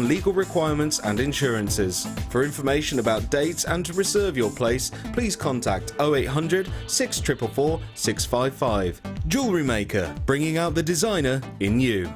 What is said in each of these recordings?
on legal requirements and insurances. For information about dates and to reserve your place, please contact 0800 6444 655. Jewellery Maker, bringing out the designer in you.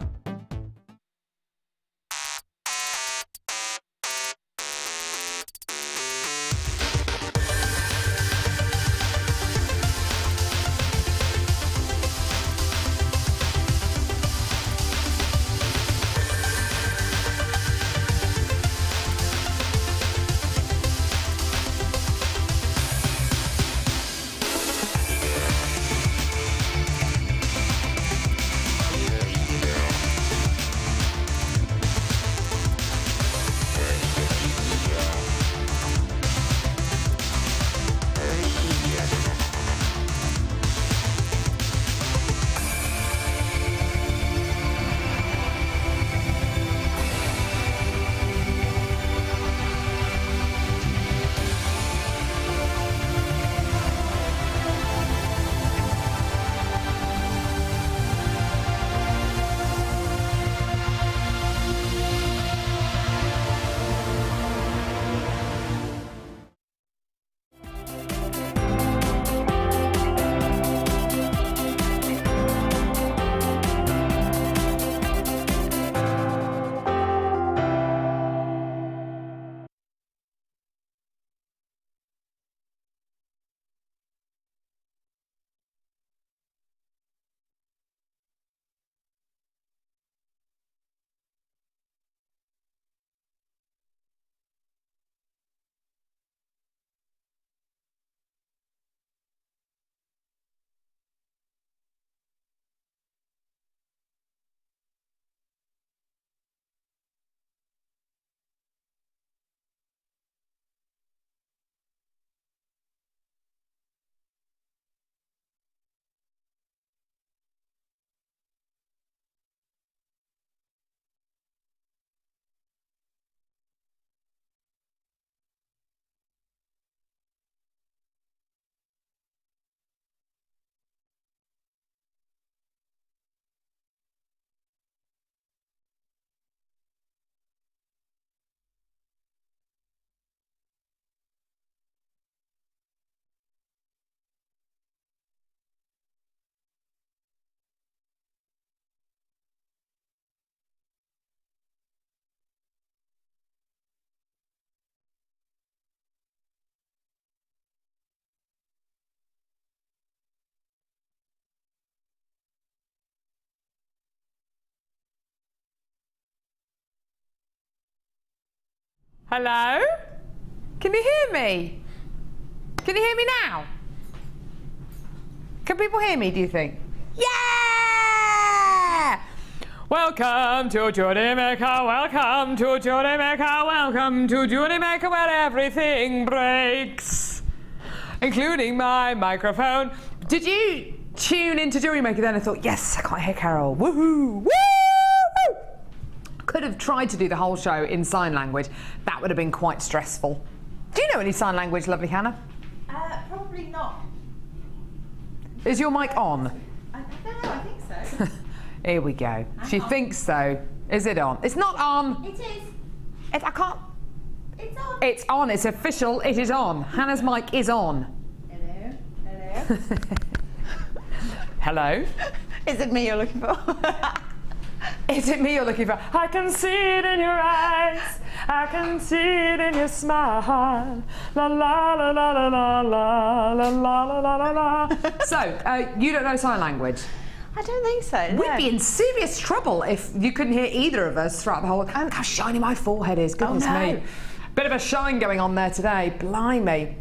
Hello? Can you hear me? Can you hear me now? Can people hear me, do you think? Yeah! Welcome to Jewellery Maker, welcome to Jewellery Maker, welcome to Jewellery Maker where everything breaks, including my microphone. Did you tune into Jewellery Maker then and thought, yes, I can't hear Carol, woohoo, woo! Could have tried to do the whole show in sign language. That would have been quite stressful. Do you know any sign language, lovely Hannah? Probably not. Is your mic on? I don't know, I think so. Here we go. She thinks so. Is it on? It's not on. It is. I can't. It's on. It's on. It's official. It is on. Hannah's mic is on. Hello. Hello. Hello? Is it me you're looking for? Is it me you're looking for? I can see it in your eyes. I can see it in your smile. La la la la la la la la la la la la. So, you don't know sign language? I don't think so. We'd be in serious trouble if you couldn't hear either of us throughout the whole... how shiny my forehead is, goodness me. Bit of a shine going on there today, blimey.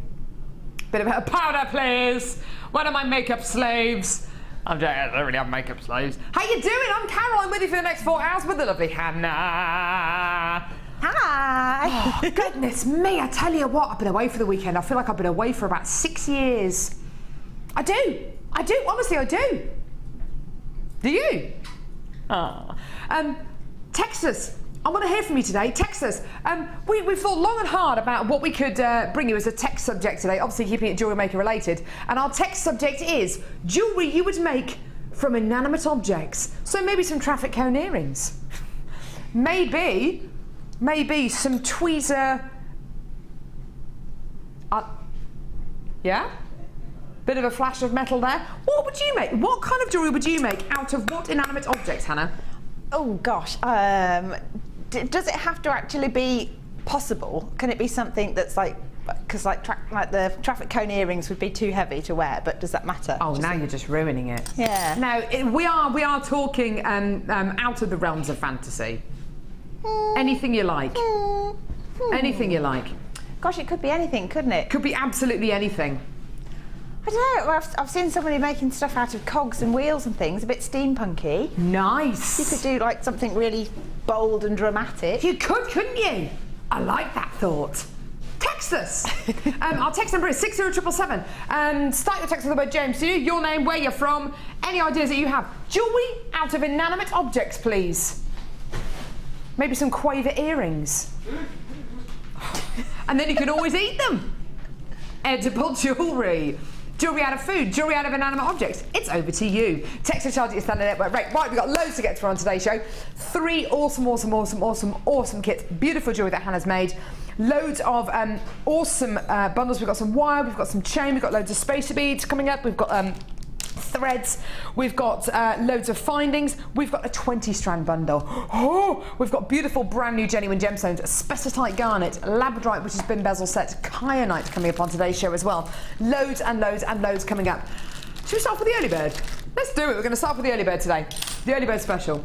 Bit of a powder, please. One of my makeup slaves. I don't really have makeup slaves. How you doing? I'm Carol. I'm with you for the next 4 hours with the lovely Hannah. Hi. Oh, goodness me, I tell you what, I've been away for the weekend. I feel like I've been away for about 6 years. I do, honestly I do. Do you? Oh. Text us. I want to hear from you today. Text us. We've thought long and hard about what we could bring you as a text subject today, obviously keeping it Jewellery Maker related. And our text subject is jewellery you would make from inanimate objects. So maybe some traffic cone earrings. Maybe maybe some tweezer. Yeah? Bit of a flash of metal there. What would you make? What kind of jewellery would you make out of what inanimate objects, Hannah? Oh gosh, does it have to actually be possible? Can it be something that's like, because like the traffic cone earrings would be too heavy to wear, but does that matter? Oh, now you're just ruining it. Yeah. No, we are talking out of the realms of fantasy. Anything you like. Anything you like. Gosh, it could be anything, couldn't it? Could be absolutely anything. I don't know. I've seen somebody making stuff out of cogs and wheels and things, a bit steampunky. Nice. You could do like something really bold and dramatic. You could, couldn't you? I like that thought. Text us. Our text number is 60777. Start your text with the word James. Do your name, where you're from, any ideas that you have. Jewellery out of inanimate objects, please. Maybe some quaver earrings. And then you can always eat them. Edible jewellery. Jewellery out of food, jewellery out of inanimate objects. It's over to you. Text or charge at your standard network rate. Right, we've got loads to get through on today's show. 3 awesome kits. Beautiful jewellery that Hannah's made. Loads of awesome bundles. We've got some wire, we've got some chain, we've got loads of spacer beads coming up. We've got threads, we've got loads of findings, we've got a 20-strand bundle. Oh, we've got beautiful brand new genuine gemstones, Spessartite garnet, labradorite, which has been bezel-set, Kyanite coming up on today's show as well. Loads and loads and loads coming up. Should we start with the early bird? Let's do it. We're going to start with the early bird today. The early bird special.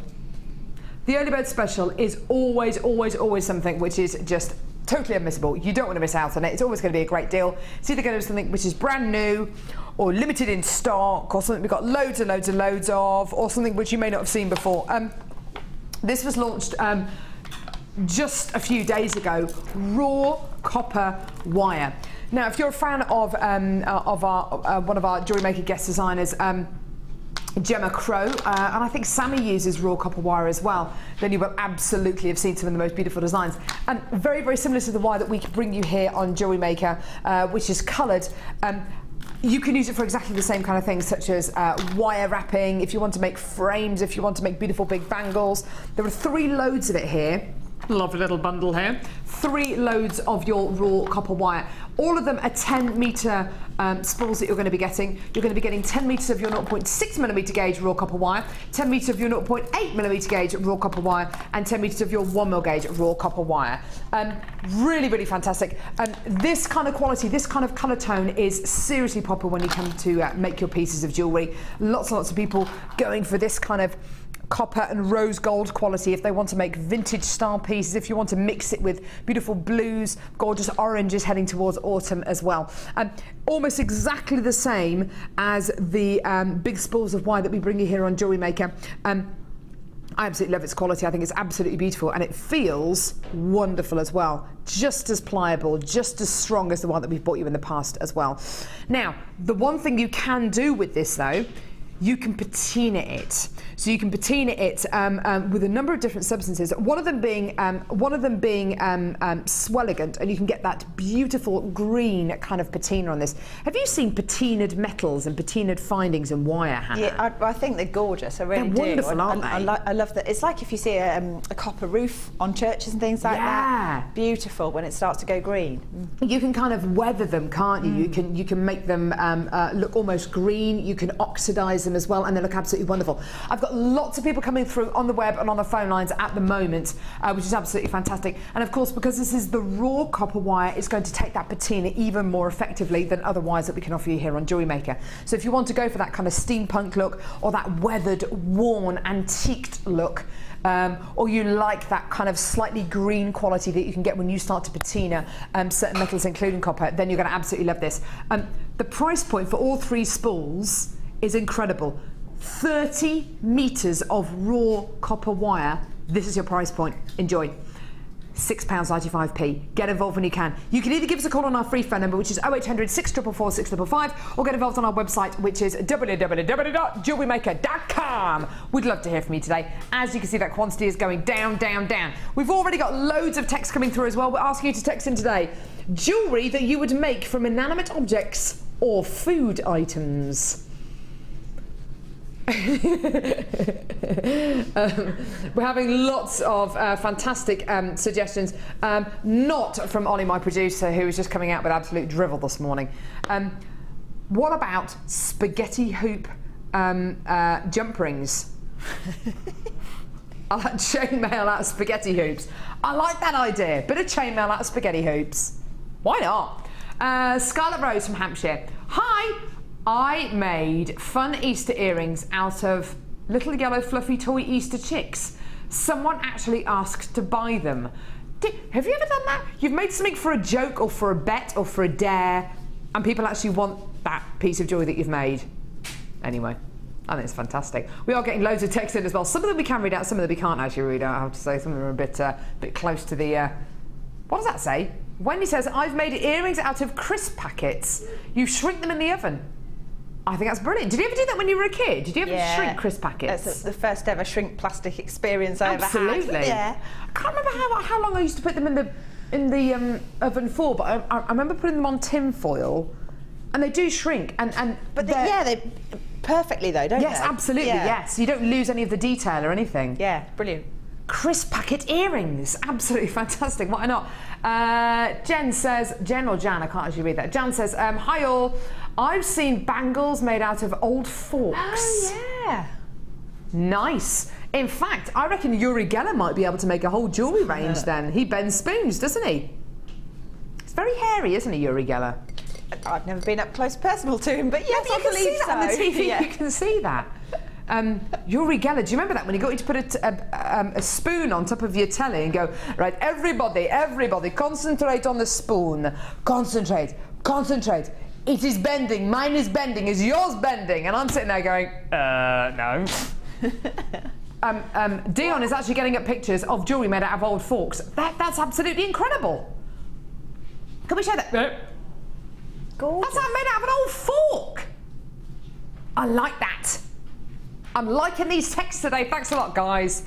The early bird special is always something which is just totally unmissable. You don't want to miss out on it. It's always going to be a great deal. It's either going to be something which is brand new or limited in stock or something we've got loads and loads and loads of, or something which you may not have seen before. This was launched just a few days ago. Raw copper wire. Now, if you're a fan of one of our Jewellery Maker guest designers, Gemma Crow, and I think Sammy uses raw copper wire as well, then you will absolutely have seen some of the most beautiful designs. And very similar to the wire that we can bring you here on Jewellery Maker, which is coloured. You can use it for exactly the same kind of things, such as wire wrapping, if you want to make frames, if you want to make beautiful big bangles. There are 3 loads of it here. Lovely little bundle here. 3 loads of your raw copper wire. All of them are 10-metre spools that you're going to be getting. You're going to be getting 10 metres of your 0.6mm gauge raw copper wire, 10 metres of your 0.8mm gauge raw copper wire, and 10 metres of your 1mm gauge raw copper wire. Really fantastic. This kind of quality, this kind of colour tone is seriously popular when you come to make your pieces of jewellery. Lots and lots of people going for this kind of copper and rose gold quality if they want to make vintage style pieces, if you want to mix it with beautiful blues, gorgeous oranges heading towards autumn as well. Almost exactly the same as the big spools of wire that we bring you here on Jewellery Maker. I absolutely love its quality. I think it's absolutely beautiful and it feels wonderful as well. Just as pliable, just as strong as the one that we've bought you in the past as well. Now, the one thing you can do with this though, you can patina it. So you can patina it with a number of different substances. One of them being Swelligant, and you can get that beautiful green kind of patina on this. Have you seen patinaed metals and patinaed findings in wire, Hannah? Yeah, I think they're gorgeous. I really do. They're wonderful, aren't they? I love that. It's like if you see a copper roof on churches and things like that. Beautiful when it starts to go green. You can kind of weather them, can't you? You can make them look almost green. You can oxidise them as well, and they look absolutely wonderful. I've got lots of people coming through on the web and on the phone lines at the moment, which is absolutely fantastic. And of course, because this is the raw copper wire, it's going to take that patina even more effectively than other wires that we can offer you here on Jewellery Maker. So if you want to go for that kind of steampunk look, or that weathered, worn, antiqued look, or you like that kind of slightly green quality that you can get when you start to patina certain metals, including copper, then you're going to absolutely love this. The price point for all 3 spools is incredible. 30 metres of raw copper wire. This is your price point. Enjoy. £6.95p. Get involved when you can. You can either give us a call on our free phone number, which is 0800 644 655, or get involved on our website, which is www.jewellerymaker.com. We'd love to hear from you today. As you can see, that quantity is going down. We've already got loads of text coming through as well. We're asking you to text in today. Jewellery that you would make from inanimate objects or food items. We're having lots of fantastic suggestions, not from Ollie, my producer, who is just coming out with absolute drivel this morning. What about spaghetti hoop jump rings? I like chainmail out of spaghetti hoops. I like that idea. Bit of chainmail out of spaghetti hoops. Why not? Scarlet Rose from Hampshire. Hi, I made fun Easter earrings out of little yellow fluffy toy Easter chicks. Someone actually asked to buy them. Have you ever done that? You've made something for a joke or for a bet or for a dare, and people actually want that piece of jewellery that you've made. Anyway, I think it's fantastic. We are getting loads of text in as well. Some of them we can read out, some of them we can't actually read out, I have to say. Some of them are a bit close to the... what does that say? Wendy says, I've made earrings out of crisp packets. You shrink them in the oven. I think that's brilliant. Did you ever do that when you were a kid? Did you ever shrink crisp packets? That's the first ever shrink plastic experience I ever had. Absolutely. Yeah. I can't remember how long I used to put them in the oven for, but I remember putting them on tin foil, and they do shrink. But they perfectly though, don't they? Yes, absolutely. Yeah. Yes, you don't lose any of the detail or anything. Yeah, brilliant. Crisp packet earrings, absolutely fantastic. Why not? Jen says, Jen or Jan, I can't actually read that. Jan says, hi all. I've seen bangles made out of old forks. Oh, yeah. Nice. In fact, I reckon Uri Geller might be able to make a whole jewellery range then. He bends spoons, doesn't he? He's very hairy, isn't he, Uri Geller? I've never been up close personal to him, but yes, I believe so. On the TV, yeah. You can see that. Uri Geller, do you remember that when he got you to put a spoon on top of your telly and go, right, everybody, concentrate on the spoon. Concentrate. It is bending. Mine is bending. Is yours bending? And I'm sitting there going, no. Dion is actually getting up pictures of jewellery made out of old forks. That's absolutely incredible. Can we show that? No. Gorgeous. That's made out of an old fork. I like that. I'm liking these texts today. Thanks a lot, guys.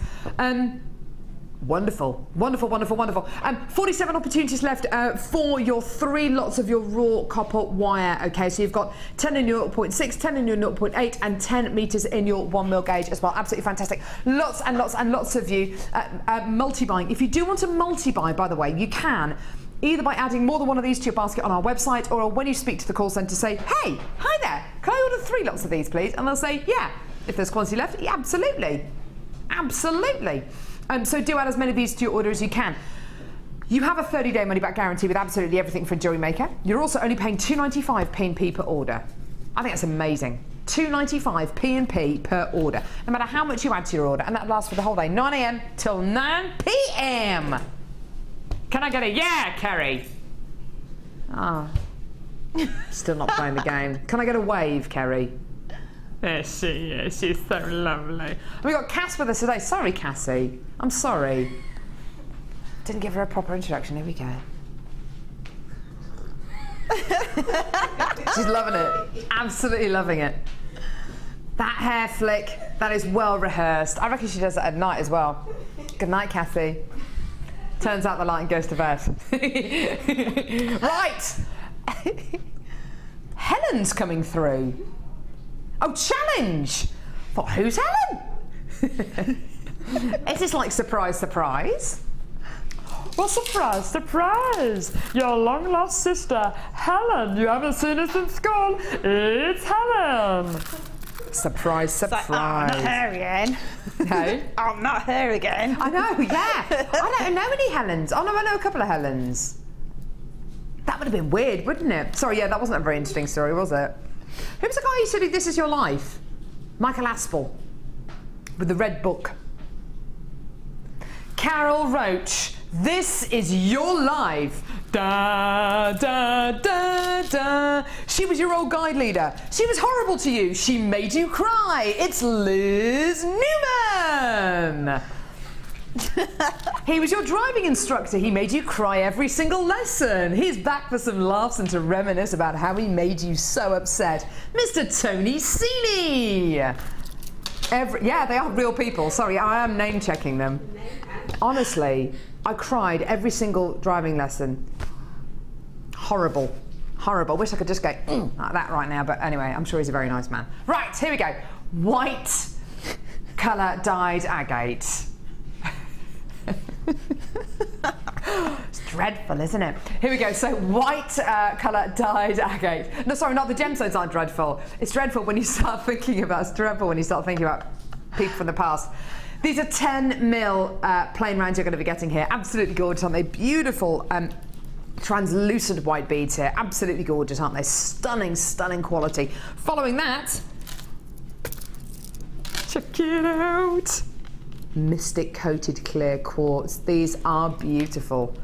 Wonderful. 47 opportunities left for your 3 lots of your raw copper wire. Okay, so you've got 10 in your 0.6, 10 in your 0.8, and 10 metres in your 1mm gauge as well. Absolutely fantastic. Lots and lots of you multi-buying. If you do want to multi-buy, by the way, you can. Either by adding more than one of these to your basket on our website, or when you speak to the call centre, say, hey, hi there, can I order 3 lots of these, please? And they'll say, yeah. If there's quantity left, yeah, absolutely. So do add as many of these to your order as you can. You have a 30-day money-back guarantee with absolutely everything from Jewellery Maker. You're also only paying £2.95 P&P per order. I think that's amazing. £2.95 P&P per order, no matter how much you add to your order, and that lasts for the whole day, 9 AM till 9 PM. Can I get a yeah, Kerry? Still not playing the game. Can I get a wave, Kerry? Yes, she is. She's so lovely. We got Cass with us today. Sorry, Cassie. I'm sorry. Didn't give her a proper introduction. Here we go. She's loving it. Absolutely loving it. That hair flick, that is well rehearsed. I reckon she does that at night as well. Good night, Cassie. Turns out the light and goes to bed. Right. Helen's coming through. Oh, challenge! But who's Helen? Is this like surprise, surprise? Well, surprise, surprise! Your long-lost sister, Helen. You haven't seen her since school. It's Helen. Surprise, surprise. Like, oh, not her again. No? Oh, not her again. I know, yeah. I don't know any Helens. Oh, no, I know a couple of Helens. That would have been weird, wouldn't it? Sorry, yeah, that wasn't a very interesting story, was it? Who was the guy who said This Is Your Life? Michael Aspel, with the red book. Carol Roache, This Is Your Life. Da, da, da, da. She was your old guide leader. She was horrible to you. She made you cry. It's Liz Newman. He was your driving instructor. He made you cry every single lesson. He's back for some laughs and to reminisce about how he made you so upset. Mr. Tony Seeley. Yeah, they are real people. Sorry, I am name checking them. Honestly, I cried every single driving lesson. Horrible. Horrible. Wish I could just go like that right now, but anyway, I'm sure he's a very nice man. Right, here we go. white colour dyed agate. It's dreadful, isn't it? Here we go. So white colour dyed agate. No, sorry, not the gemstones aren't dreadful. It's dreadful when you start thinking about. It's dreadful when you start thinking about people from the past. These are 10mm plain rounds you're going to be getting here. Absolutely gorgeous, aren't they? Beautiful translucent white beads here. Absolutely gorgeous, aren't they? Stunning, stunning quality. Following that, check it out. Mystic coated clear quartz. These are beautiful.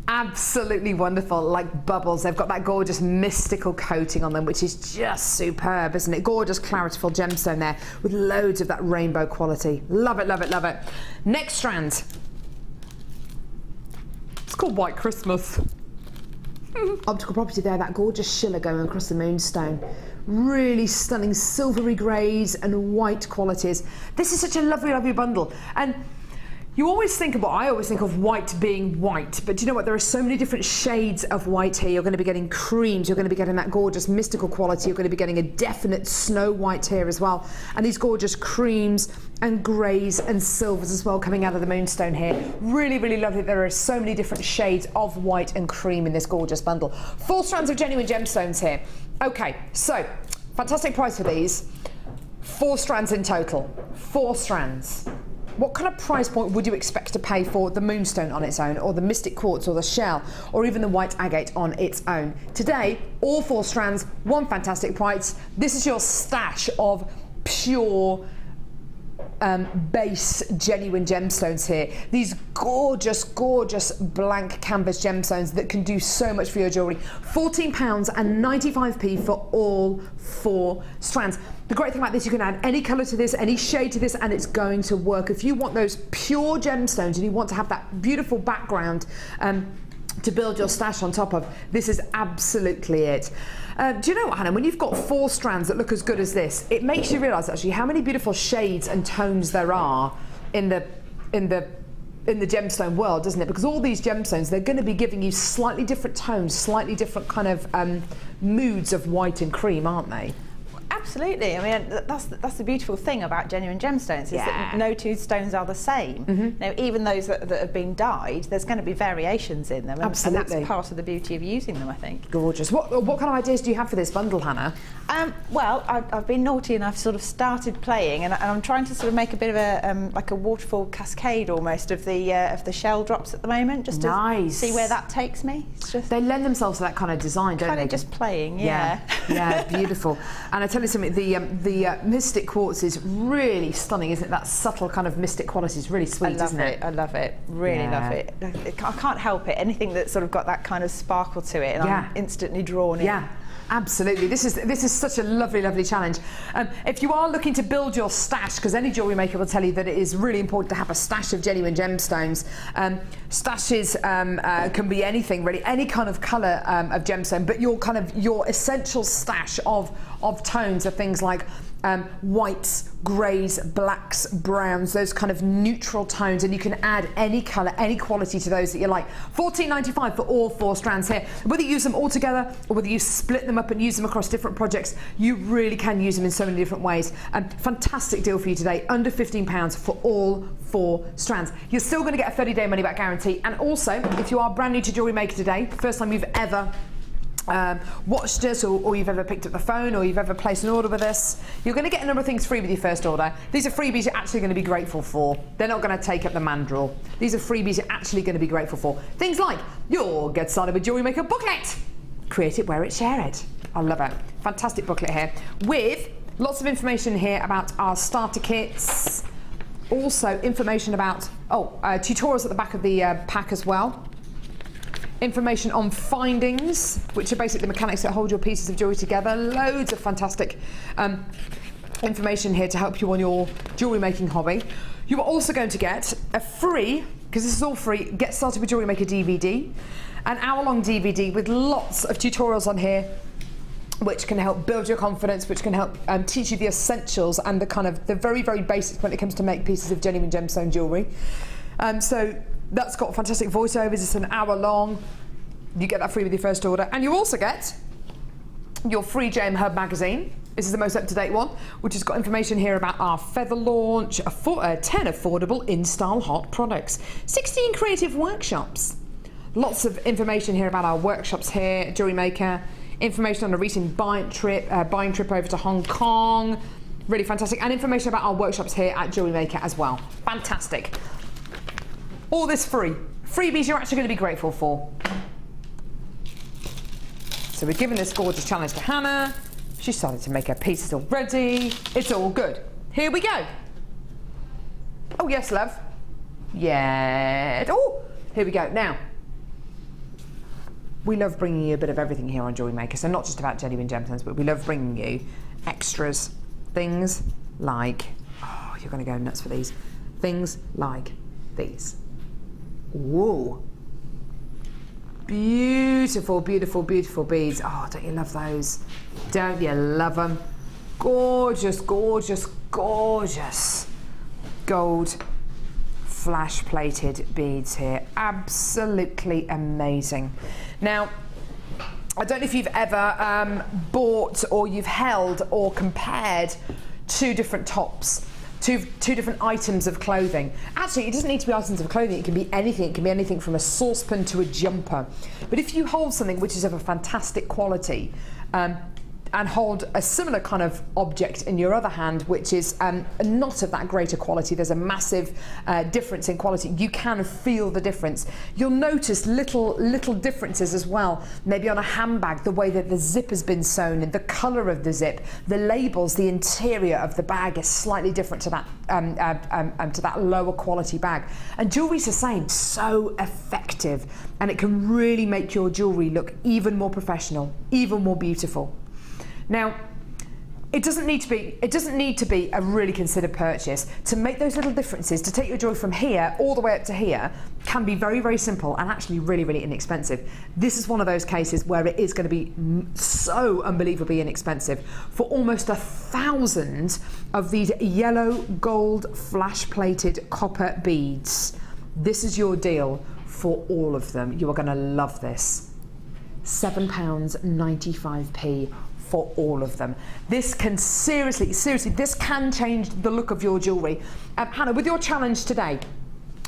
Absolutely wonderful, like bubbles. They've got that gorgeous mystical coating on them, which is just superb, isn't it? Gorgeous clarityful gemstone there with loads of that rainbow quality. Love it, love it, love it. Next strand. It's called White Christmas. Optical property there, that gorgeous shiller going across the moonstone. Really stunning silvery greys and white qualities. This is such a lovely, lovely bundle. And you always think about, I always think of white being white, but do you know what? There are so many different shades of white here. You're going to be getting creams, you're going to be getting that gorgeous mystical quality, you're going to be getting a definite snow white here as well. And these gorgeous creams and greys and silvers as well coming out of the moonstone here. Really, really lovely. There are so many different shades of white and cream in this gorgeous bundle. 4 strands of genuine gemstones here. Okay, so fantastic price for these. 4 strands in total. 4 strands. What kind of price point would you expect to pay for the moonstone on its own, or the mystic quartz, or the shell, or even the white agate on its own? Today, all 4 strands, one fantastic price. This is your stash of pure base genuine gemstones here. These gorgeous, gorgeous blank canvas gemstones that can do so much for your jewellery. £14.95 for all 4 strands. The great thing about this, you can add any colour to this, any shade to this, and it's going to work. If you want those pure gemstones and you want to have that beautiful background to build your stash on top of, this is absolutely it. Do you know what, Hannah, when you've got 4 strands that look as good as this, it makes you realise actually how many beautiful shades and tones there are in the gemstone world, doesn't it? Because all these gemstones, they're going to be giving you slightly different tones, slightly different kind of moods of white and cream, aren't they? Absolutely. I mean, that's the beautiful thing about genuine gemstones, is that no 2 stones are the same. Now, even those that have been dyed, there's going to be variations in them. Absolutely. And that's part of the beauty of using them, I think. Gorgeous. What kind of ideas do you have for this bundle, Hannah? Well, I've been naughty and I've sort of started playing, and I'm trying to sort of make a bit of a like a waterfall cascade almost of the shell drops at the moment, just to see where that takes me. It's just, they lend themselves to that kind of design, don't they? Kind of just playing, yeah. Yeah, beautiful. And I tell you something, the mystic quartz is really stunning, isn't it? That subtle kind of mystic quality is really sweet, isn't it? I love it. Really love it. I can't help it. Anything that's sort of got that kind of sparkle to it, and I'm instantly drawn in. Yeah. Absolutely, this is such a lovely, lovely challenge. If you are looking to build your stash, because any jewellery maker will tell you that it is really important to have a stash of genuine gemstones. Stashes can be anything really, any kind of colour of gemstone, but your essential stash of tones are things like whites, greys, blacks, browns, those kind of neutral tones, and you can add any colour, any quality to those that you like. £14.95 for all 4 strands here. Whether you use them all together or whether you split them up and use them across different projects, you really can use them in so many different ways. Fantastic deal for you today, under £15 for all 4 strands. You're still going to get a 30-day money-back guarantee, and also, if you are brand new to Jewellery Maker today, first time you've ever watched us, or you've ever picked up the phone, or you've ever placed an order with us, you're going to get a number of things free with your first order. These are freebies you're actually going to be grateful for. They're not going to take up the mandrel. These are freebies you're actually going to be grateful for. Things like your Get Started with Jewellery Maker booklet. Create it, wear it, share it. I love it. Fantastic booklet here with lots of information here about our starter kits. Also information about tutorials at the back of the pack as well. Information on findings, which are basically the mechanics that hold your pieces of jewellery together. Loads of fantastic information here to help you on your jewellery making hobby. You are also going to get a free, because this is all free, Get Started with Jewellery Maker DVD, an hour-long DVD with lots of tutorials on here which can help build your confidence, which can help teach you the essentials and the very, very basics when it comes to make pieces of genuine gemstone jewellery. So that's got fantastic voiceovers. It's an hour long. You get that free with your first order, and you also get your free JM Hub magazine. This is the most up-to-date one, which has got information here about our feather launch, 10 affordable in-style hot products, 16 creative workshops. Lots of information here about our workshops here at Jewellery Maker, information on a recent buying trip over to Hong Kong, really fantastic, and information about our workshops here at Jewellery Maker as well. Fantastic. All this free. Freebies you're actually going to be grateful for. So we've given this gorgeous challenge to Hannah. She started to make her pieces already. It's all good. Here we go. Oh, yes, love. Yeah. Oh, here we go. Now, we love bringing you a bit of everything here on Jewellery Maker. So not just about genuine gemstones, but we love bringing you extras. Things like, oh, you're going to go nuts for these. Things like these. Whoa. Beautiful, beautiful, beautiful beads. Oh, don't you love those? Don't you love them? Gorgeous, gorgeous, gorgeous gold flash plated beads here. Absolutely amazing. Now, I don't know if you've ever bought or you've held or compared two different tops. Two different items of clothing. Actually, it doesn't need to be items of clothing. It can be anything. It can be anything from a saucepan to a jumper. But if you hold something which is of a fantastic quality, and hold a similar kind of object in your other hand, which is not of that greater quality, there's a massive difference in quality. You can feel the difference. You'll notice little differences as well. Maybe on a handbag, the way that the zip has been sewn, and the colour of the zip, the labels, the interior of the bag is slightly different to that lower quality bag. And jewellery's the same. So effective, and it can really make your jewellery look even more professional, even more beautiful. Now, it doesn't need to be a really considered purchase. To make those little differences, to take your jewellery from here all the way up to here, can be very, very simple and actually really, really inexpensive. This is one of those cases where it is going to be so unbelievably inexpensive. For almost 1,000 of these yellow gold flash-plated copper beads, this is your deal for all of them. You are going to love this. £7.95p. for all of them. This can seriously, this can change the look of your jewellery. Hannah, with your challenge today,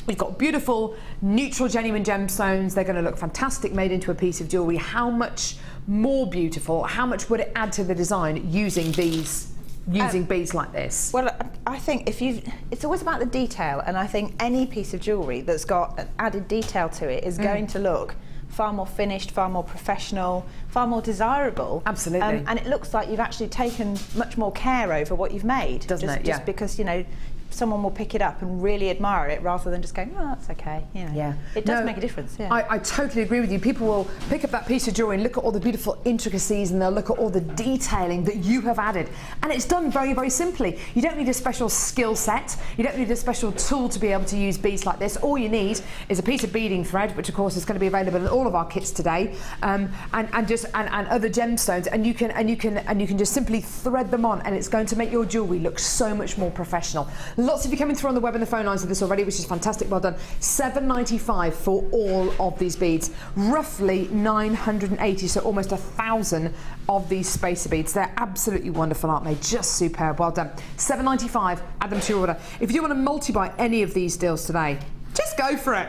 we've got beautiful, neutral, genuine gemstones. They're going to look fantastic made into a piece of jewellery. How much more beautiful, how much would it add to the design using these, beads like this? Well, I think it's always about the detail, and I think any piece of jewellery that's got an added detail to it is going to look far more finished, far more professional, far more desirable. Absolutely. And it looks like you've actually taken much more care over what you've made. Doesn't it? Just because, you know, someone will pick it up and really admire it rather than just going, oh, that's okay. You know, yeah. It does make a difference, yeah. I totally agree with you. People will pick up that piece of jewellery and look at all the beautiful intricacies, and they'll look at all the detailing that you have added. And it's done very, very simply. You don't need a special skill set. You don't need a special tool to be able to use beads like this. All you need is a piece of beading thread, which of course is going to be available in all of our kits today, and other gemstones, and you can just simply thread them on, and it's going to make your jewellery look so much more professional. Lots of you coming through on the web and the phone lines of this already, which is fantastic. Well done. £7.95 for all of these beads. Roughly 980, so almost 1,000 of these spacer beads. They're absolutely wonderful, aren't they? Just superb. Well done. £7.95. Add them to your order. If you want to multi-buy any of these deals today, just go for it.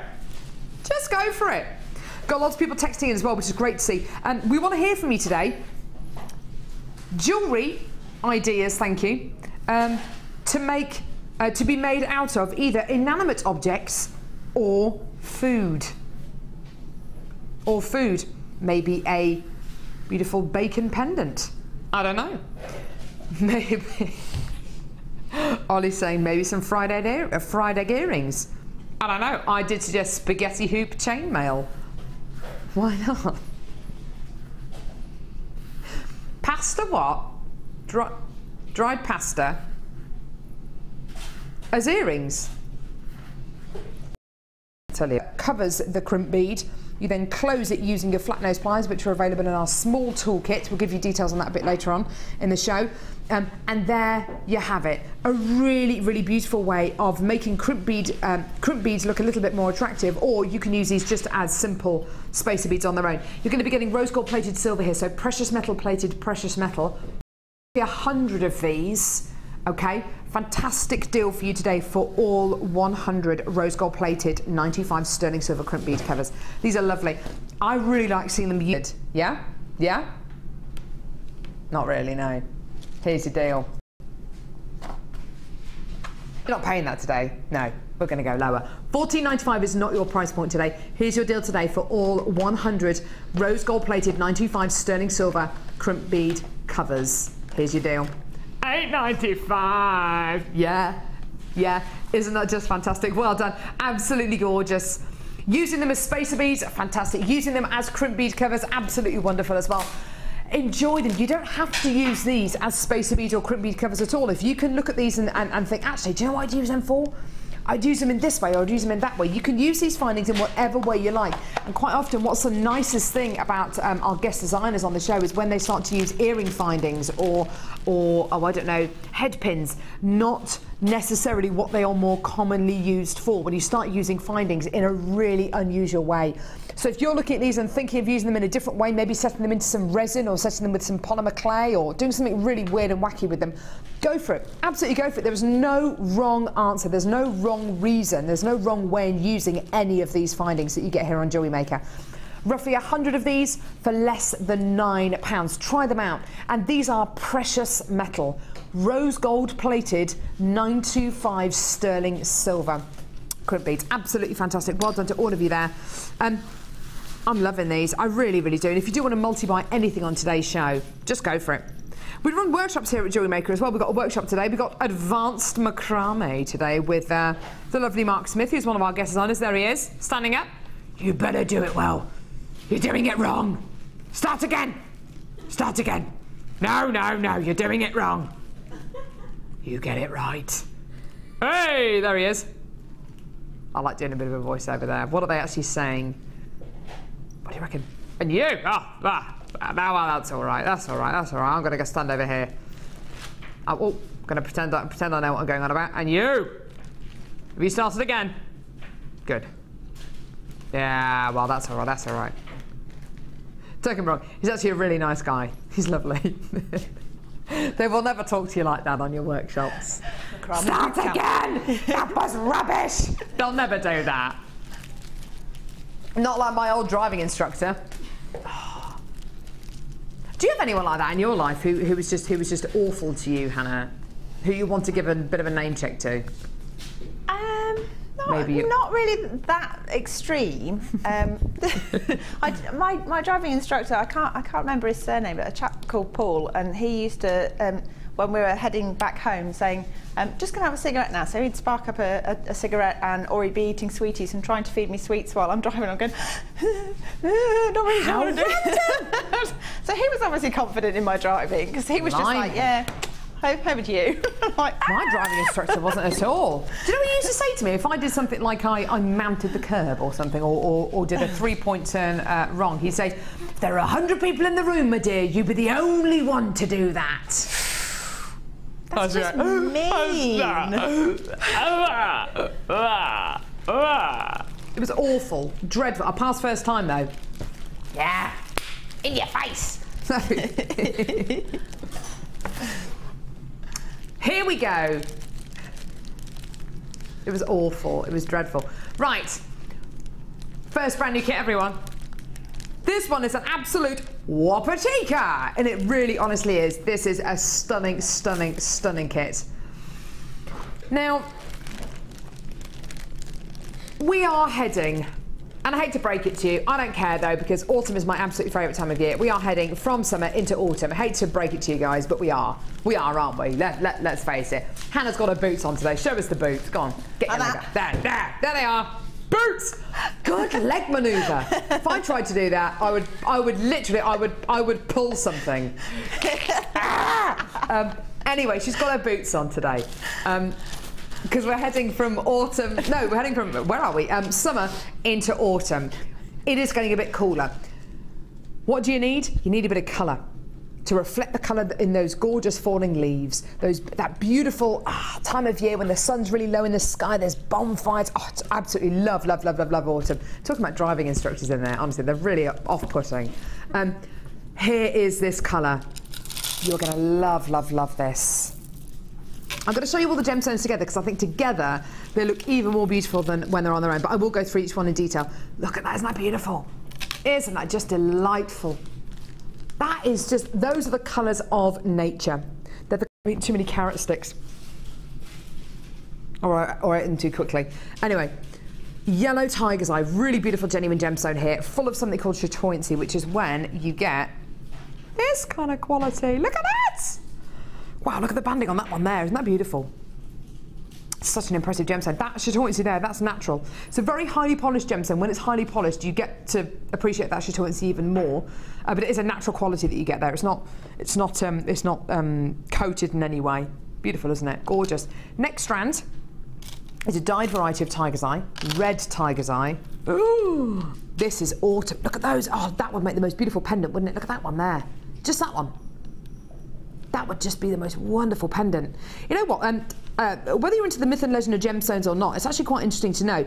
Just go for it. Got lots of people texting in as well, which is great to see. We want to hear from you today. Jewellery ideas, thank you, to be made out of either inanimate objects or food. Or food. Maybe a beautiful bacon pendant. I don't know. Maybe. Ollie's saying maybe some fried egg earrings. I don't know. I did suggest spaghetti hoop chainmail. Why not? Pasta what? Dried pasta as earrings. I tell you, covers the crimp bead. You then close it using your flat nose pliers, which are available in our small toolkit. We'll give you details on that a bit later on in the show. And there you have it. A really, really beautiful way of making crimp beads look a little bit more attractive, or you can use these just as simple spacer beads on their own. You're going to be getting rose gold plated silver here, so precious metal plated precious metal. 100 of these, okay? Fantastic deal for you today for all 100 rose gold plated 95 sterling silver crimp bead covers. These are lovely. I really like seeing them used. Yeah? Yeah? Not really, no. Here's your deal. You're not paying that today. No, we're going to go lower. $14.95 is not your price point today. Here's your deal today for all 100 rose gold plated 95 sterling silver crimp bead covers. Here's your deal. $8.95. Yeah, yeah. Isn't that just fantastic? Well done. Absolutely gorgeous. Using them as spacer beads, fantastic. Using them as crimp bead covers, absolutely wonderful as well. Enjoy them. You don't have to use these as spacer beads or crimp bead covers at all. If you can look at these and think, actually, do you know what I'd use them for? I'd use them in this way or I'd use them in that way. You can use these findings in whatever way you like. And quite often what's the nicest thing about our guest designers on the show is when they start to use earring findings or oh, I don't know, head pins, not necessarily what they are more commonly used for, when you start using findings in a really unusual way. So if you're looking at these and thinking of using them in a different way, maybe setting them into some resin or setting them with some polymer clay or doing something really weird and wacky with them, go for it. Absolutely go for it. There is no wrong answer. There's no wrong reason. There's no wrong way in using any of these findings that you get here on Jewellery Maker. Roughly 100 of these for less than £9. Try them out. And these are precious metal. Rose gold plated 925 sterling silver crimp beads. Absolutely fantastic. Well done to all of you there. I'm loving these. I really, really do. And if you do want to multi-buy anything on today's show, just go for it. We run workshops here at Jewellery Maker as well. We've got a workshop today. We've got advanced macrame today with the lovely Mark Smith, who's one of our guest designers. There he is, standing up. You better do it well. You're doing it wrong. Start again. Start again. No, no, no, you're doing it wrong. You get it right. Hey, there he is. I like doing a bit of a voiceover there. What are they actually saying? What do you reckon? And you? Well, that's all right. That's all right. That's all right. I'm going to go stand over here. I'm going to pretend I know what I'm going on about. And you? Have you started again? Good. Yeah, well, that's all right. That's all right. Don't get me wrong. He's actually a really nice guy. He's lovely. They will never talk to you like that on your workshops. Start again! That was rubbish! They'll never do that. Not like my old driving instructor. Do you have anyone like that in your life who was just awful to you, Hannah? Who you want to give a bit of a name check to? Not really that extreme. My driving instructor, I can't remember his surname, but a chap called Paul, and he used to, when we were heading back home, saying, just going to have a cigarette now. So he'd spark up a cigarette, or he'd be eating sweeties and trying to feed me sweets while I'm driving. I'm going, not really sure what to do. So he was obviously confident in my driving, because he was just like, yeah. Over to you. Like, my driving instructor wasn't at all. Do you know what he used to say to me? If I did something like I mounted the curb or something, or did a three-point turn wrong, he'd say, there are 100 people in the room, my dear, you'd be the only one to do that. That's just mean. It was awful, dreadful. I passed first time though. Yeah, in your face. Here we go. It was awful. It was dreadful. Right. First brand new kit, everyone. This one is an absolute whopper-tika. And it really honestly is. This is a stunning, stunning, stunning kit. Now, we are heading, and I hate to break it to you, I don't care though, because autumn is my absolute favourite time of year. We are heading from summer into autumn. I hate to break it to you guys, but we are. We are, aren't we? Let's face it. Hannah's got her boots on today. Show us the boots. Go on. Get your leg up. There they are. Boots! Good leg manoeuvre. If I tried to do that, I would pull something. Anyway, she's got her boots on today. Because we're heading from autumn, no, we're heading from, where are we? Summer into autumn. It is getting a bit cooler. What do you need? You need a bit of colour to reflect the colour in those gorgeous falling leaves. That beautiful time of year when the sun's really low in the sky, there's bonfires. Oh, it's absolutely love autumn. Talking about driving instructors in there, honestly, they're really off-putting. Here is this colour. You're going to love, love, love this. I'm going to show you all the gemstones together because I think together they look even more beautiful than when they're on their own. But I will go through each one in detail. Look at that, isn't that beautiful? Isn't that just delightful? That is just, those are the colours of nature. They're the too many carrot sticks. Or I ate them too quickly. Anyway, yellow tiger's eye, really beautiful genuine gemstone here, full of something called chatoyancy, which is when you get this kind of quality. Look at that! Wow, look at the banding on that one there. Isn't that beautiful? Such an impressive gemstone. That chatoyancy there, that's natural. It's a very highly polished gemstone. When it's highly polished, you get to appreciate that chatoyancy even more. But it is a natural quality that you get there. It's not coated in any way. Beautiful, isn't it? Gorgeous. Next strand is a dyed variety of tiger's eye, red tiger's eye. Ooh, this is autumn. Look at those. Oh, that would make the most beautiful pendant, wouldn't it? Look at that one there. Just that one. That would just be the most wonderful pendant. You know what? Whether you're into the myth and legend of gemstones or not, it's actually quite interesting to know.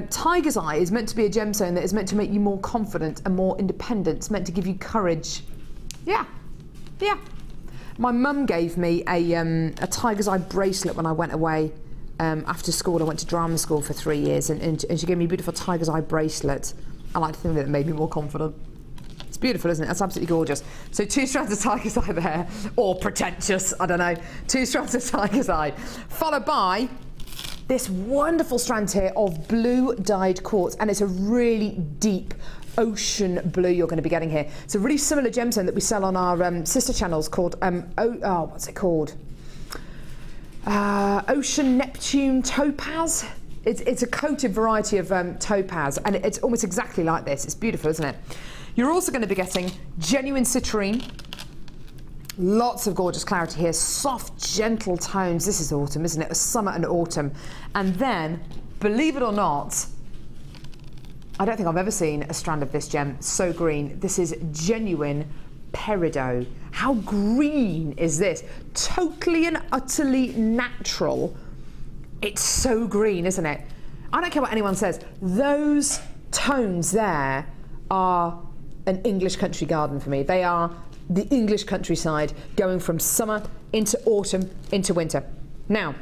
Tiger's eye is meant to be a gemstone that is meant to make you more confident and more independent. It's meant to give you courage. Yeah, yeah. My mum gave me a tiger's eye bracelet when I went away after school. I went to drama school for 3 years, and she gave me a beautiful tiger's eye bracelet. I like to think that it made me more confident. It's beautiful, isn't it? That's absolutely gorgeous. So 2 strands of tiger's eye there, or pretentious, I don't know. 2 strands of tiger's eye, followed by this wonderful strand here of blue dyed quartz, and it's a really deep ocean blue you're going to be getting here. It's a really similar gemstone that we sell on our sister channels called, what's it called? Ocean Neptune Topaz. It's a coated variety of topaz, and it's almost exactly like this. It's beautiful, isn't it? You're also going to be getting genuine citrine. Lots of gorgeous clarity here. Soft, gentle tones. This is autumn, isn't it? Summer and autumn. And then, believe it or not, I don't think I've ever seen a strand of this gem so green. This is genuine peridot. How green is this? Totally and utterly natural. It's so green, isn't it? I don't care what anyone says. Those tones there are an English country garden for me. They are the English countryside going from summer into autumn into winter. Now,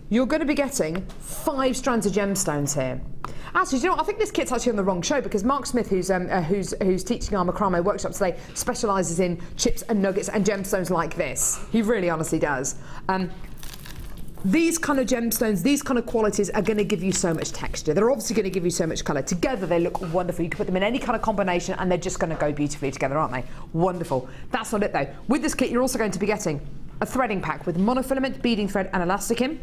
you're going to be getting 5 strands of gemstones here. Actually, do you know what? I think this kit's actually on the wrong show because Mark Smith, who's teaching our Macrame workshop today, specialises in chips and nuggets and gemstones like this. He really honestly does. These kind of gemstones, these kind of qualities are going to give you so much texture. They're obviously going to give you so much colour. Together they look wonderful. You can put them in any kind of combination and they're just going to go beautifully together, aren't they? Wonderful. That's not it though. With this kit you're also going to be getting a threading pack with monofilament, beading thread and elastic in.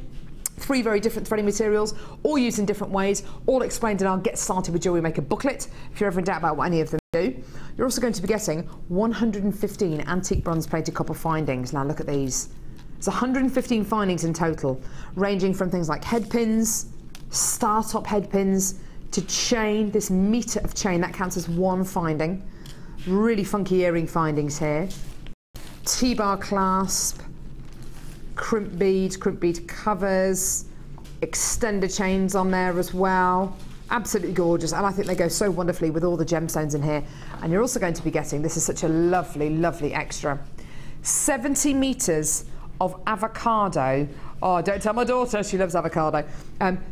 3 very different threading materials, all used in different ways, all explained in our Get Started with Jewellery Maker booklet, if you're ever in doubt about what any of them do. You're also going to be getting 115 antique bronze plated copper findings. Now look at these. It's 115 findings in total, ranging from things like head pins, star-top head pins, to chain, this metre of chain, that counts as 1 finding. Really funky earring findings here. T-bar clasp, crimp bead covers, extender chains on there as well. Absolutely gorgeous, and I think they go so wonderfully with all the gemstones in here. And you're also going to be getting, this is such a lovely, lovely extra, 70 metres of avocado. Oh, don't tell my daughter, she loves avocado.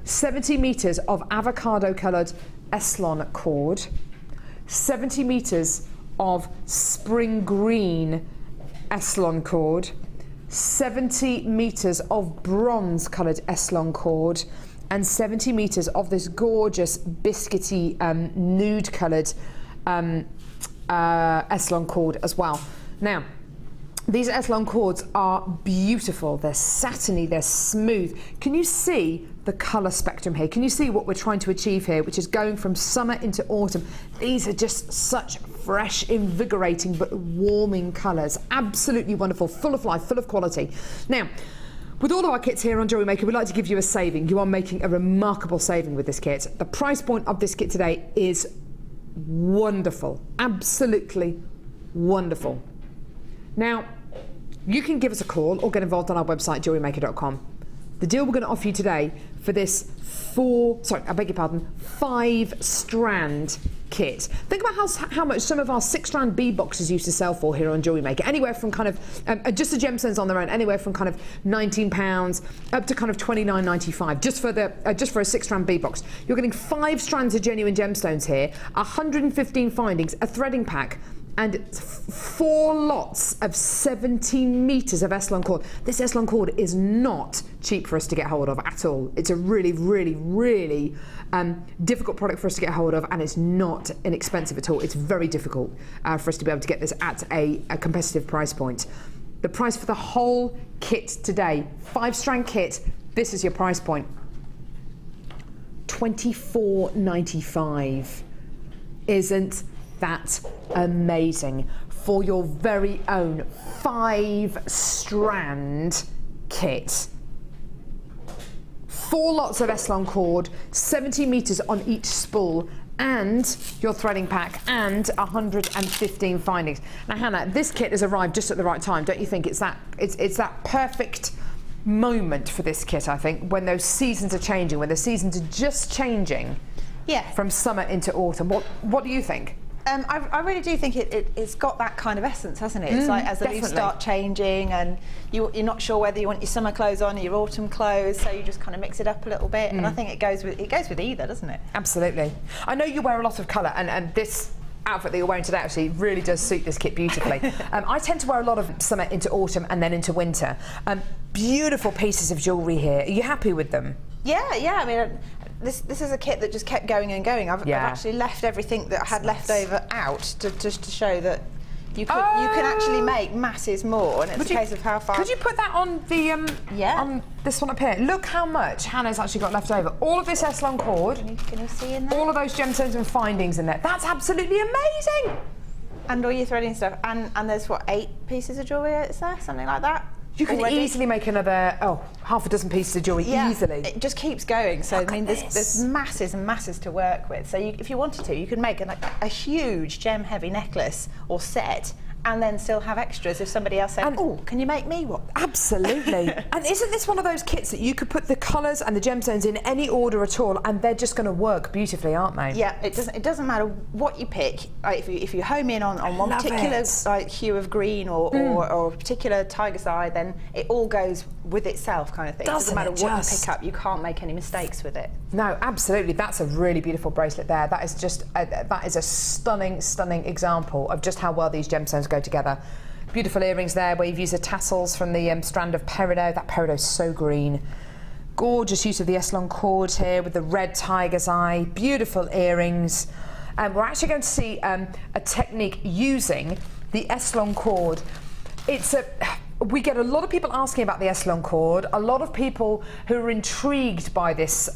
70 metres of avocado coloured Eslon cord, 70 metres of spring green Eslon cord, 70 metres of bronze coloured Eslon cord, and 70 metres of this gorgeous biscuity nude coloured Eslon cord as well. Now, these Eslon cords are beautiful. They're satiny, they're smooth. Can you see the colour spectrum here? Can you see what we're trying to achieve here, which is going from summer into autumn? These are just such fresh, invigorating, but warming colours. Absolutely wonderful, full of life, full of quality. Now, with all of our kits here on Jewellery Maker, we'd like to give you a saving. You are making a remarkable saving with this kit. The price point of this kit today is wonderful, absolutely wonderful. Now, you can give us a call or get involved on our website, jewellerymaker.com. The deal we're going to offer you today for this 5-strand kit. Think about how much some of our 6-strand bead boxes used to sell for here on Jewellery Maker. Anywhere from kind of, just the gemstones on their own, anywhere from kind of £19 up to kind of £29.95 just for a 6-strand bead box. You're getting 5 strands of genuine gemstones here, 115 findings, a threading pack, and 4 lots of 17 metres of Eslon cord. This Eslon cord is not cheap for us to get hold of at all. It's a really, really, really difficult product for us to get hold of, and it's not inexpensive at all. It's very difficult for us to be able to get this at a competitive price point. The price for the whole kit today, 5-strand kit, this is your price point. £24.95. Isn't that amazing? For your very own 5-strand kit. 4 lots of Eslon cord, 70 metres on each spool, and your threading pack, and 115 findings. Now, Hannah, this kit has arrived just at the right time, don't you think? It's that perfect moment for this kit, I think, when those seasons are changing, when the seasons are just changing, from summer into autumn. What do you think? I really do think it's got that kind of essence, hasn't it? It's like as the leaves start changing, and you're not sure whether you want your summer clothes on or your autumn clothes, so you just kind of mix it up a little bit. And I think it goes with either, doesn't it? Absolutely. I know you wear a lot of colour, and this outfit that you're wearing today actually really does suit this kit beautifully. I tend to wear a lot of summer into autumn and then into winter. Beautiful pieces of jewellery here. Are you happy with them? Yeah. I mean, this is a kit that just kept going and going. I've actually left everything that I had left over out just to show that you can actually make masses more, and it's a case of how far. Could you put that on the on this one up here? Look how much Hannah's actually got left over. All of this Eslon cord. Can you see in there? All of those gemstones and findings in there. That's absolutely amazing. And all your threading stuff. And there's what, 8 pieces of jewellery, is there? Something like that? You can easily make another, half a dozen pieces of jewellery, easily. It just keeps going. So, I mean, there's masses and masses to work with. So if you wanted to, you could make a huge gem-heavy necklace or set, and then still have extras if somebody else said, oh, can you make me one? Absolutely. And isn't this one of those kits that you could put the colours and the gemstones in any order at all, and they're just going to work beautifully, aren't they? Yeah, it doesn't matter what you pick. If you home in on one particular hue of green or a particular tiger's eye, then it all goes with itself, kind of thing. It doesn't matter what you pick up, you can't make any mistakes with it. No, absolutely. That's a really beautiful bracelet there. That is just that is a stunning, stunning example of just how well these gemstones go together. Beautiful earrings there where you've used the tassels from the strand of peridot. That peridot is so green. Gorgeous use of the Eslon cord here with the red tiger's eye. Beautiful earrings. We're actually going to see a technique using the Eslon cord. We get a lot of people asking about the Eslon cord, a lot of people who are intrigued by this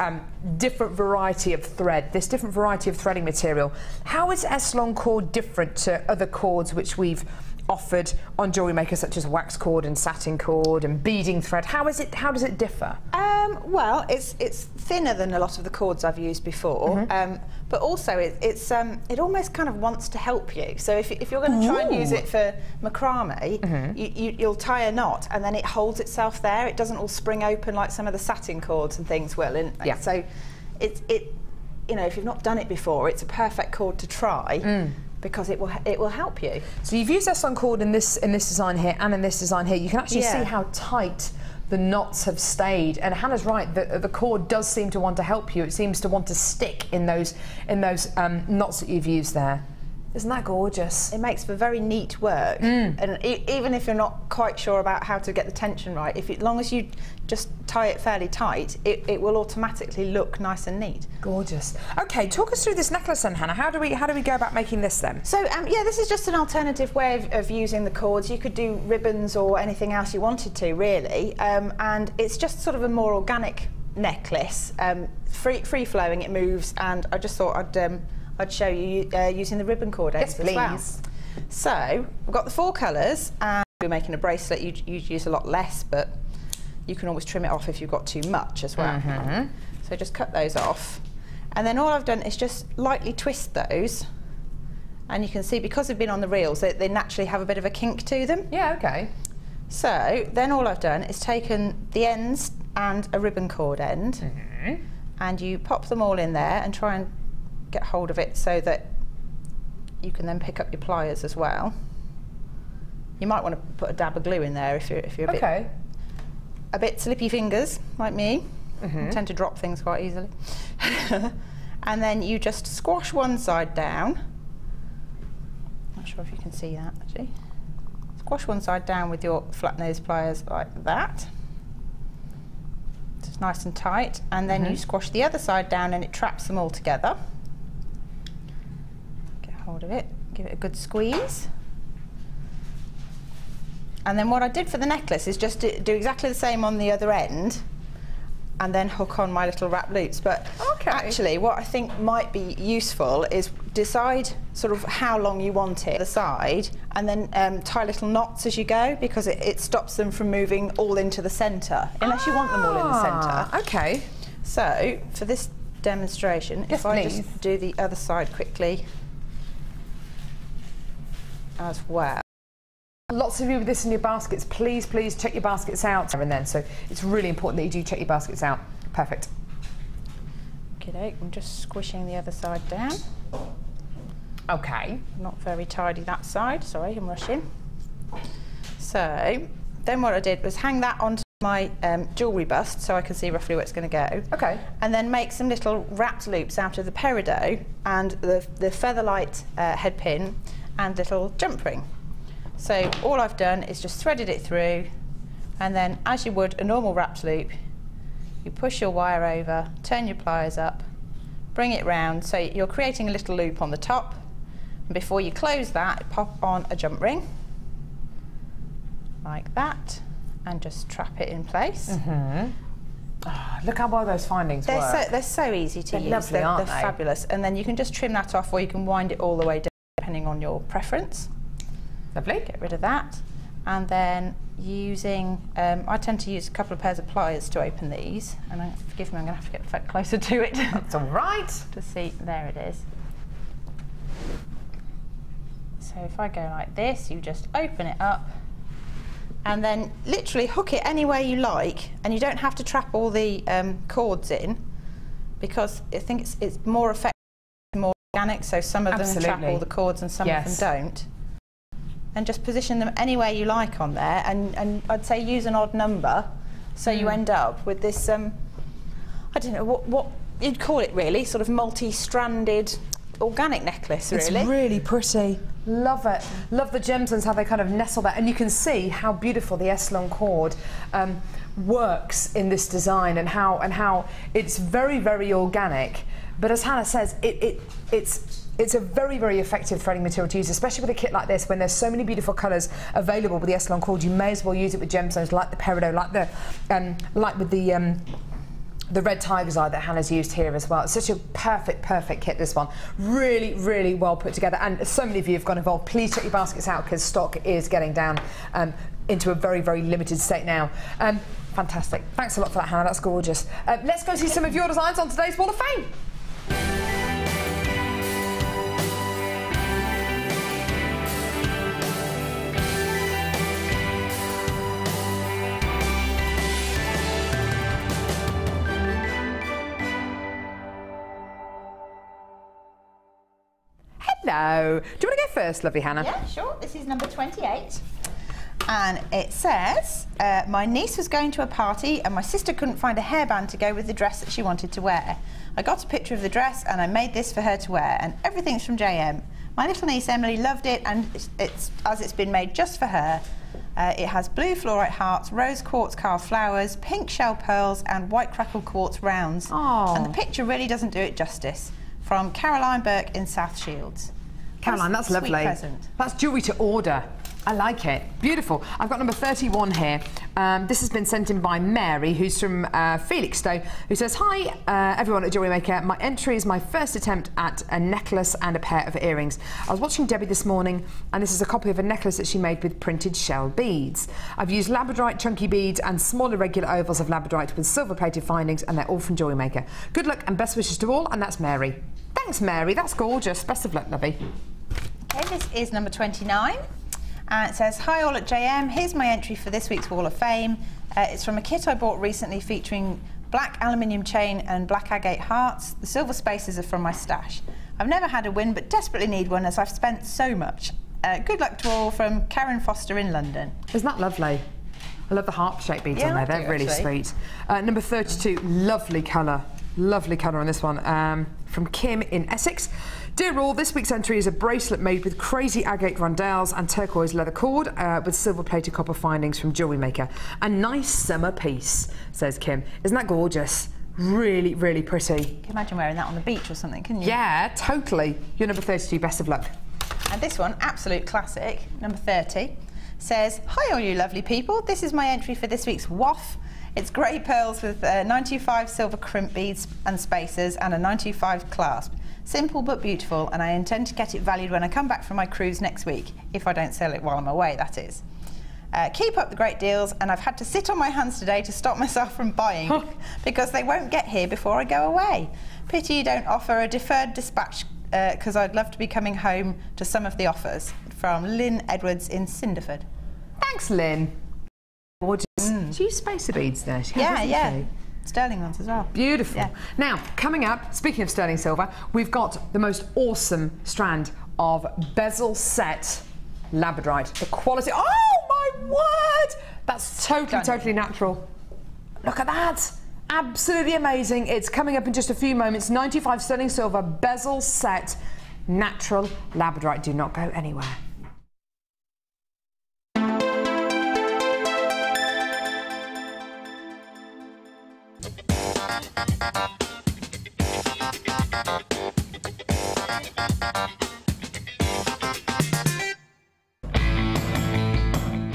different variety of thread, this different variety of threading material. How is Eslon cord different to other cords which we've offered on Jewellery Maker, such as wax cord and satin cord and beading thread? How does it differ? Well, it's thinner than a lot of the cords I've used before, but also it almost kind of wants to help you. So if you're going to try and use it for macrame, you'll tie a knot and then it holds itself there. It doesn't all spring open like some of the satin cords and things will. And so you know, if you've not done it before, it's a perfect cord to try. Because it will help you. So you've used Eslon cord in this design here and in this design here. You can actually see how tight the knots have stayed. And Hannah's right, the cord does seem to want to help you. It seems to want to stick in those knots that you've used there. Isn't that gorgeous? It makes for very neat work. And even if you're not quite sure about how to get the tension right, as long as you just tie it fairly tight, it will automatically look nice and neat. Gorgeous. Okay, talk us through this necklace then, Hannah. How do we go about making this then? So yeah, this is just an alternative way of using the cords. You could do ribbons or anything else you wanted to, really, and it's just sort of a more organic necklace, free flowing. It moves, and I just thought I'd show you using the ribbon cord ends as well. So we've got the 4 colours, and if you're making a bracelet, you'd use a lot less, but you can always trim it off if you've got too much as well. So just cut those off, and then all I've done is just lightly twist those, and you can see because they've been on the reels, they naturally have a bit of a kink to them. Yeah, okay. So then all I've done is taken the ends and a ribbon cord end. And you pop them all in there and try and get hold of it so that you can then pick up your pliers as well. You might want to put a dab of glue in there if you're a bit slippy fingers like me. I tend to drop things quite easily. And then you just squash one side down. Not sure if you can see that actually. Squash one side down with your flat nose pliers like that. It's nice and tight, and then you squash the other side down and it traps them all together. Get hold of it, give it a good squeeze. And then what I did for the necklace is just do exactly the same on the other end and then hook on my little wrap loops. But actually what I think might be useful is decide sort of how long you want it, the side, and then tie little knots as you go, because it stops them from moving all into the centre, unless you want them all in the centre. Okay. So for this demonstration, if I just do the other side quickly as well. Lots of you with this in your baskets, please check your baskets out and then, so it's really important that you do check your baskets out. Perfect. Okay, I'm just squishing the other side down. Okay. Not very tidy that side, sorry, I'm rushing. So then what I did was hang that onto my jewellery bust so I can see roughly where it's going to go. Okay. And then make some little wrapped loops out of the peridot and the featherlight head pin and little jump ring. So all I've done is just threaded it through, and then as you would a normal wrapped loop, you push your wire over, turn your pliers up, bring it round, so you're creating a little loop on the top, and before you close that, pop on a jump ring, like that, and just trap it in place. Oh, look how well those findings work. They're so easy to use. Lovely, they're aren't they? Fabulous. And then you can just trim that off, or you can wind it all the way down, depending on your preference. Lovely. Get rid of that, and then using, I tend to use a couple of pairs of pliers to open these, and forgive me, I'm going to have to get closer to it. That's all right. To see, there it is. So if I go like this, you just open it up, and then literally hook it any way you like, and you don't have to trap all the cords in, because I think it's more effective, more organic, so some of them trap all the cords and some of them don't. And just position them any way you like on there, and I'd say use an odd number, so you end up with this, I don't know what you'd call it really, sort of multi-stranded organic necklace, really. It's really pretty. Love it. Love the gemstones, how they kind of nestle that, and you can see how beautiful the S-long cord works in this design, and how it's very, very organic. But as Hannah says, it's a very, very effective threading material to use, especially with a kit like this, when there's so many beautiful colours available with the S-long cord. You may as well use it with gemstones like the peridot, like with the red tiger's eye that Hannah's used here as well. It's such a perfect kit, this one. Really, really well put together, and so many of you have got involved. Please check your baskets out, because stock is getting down into a very, very limited state now. Fantastic. Thanks a lot for that, Hannah. That's gorgeous. Let's go see some of your designs on today's Wall of Fame. Hello. Do you want to go first, lovely Hannah? Yeah, sure. This is number 28. And it says, my niece was going to a party and my sister couldn't find a hairband to go with the dress that she wanted to wear. I got a picture of the dress and I made this for her to wear, and everything's from JM. My little niece Emily loved it, and it's been made just for her. It has blue fluorite hearts, rose quartz carved flowers, pink shell pearls and white crackle quartz rounds. Aww. And the picture really doesn't do it justice. From Caroline Burke in South Shields. Caroline, that's lovely. Sweet present. That's jewellery to order. I like it. Beautiful. I've got number 31 here. This has been sent in by Mary, who's from Felixstowe, who says, hi, everyone at Jewellery Maker. My entry is my first attempt at a necklace and a pair of earrings. I was watching Debbie this morning, and this is a copy of a necklace that she made with printed shell beads. I've used labradorite chunky beads and small irregular ovals of labradorite with silver-plated findings, and they're all from Jewellery Maker. Good luck and best wishes to all, and that's Mary. Thanks, Mary. That's gorgeous. Best of luck, lovey. Okay, this is number 29. And it says, hi all at JM, here's my entry for this week's Wall of Fame. It's from a kit I bought recently featuring black aluminium chain and black agate hearts. The silver spaces are from my stash. I've never had a win, but desperately need one as I've spent so much. Good luck to all, from Karen Foster in London. Isn't that lovely? I love the heart-shaped beads on there. They're really sweet. Number 32, lovely colour. Lovely colour on this one. From Kim in Essex. Dear all, this week's entry is a bracelet made with crazy agate rondelles and turquoise leather cord with silver-plated copper findings from Jewellery Maker. A nice summer piece, says Kim. Isn't that gorgeous? Really, really pretty. You can imagine wearing that on the beach or something, couldn't you? Yeah, totally. You're number 32, best of luck. And this one, absolute classic, number 30, says, hi all you lovely people, this is my entry for this week's WAF. It's grey pearls with 95 silver crimp beads and spacers and a 95 clasp. Simple but beautiful, and I intend to get it valued when I come back from my cruise next week, if I don't sell it while I'm away, that is. Keep up the great deals, and I've had to sit on my hands today to stop myself from buying because they won't get here before I go away. Pity you don't offer a deferred dispatch because I'd love to be coming home to some of the offers. From Lynn Edwards in Cinderford. Thanks, Lynn. Gorgeous. She used spacer beads there. She yeah. Sterling ones as well. Beautiful. Yeah. Now, coming up, speaking of sterling silver, we've got the most awesome strand of Bezel-set labradorite. The quality. Oh my word! That's totally natural. Look at that. Absolutely amazing. It's coming up in just a few moments. 95 sterling silver Bezel-set natural labradorite. Do not go anywhere.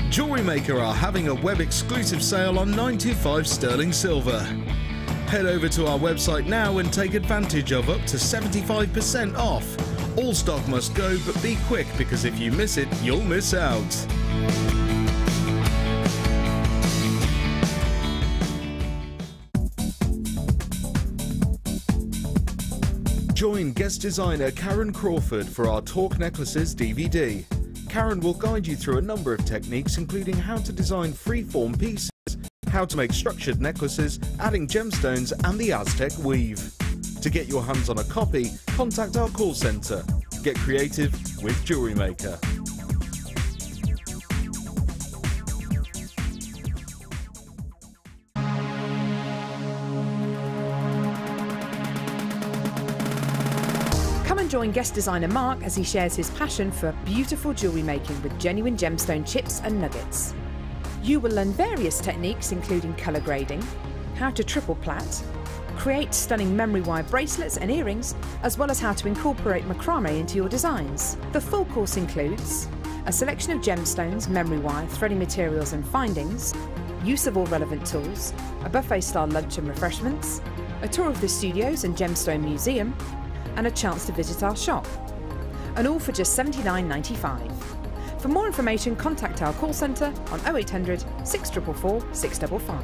Jewellery Maker are having a web exclusive sale on 95 sterling silver. Head over to our website now and take advantage of up to 75% off. All stock must go, but be quick because if you miss it, you'll miss out. Join guest designer Karen Crawford for our Talk Necklaces DVD. Karen will guide you through a number of techniques, including how to design free-form pieces, how to make structured necklaces, adding gemstones and the Aztec weave. To get your hands on a copy, contact our call centre. Get creative with Jewellery Maker. Join guest designer Mark as he shares his passion for beautiful jewellery making with genuine gemstone chips and nuggets. You will learn various techniques including colour grading, how to triple plait, create stunning memory wire bracelets and earrings, as well as how to incorporate macrame into your designs. The full course includes a selection of gemstones, memory wire, threading materials and findings, use of all relevant tools, a buffet-style lunch and refreshments, a tour of the studios and gemstone museum, and a chance to visit our shop. And all for just $79.95. For more information, contact our call centre on 0800 644 655.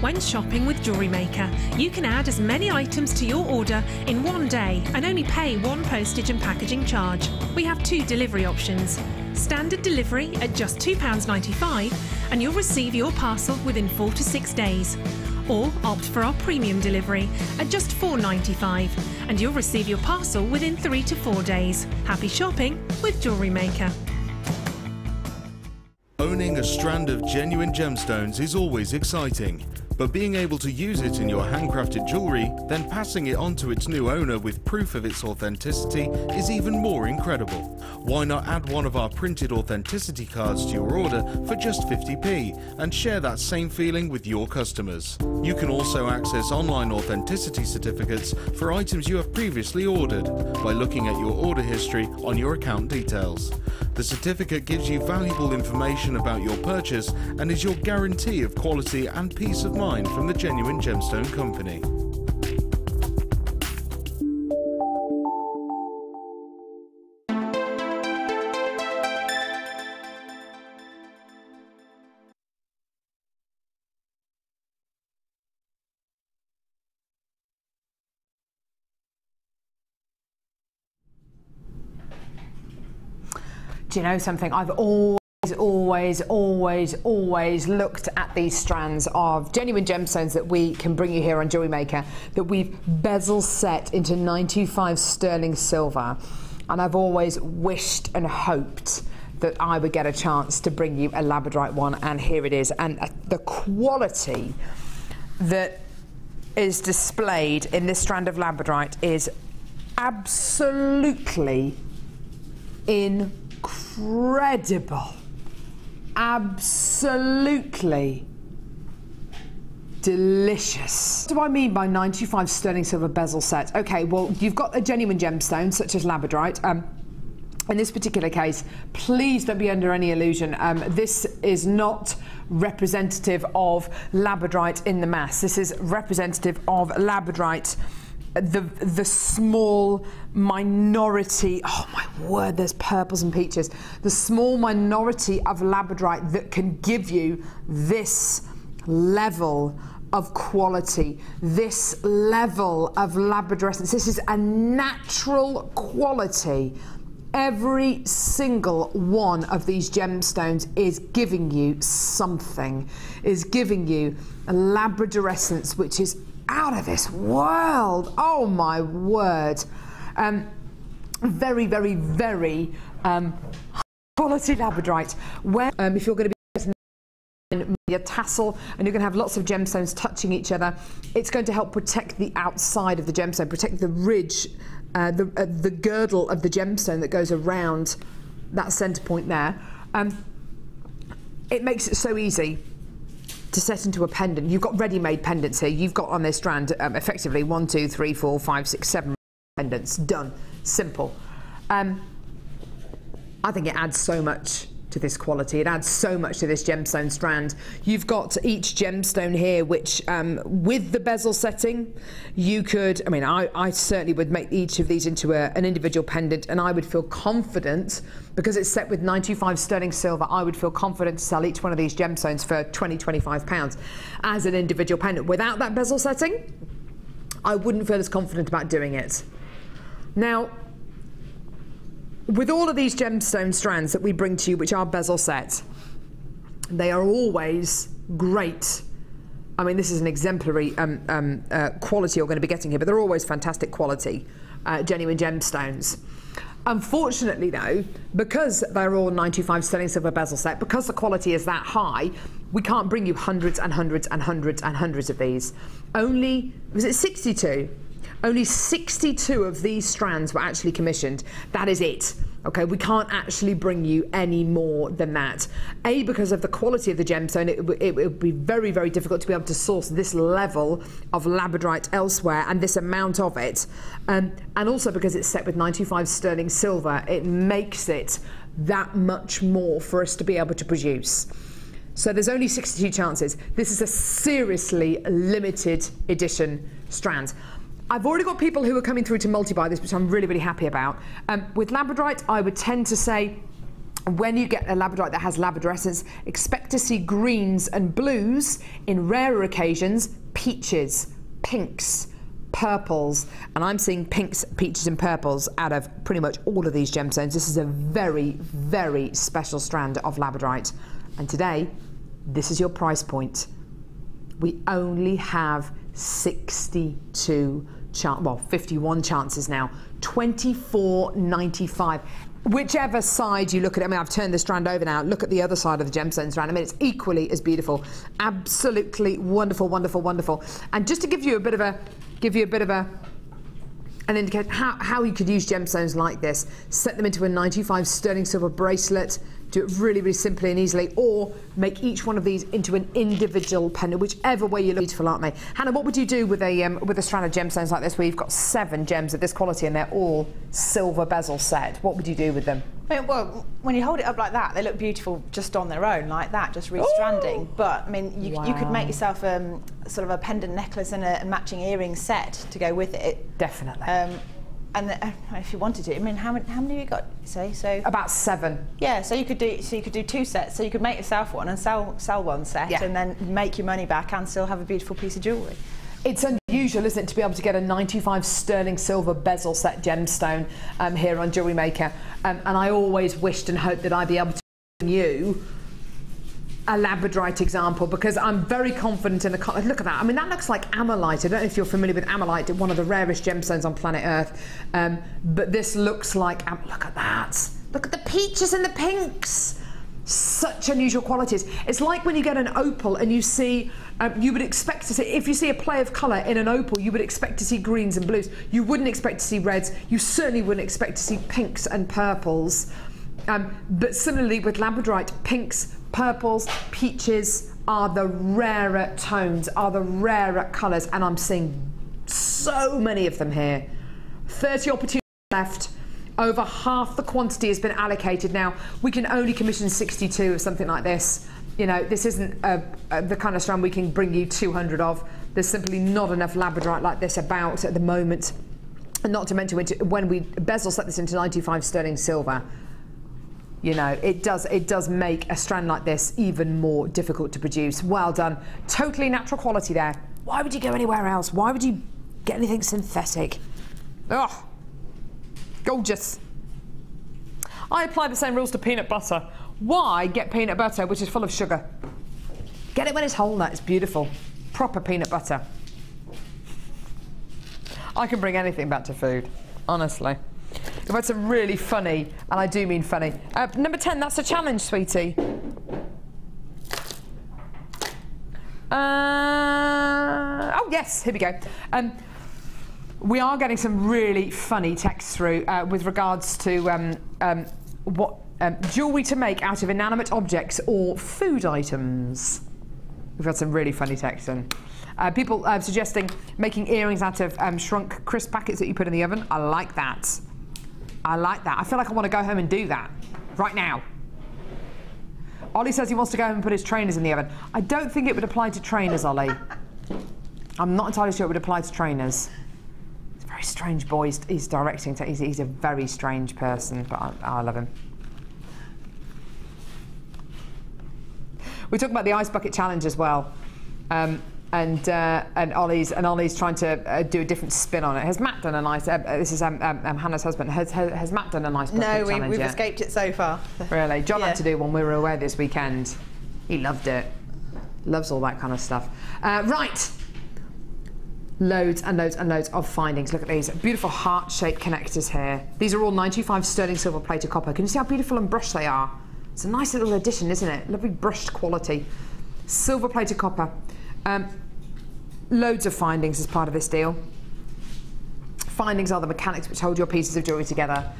When shopping with Jewellery Maker, you can add as many items to your order in one day and only pay one postage and packaging charge. We have two delivery options. Standard delivery at just £2.95 and you'll receive your parcel within 4 to 6 days. Or opt for our premium delivery at just £4.95 and you'll receive your parcel within 3 to 4 days. Happy shopping with Jewellery Maker. Owning a strand of genuine gemstones is always exciting, but being able to use it in your handcrafted jewellery, then passing it on to its new owner with proof of its authenticity is even more incredible. Why not add one of our printed authenticity cards to your order for just 50p and share that same feeling with your customers? You can also access online authenticity certificates for items you have previously ordered by looking at your order history on your account details. The certificate gives you valuable information about your purchase and is your guarantee of quality and peace of mind from the genuine gemstone company. do you know something? I've always looked at these strands of genuine gemstones that we can bring you here on Jewellery Maker, that we've bezel set into 925 sterling silver, and I've always wished and hoped that I would get a chance to bring you a labradorite one, and here it is. And the quality that is displayed in this strand of labradorite is absolutely incredible. Absolutely delicious. What do I mean by 925 sterling silver bezel set? Okay, well, you've got a genuine gemstone such as labradorite. In this particular case, please don't be under any illusion. This is not representative of labradorite in the mass. This is representative of labradorite, the small minority, oh my word, there's purples and peaches, the small minority of labradorite that can give you this level of quality, this level of labradorescence. This is a natural quality. Every single one of these gemstones is giving you something, is giving you a labradorescence which is out of this world. Oh my word. Very, very, very quality labradorite. Where if you're going to be a tassel and you're going to have lots of gemstones touching each other, it's going to help protect the outside of the gemstone, protect the ridge, the girdle of the gemstone that goes around that center point there. It makes it so easy to set into a pendant. You've got ready-made pendants here. You've got on this strand effectively 1, 2, 3, 4, 5, 6, 7 pendants. Done. Simple. I think it adds so much to this quality. It adds so much to this gemstone strand. You've got each gemstone here which with the bezel setting you could, I mean, I certainly would make each of these into an individual pendant, and I would feel confident, because it's set with 925 sterling silver, I would feel confident to sell each one of these gemstones for £20–25 as an individual pendant. Without that bezel setting, I wouldn't feel as confident about doing it. Now, with all of these gemstone strands that we bring to you, which are bezel set, they are always great. I mean, this is an exemplary quality you're going to be getting here, but they're always fantastic quality, genuine gemstones. Unfortunately, though, because they're all 925 sterling silver bezel set, because the quality is that high, we can't bring you hundreds and hundreds and hundreds and hundreds of these. Only, was it 62? Only 62 of these strands were actually commissioned. That is it. Okay, we can't actually bring you any more than that. A, because of the quality of the gemstone, it would be very, very difficult to be able to source this level of labradorite elsewhere and this amount of it. And also because it's set with 925 sterling silver, it makes it that much more for us to be able to produce. So there's only 62 chances. This is a seriously limited edition strand. I've already got people who are coming through to multi-buy this, which I'm really, really happy about. With labradorite, I would tend to say, when you get a labradorite that has labradorescence, expect to see greens and blues, in rarer occasions, peaches, pinks, purples, and I'm seeing pinks, peaches and purples out of pretty much all of these gemstones. This is a very, very special strand of labradorite. And today, this is your price point. We only have 62 well, 51 chances now, £24.95. Whichever side you look at it, I mean, I've turned the strand over now. Look at the other side of the gemstone strand. I mean, it's equally as beautiful. Absolutely wonderful, wonderful, wonderful. And just to give you a bit of an indication how you could use gemstones like this, set them into a 95 sterling silver bracelet, do it really, really simply and easily, or make each one of these into an individual pendant, whichever way you look. Beautiful, aren't they? Hannah, what would you do with a strand of gemstones like this, where you've got 7 gems of this quality and they're all silver bezel set? What would you do with them? Well, when you hold it up like that, they look beautiful just on their own, like that, just restranding. Ooh. But I mean, you could make yourself sort of a pendant necklace and a matching earring set to go with it. Definitely. And if you wanted to, I mean, how many have you got? Say so. About 7. Yeah, so you could do 2 sets. So you could make yourself one and sell one set, and then make your money back and still have a beautiful piece of jewellery. It's unusual. unusual, isn't it, to be able to get a 95 sterling silver bezel set gemstone here on Jewellery Maker. And I always wished and hoped that I'd be able to bring you a labradorite example, because I'm very confident in the colour. Look at that. I mean, that looks like amylite. I don't know if you're familiar with amylite, one of the rarest gemstones on planet Earth. But this looks like, look at that. Look at the peaches and the pinks. Such unusual qualities. It's like when you get an opal and you see, you would expect to see, if you see a play of colour in an opal, you would expect to see greens and blues. You wouldn't expect to see reds. You certainly wouldn't expect to see pinks and purples. But similarly with labradorite, pinks, purples, peaches are the rarer tones, are the rarer colours, and I'm seeing so many of them here. 30 opportunities left. Over half the quantity has been allocated now. We can only commission 62 of something like this. You know, this isn't the kind of strand we can bring you 200 of. There's simply not enough labradorite like this about at the moment. And not to mention, when we bezel set this into 95 sterling silver, you know, it does make a strand like this even more difficult to produce. Well done. Totally natural quality there. Why would you go anywhere else? Why would you get anything synthetic? Oh, gorgeous. I apply the same rules to peanut butter. Why get peanut butter which is full of sugar? Get it when it's whole nut. It's beautiful. Proper peanut butter. I can bring anything back to food, honestly. We've had some really funny, and I do mean funny. Number 10, that's a challenge, sweetie. Oh, yes, here we go. We are getting some really funny texts through with regards to what jewellery to make out of inanimate objects or food items. We've had some really funny texts in. People suggesting making earrings out of shrunk crisp packets that you put in the oven. I like that. I like that. I feel like I want to go home and do that right now. Ollie says he wants to go home and put his trainers in the oven. I don't think it would apply to trainers, Ollie. I'm not entirely sure it would apply to trainers. He's a very strange boy. He's directing. He's a very strange person, but I love him. We talked about the ice bucket challenge as well. And Ollie's trying to do a different spin on it. Has Matt done a nice? This is Hannah's husband. Has Matt done a nice bucket challenge? No, we've escaped it so far. Really, John had to do one. We were away this weekend. He loved it. Loves all that kind of stuff. Right, loads and loads and loads of findings. Look at these beautiful heart-shaped connectors here. These are all 95 sterling silver plated copper. Can you see how beautiful and brushed they are? It's a nice little addition, isn't it? Lovely brushed quality. Silver plated copper. Loads of findings as part of this deal. Findings are the mechanics which hold your pieces of jewellery together.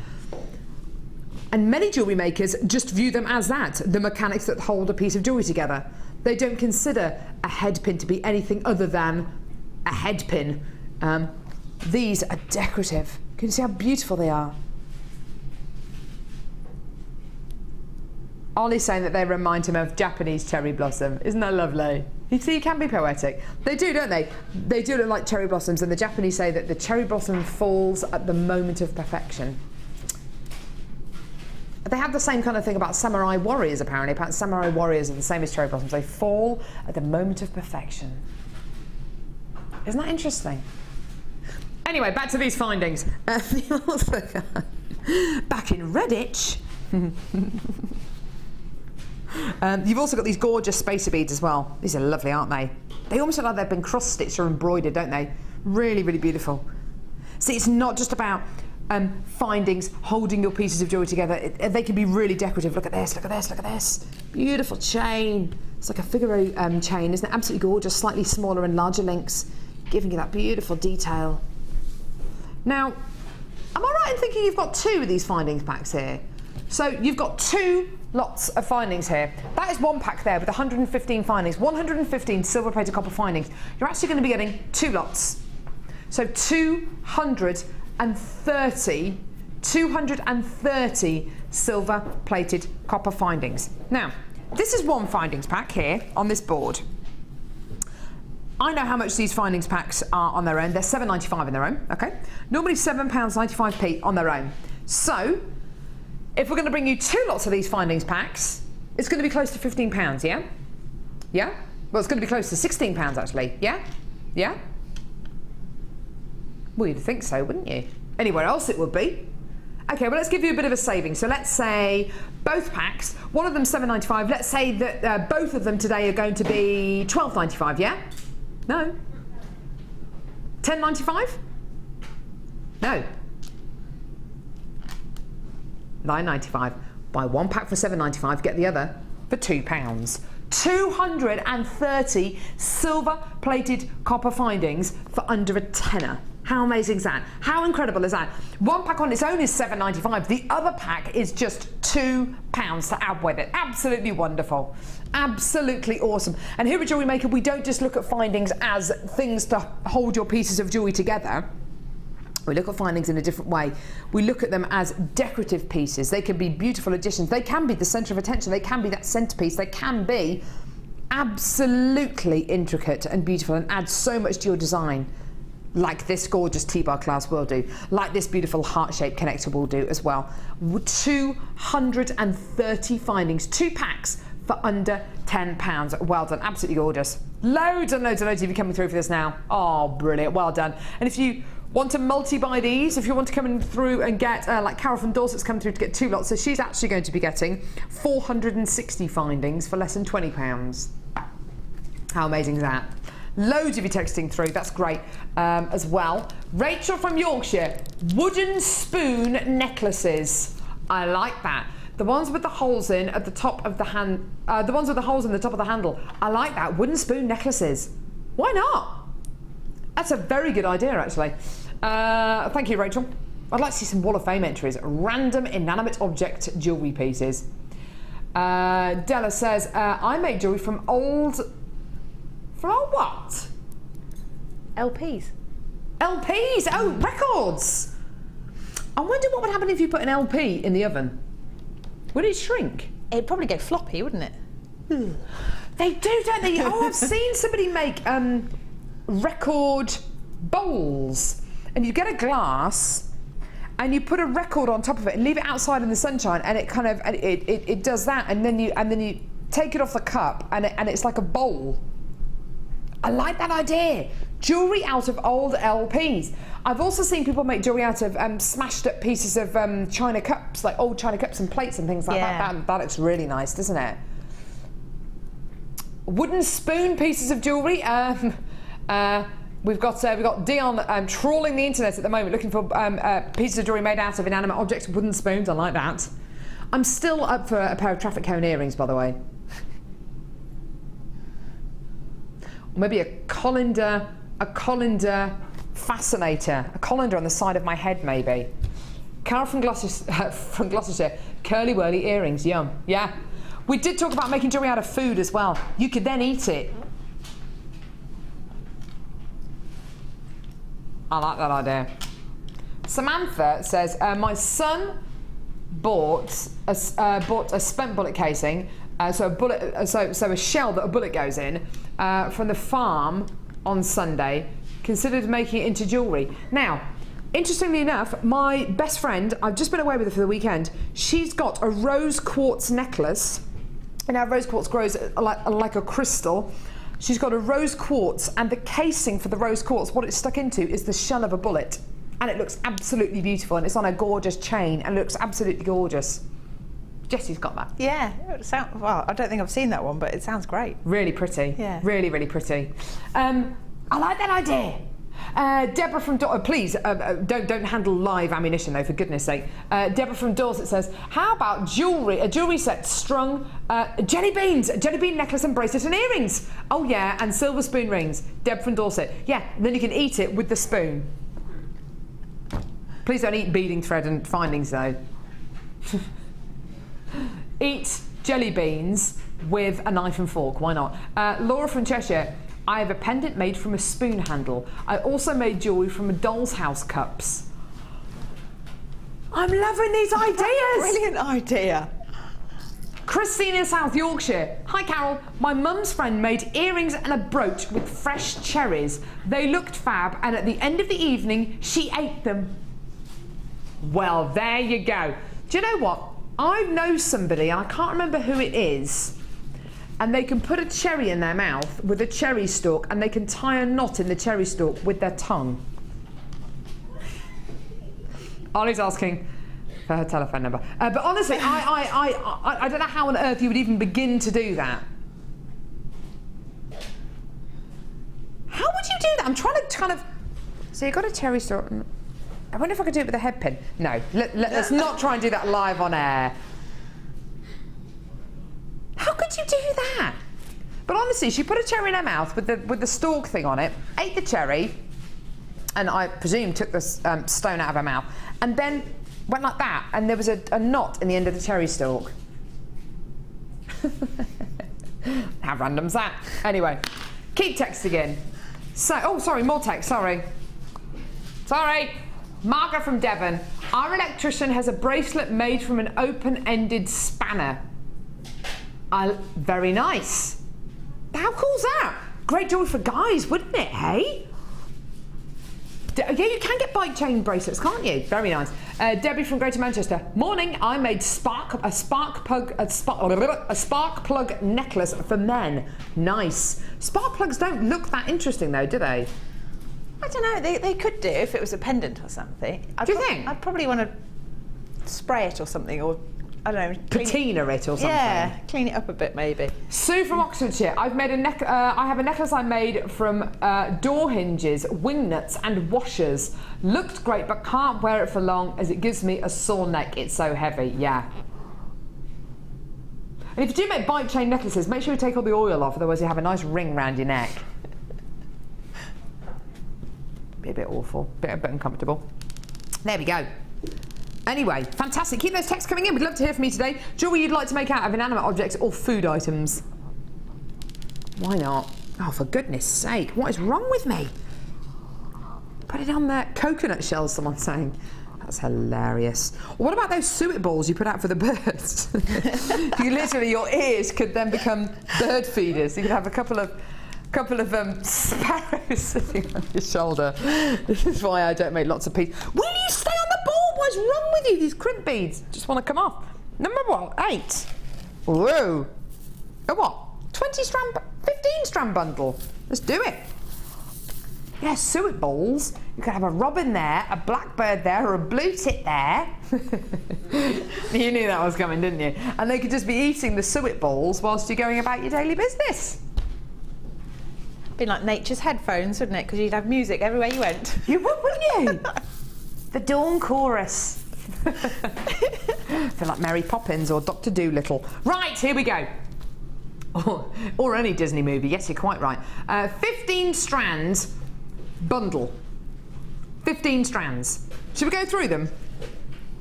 And many jewellery makers just view them as that, the mechanics that hold a piece of jewellery together. They don't consider a head pin to be anything other than a head pin. These are decorative. Can you see how beautiful they are? Ollie's saying that they remind him of Japanese cherry blossom. Isn't that lovely? You see, you can be poetic. They do, don't they? They do look like cherry blossoms, and the Japanese say that the cherry blossom falls at the moment of perfection. They have the same kind of thing about samurai warriors, apparently. Apparently, samurai warriors are the same as cherry blossoms. They fall at the moment of perfection. Isn't that interesting? Anyway, back to these findings. Back in Redditch. You've also got these gorgeous spacer beads as well. These are lovely, aren't they? They almost look like they've been cross-stitched or embroidered, don't they? Really, really beautiful. See, it's not just about findings holding your pieces of jewellery together. They can be really decorative. Look at this, look at this, look at this. Beautiful chain. It's like a Figaro chain, isn't it? Absolutely gorgeous. Slightly smaller and larger links, giving you that beautiful detail. Now, am I right in thinking you've got two of these findings packs here? So you've got two lots of findings here. That is one pack there with 115 findings, 115 silver plated copper findings. You're actually going to be getting two lots. So 230 silver plated copper findings. Now, this is one findings pack here on this board. I know how much these findings packs are on their own. They're £7.95 on their own, okay? Normally £7.95p on their own. So, if we're going to bring you two lots of these findings packs, it's going to be close to £15, yeah? Yeah? Well, it's going to be close to £16 actually, yeah? Yeah? Well, you'd think so, wouldn't you? Anywhere else it would be. Okay, well, let's give you a bit of a saving. So let's say both packs, one of them £7.95. Let's say that both of them today are going to be £12.95, yeah? No. £10.95? No. £9.95. Buy one pack for £7.95, get the other for £2. 230 silver-plated copper findings for under a tenner. How amazing is that? How incredible is that? One pack on its own is £7.95. The other pack is just £2 to add with it. Absolutely wonderful. Absolutely awesome. And here at Jewellery Maker, we don't just look at findings as things to hold your pieces of jewellery together. We look at findings in a different way. We look at them as decorative pieces. They can be beautiful additions. They can be the centre of attention. They can be that centrepiece. They can be absolutely intricate and beautiful and add so much to your design. Like this gorgeous T-bar clasp will do. Like this beautiful heart-shaped connector will do as well. 230 findings, 2 packs for under £10. Well done, absolutely gorgeous. Loads and loads and loads of you coming through for this now. Oh, brilliant, well done. And if you want to multi-buy these, if you want to come in through and get, like Carol from Dorset's come through to get 2 lots, so she's actually going to be getting 460 findings for less than £20. How amazing is that? Loads of you texting through, that's great as well. Rachel from Yorkshire, wooden spoon necklaces. I like that. The ones with the holes in at the top of the hand, the ones with the holes in the top of the handle. I like that, wooden spoon necklaces. Why not? That's a very good idea, actually. Thank you, Rachel. I'd like to see some Wall of Fame entries. Random inanimate object jewellery pieces. Della says, I make jewellery from old... From old what? LPs. LPs? Oh, records! I wonder what would happen if you put an LP in the oven. Would it shrink? It'd probably go floppy, wouldn't it? They do, don't they? Oh, I've seen somebody make record bowls. And you get a glass and you put a record on top of it and leave it outside in the sunshine, and it kind of it does that, and then you take it off the cup and it's like a bowl. I like that idea. Jewellery out of old LPs. I've also seen people make jewellery out of smashed up pieces of china cups, like old china cups and plates and things like that. That looks really nice, doesn't it? Wooden spoon pieces of jewellery. We've got Dion trawling the internet at the moment looking for pieces of jewellery made out of inanimate objects, wooden spoons. I like that. I'm still up for a pair of traffic cone earrings, by the way. Or maybe a colander fascinator, a colander on the side of my head, maybe. Carol from Gloucestershire, curly whirly earrings, yum. Yeah. We did talk about making jewellery out of food as well. You could then eat it. I like that idea. Samantha says, my son bought a spent bullet casing, so a shell that a bullet goes in, from the farm on Sunday. Considered making it into jewellery. Now, interestingly enough, my best friend, I've just been away with her for the weekend, she's got a rose quartz necklace. And now rose quartz grows like a crystal. She's got a rose quartz, and the casing for the rose quartz, what it's stuck into is the shell of a bullet. And it looks absolutely beautiful, and it's on a gorgeous chain, and looks absolutely gorgeous. Jesse's got that. Yeah, well, I don't think I've seen that one, but it sounds great. Really pretty. Yeah. Really, really pretty. I like that idea. Deborah from please don't handle live ammunition though, for goodness sake. Deborah from Dorset says, how about a jewellery set strung jelly bean necklace and bracelet and earrings? Oh yeah, and silver spoon rings. Deb from Dorset. Yeah, and then you can eat it with the spoon. Please don't eat beading thread and findings though. Eat jelly beans with a knife and fork, why not? Laura from Cheshire, I have a pendant made from a spoon handle. I also made jewellery from a doll's house cups. I'm loving these ideas! Brilliant idea. Christine in South Yorkshire. Hi Carol, my mum's friend made earrings and a brooch with fresh cherries. They looked fab, and at the end of the evening, she ate them. Well, there you go. Do you know what? I know somebody, I can't remember who it is, and they can put a cherry in their mouth with a cherry stalk, and they can tie a knot in the cherry stalk with their tongue. Ollie's asking for her telephone number. But honestly, I don't know how on earth you would even begin to do that. How would you do that? I'm trying to kind of... So you've got a cherry stalk. I wonder if I could do it with a head pin. No, let's not try and do that live on air. How could you do that? But honestly, she put a cherry in her mouth with the stalk thing on it, ate the cherry, and I presume took the stone out of her mouth, and then went like that, and there was a knot in the end of the cherry stalk. How random's that? Anyway, keep texting in. So, oh, sorry, more text, sorry. Margaret from Devon. Our electrician has a bracelet made from an open-ended spanner. Very nice. How cool's that? Great jewelry for guys, wouldn't it, hey? Yeah, you can get bike chain bracelets, can't you? Very nice. Debbie from Greater Manchester. Morning, I made a spark plug necklace for men. Nice. Spark plugs don't look that interesting though, do they? I don't know, they could do if it was a pendant or something. Do you think? I'd probably want to spray it or something, or I don't know, patina it or something. Yeah, clean it up a bit maybe. Sue from Oxfordshire. I have a necklace I made from door hinges, wing nuts and washers. Looked great, but can't wear it for long as it gives me a sore neck. It's so heavy. Yeah. And if you do make bike chain necklaces, make sure you take all the oil off, otherwise you have a nice ring round your neck. Be a bit awful, bit uncomfortable. There we go. Anyway, fantastic. Keep those texts coming in. We'd love to hear from you today. Jewellery you'd like to make out of inanimate objects or food items. Why not? Oh, for goodness sake. What is wrong with me? Put it on there. Coconut shells, someone's saying. That's hilarious. What about those suet balls you put out for the birds? You literally, your ears could then become bird feeders. You could have a couple of sparrows sitting on your shoulder. This is why I don't make lots of pieces. Will you stay on the ball? What's wrong with you? These crimp beads just want to come off. Number 8. Whoa. A what? 20-strand, 15-strand bundle. Let's do it. Yeah, suet balls. You could have a robin there, a blackbird there, or a blue tit there. You knew that was coming, didn't you? And they could just be eating the suet balls whilst you're going about your daily business. Be like nature's headphones, wouldn't it? Because you'd have music everywhere you went. You would, wouldn't you? The dawn chorus. Feel like Mary Poppins or Dr. Dolittle. Right, here we go. Or any Disney movie. Yes, you're quite right. 15-strand bundle. 15 strands. Should we go through them?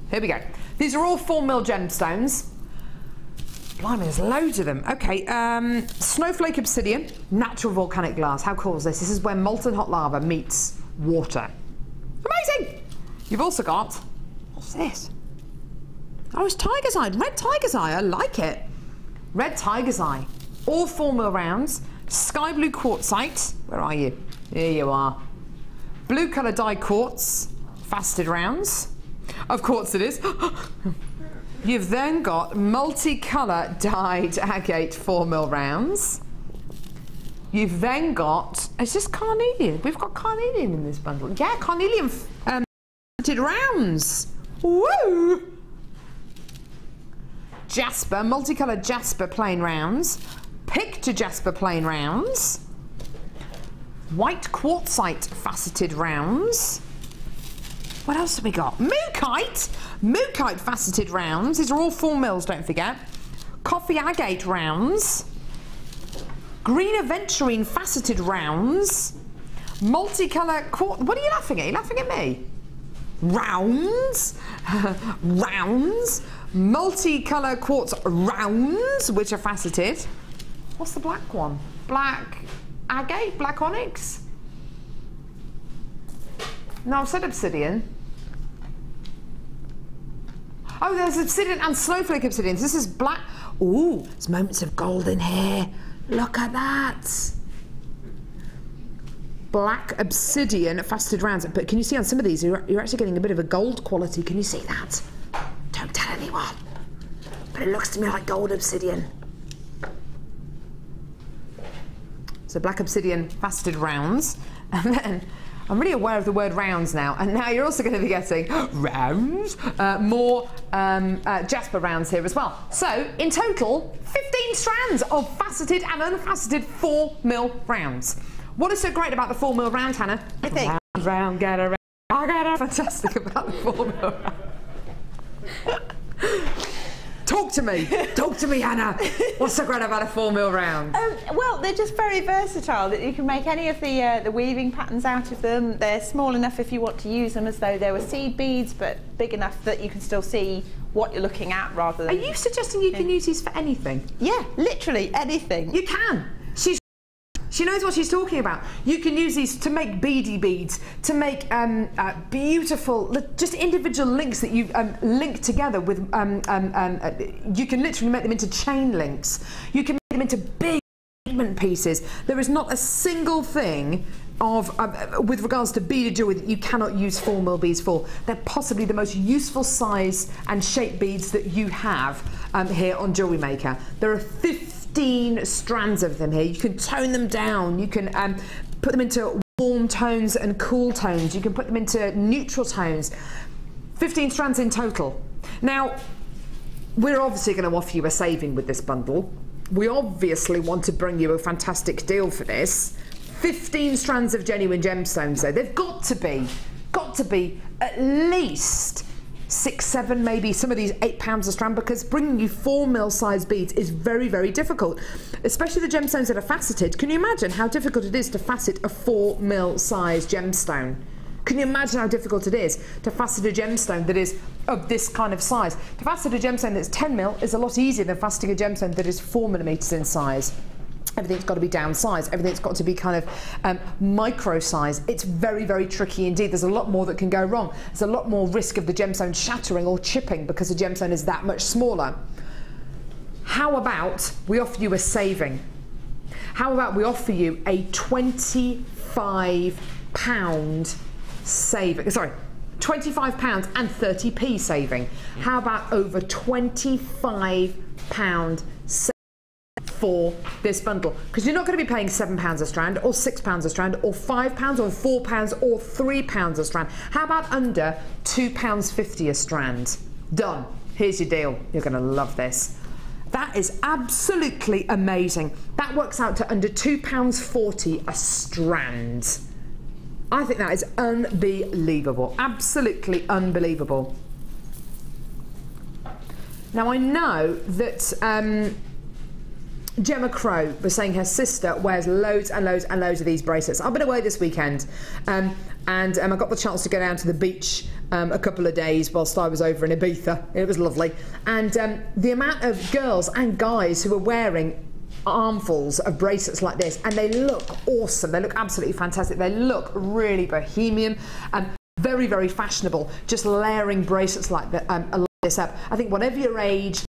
Here we go. These are all 4mm gemstones. Blimey, there's loads of them. Okay, snowflake obsidian, natural volcanic glass. How cool is this? This is where molten hot lava meets water. Amazing! You've also got, what's this? Oh, it's tiger's eye, red tiger's eye. I like it. Red tiger's eye. All 4mm rounds. Sky blue quartzite. Where are you? Here you are. Blue colour dye quartz. Faceted rounds. Of quartz it is. You've then got multicolour dyed agate 4mm rounds. You've then got, it's just carnelian. We've got carnelian in this bundle. Yeah, carnelian faceted rounds. Woo! Jasper, multicoloured jasper plain rounds. Picture jasper plain rounds. White quartzite faceted rounds. What else have we got? Mookite! Mookite faceted rounds. These are all 4mm, don't forget. Coffee agate rounds. Green aventurine faceted rounds. Multicolour quartz. What are you laughing at? Are you laughing at me? Rounds. Rounds. Multicolour quartz rounds, which are faceted. What's the black one? Black agate? Black onyx? No, I've said obsidian. Oh, there's obsidian and snowflake obsidian. This is black. Ooh, there's moments of gold in here. Look at that. Black obsidian faceted rounds. But can you see on some of these, you're actually getting a bit of a gold quality. Can you see that? Don't tell anyone. But it looks to me like gold obsidian. So black obsidian faceted rounds. And then I'm really aware of the word rounds now, and now you're also going to be getting rounds, more jasper rounds here as well. So, in total, 15 strands of faceted and unfaceted 4mm rounds. What is so great about the 4mm round, Hannah? I think. Round, get around. I get fantastic about the 4mm round. Talk to me, Hannah. What's so great about a 4mm round? Well, they're just very versatile. That you can make any of the weaving patterns out of them. They're small enough if you want to use them as though they were seed beads, but big enough that you can still see what you're looking at rather than... Are you suggesting you can use these for anything? Yeah, literally anything. You can. She knows what she's talking about. You can use these to make beady beads, to make beautiful, just individual links that you link together with. You can literally make them into chain links. You can make them into big pigment pieces. There is not a single thing with regards to beaded jewellery that you cannot use 4mm beads for. They're possibly the most useful size and shape beads that you have here on Jewellery Maker. There are 15 strands of them here. You can tone them down. You can put them into warm tones and cool tones. You can put them into neutral tones. 15 strands in total. Now, we're obviously going to offer you a saving with this bundle. We obviously want to bring you a fantastic deal for this. 15 strands of genuine gemstones though. They've got to be at least 6, 7, maybe some of these £8 a strand, because bringing you 4mm size beads is very, very difficult, especially the gemstones that are faceted. Can you imagine how difficult it is to facet a 4mm size gemstone? Can you imagine how difficult it is to facet a gemstone that is of this kind of size? To facet a gemstone that's 10mm is a lot easier than faceting a gemstone that is 4mm in size. Everything's got to be downsized. Everything's got to be kind of micro size. It's very, very tricky indeed. There's a lot more that can go wrong. There's a lot more risk of the gemstone shattering or chipping because the gemstone is that much smaller. How about we offer you a saving? How about we offer you a £25 saving? Sorry, £25 and 30p saving. How about over £25 saving for this bundle? Because you're not going to be paying £7 a strand or £6 a strand or £5 or £4 or £3 a strand. How about under £2.50 a strand? Done. Here's your deal. You're going to love this. That is absolutely amazing. That works out to under £2.40 a strand. I think that is unbelievable. Absolutely unbelievable. Now I know that Gemma Crow was saying her sister wears loads and loads and loads of these bracelets. I've been away this weekend and I got the chance to go down to the beach a couple of days whilst I was over in Ibiza. It was lovely. And the amount of girls and guys who are wearing armfuls of bracelets like this, and they look awesome. They look absolutely fantastic. They look really bohemian and very, very fashionable, just layering bracelets like this up. I think whatever your age,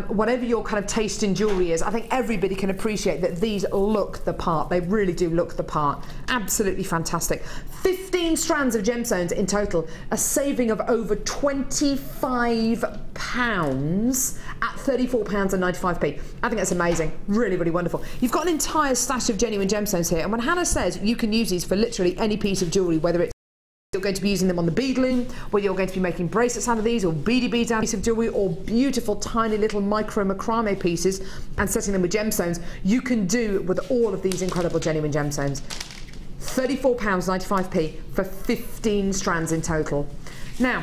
whatever your kind of taste in jewellery is, I think everybody can appreciate that these look the part. They really do look the part. Absolutely fantastic. 15 strands of gemstones in total, a saving of over £25 at £34.95p. I think that's amazing. Really, really wonderful. You've got an entire stash of genuine gemstones here, and when Hannah says you can use these for literally any piece of jewellery, whether it's you're going to be using them on the bead loom, whether you're going to be making bracelets out of these, or beady beads out of piece of jewellery, or beautiful tiny little micro macrame pieces and setting them with gemstones, you can do with all of these incredible genuine gemstones. £34.95p for 15 strands in total. Now,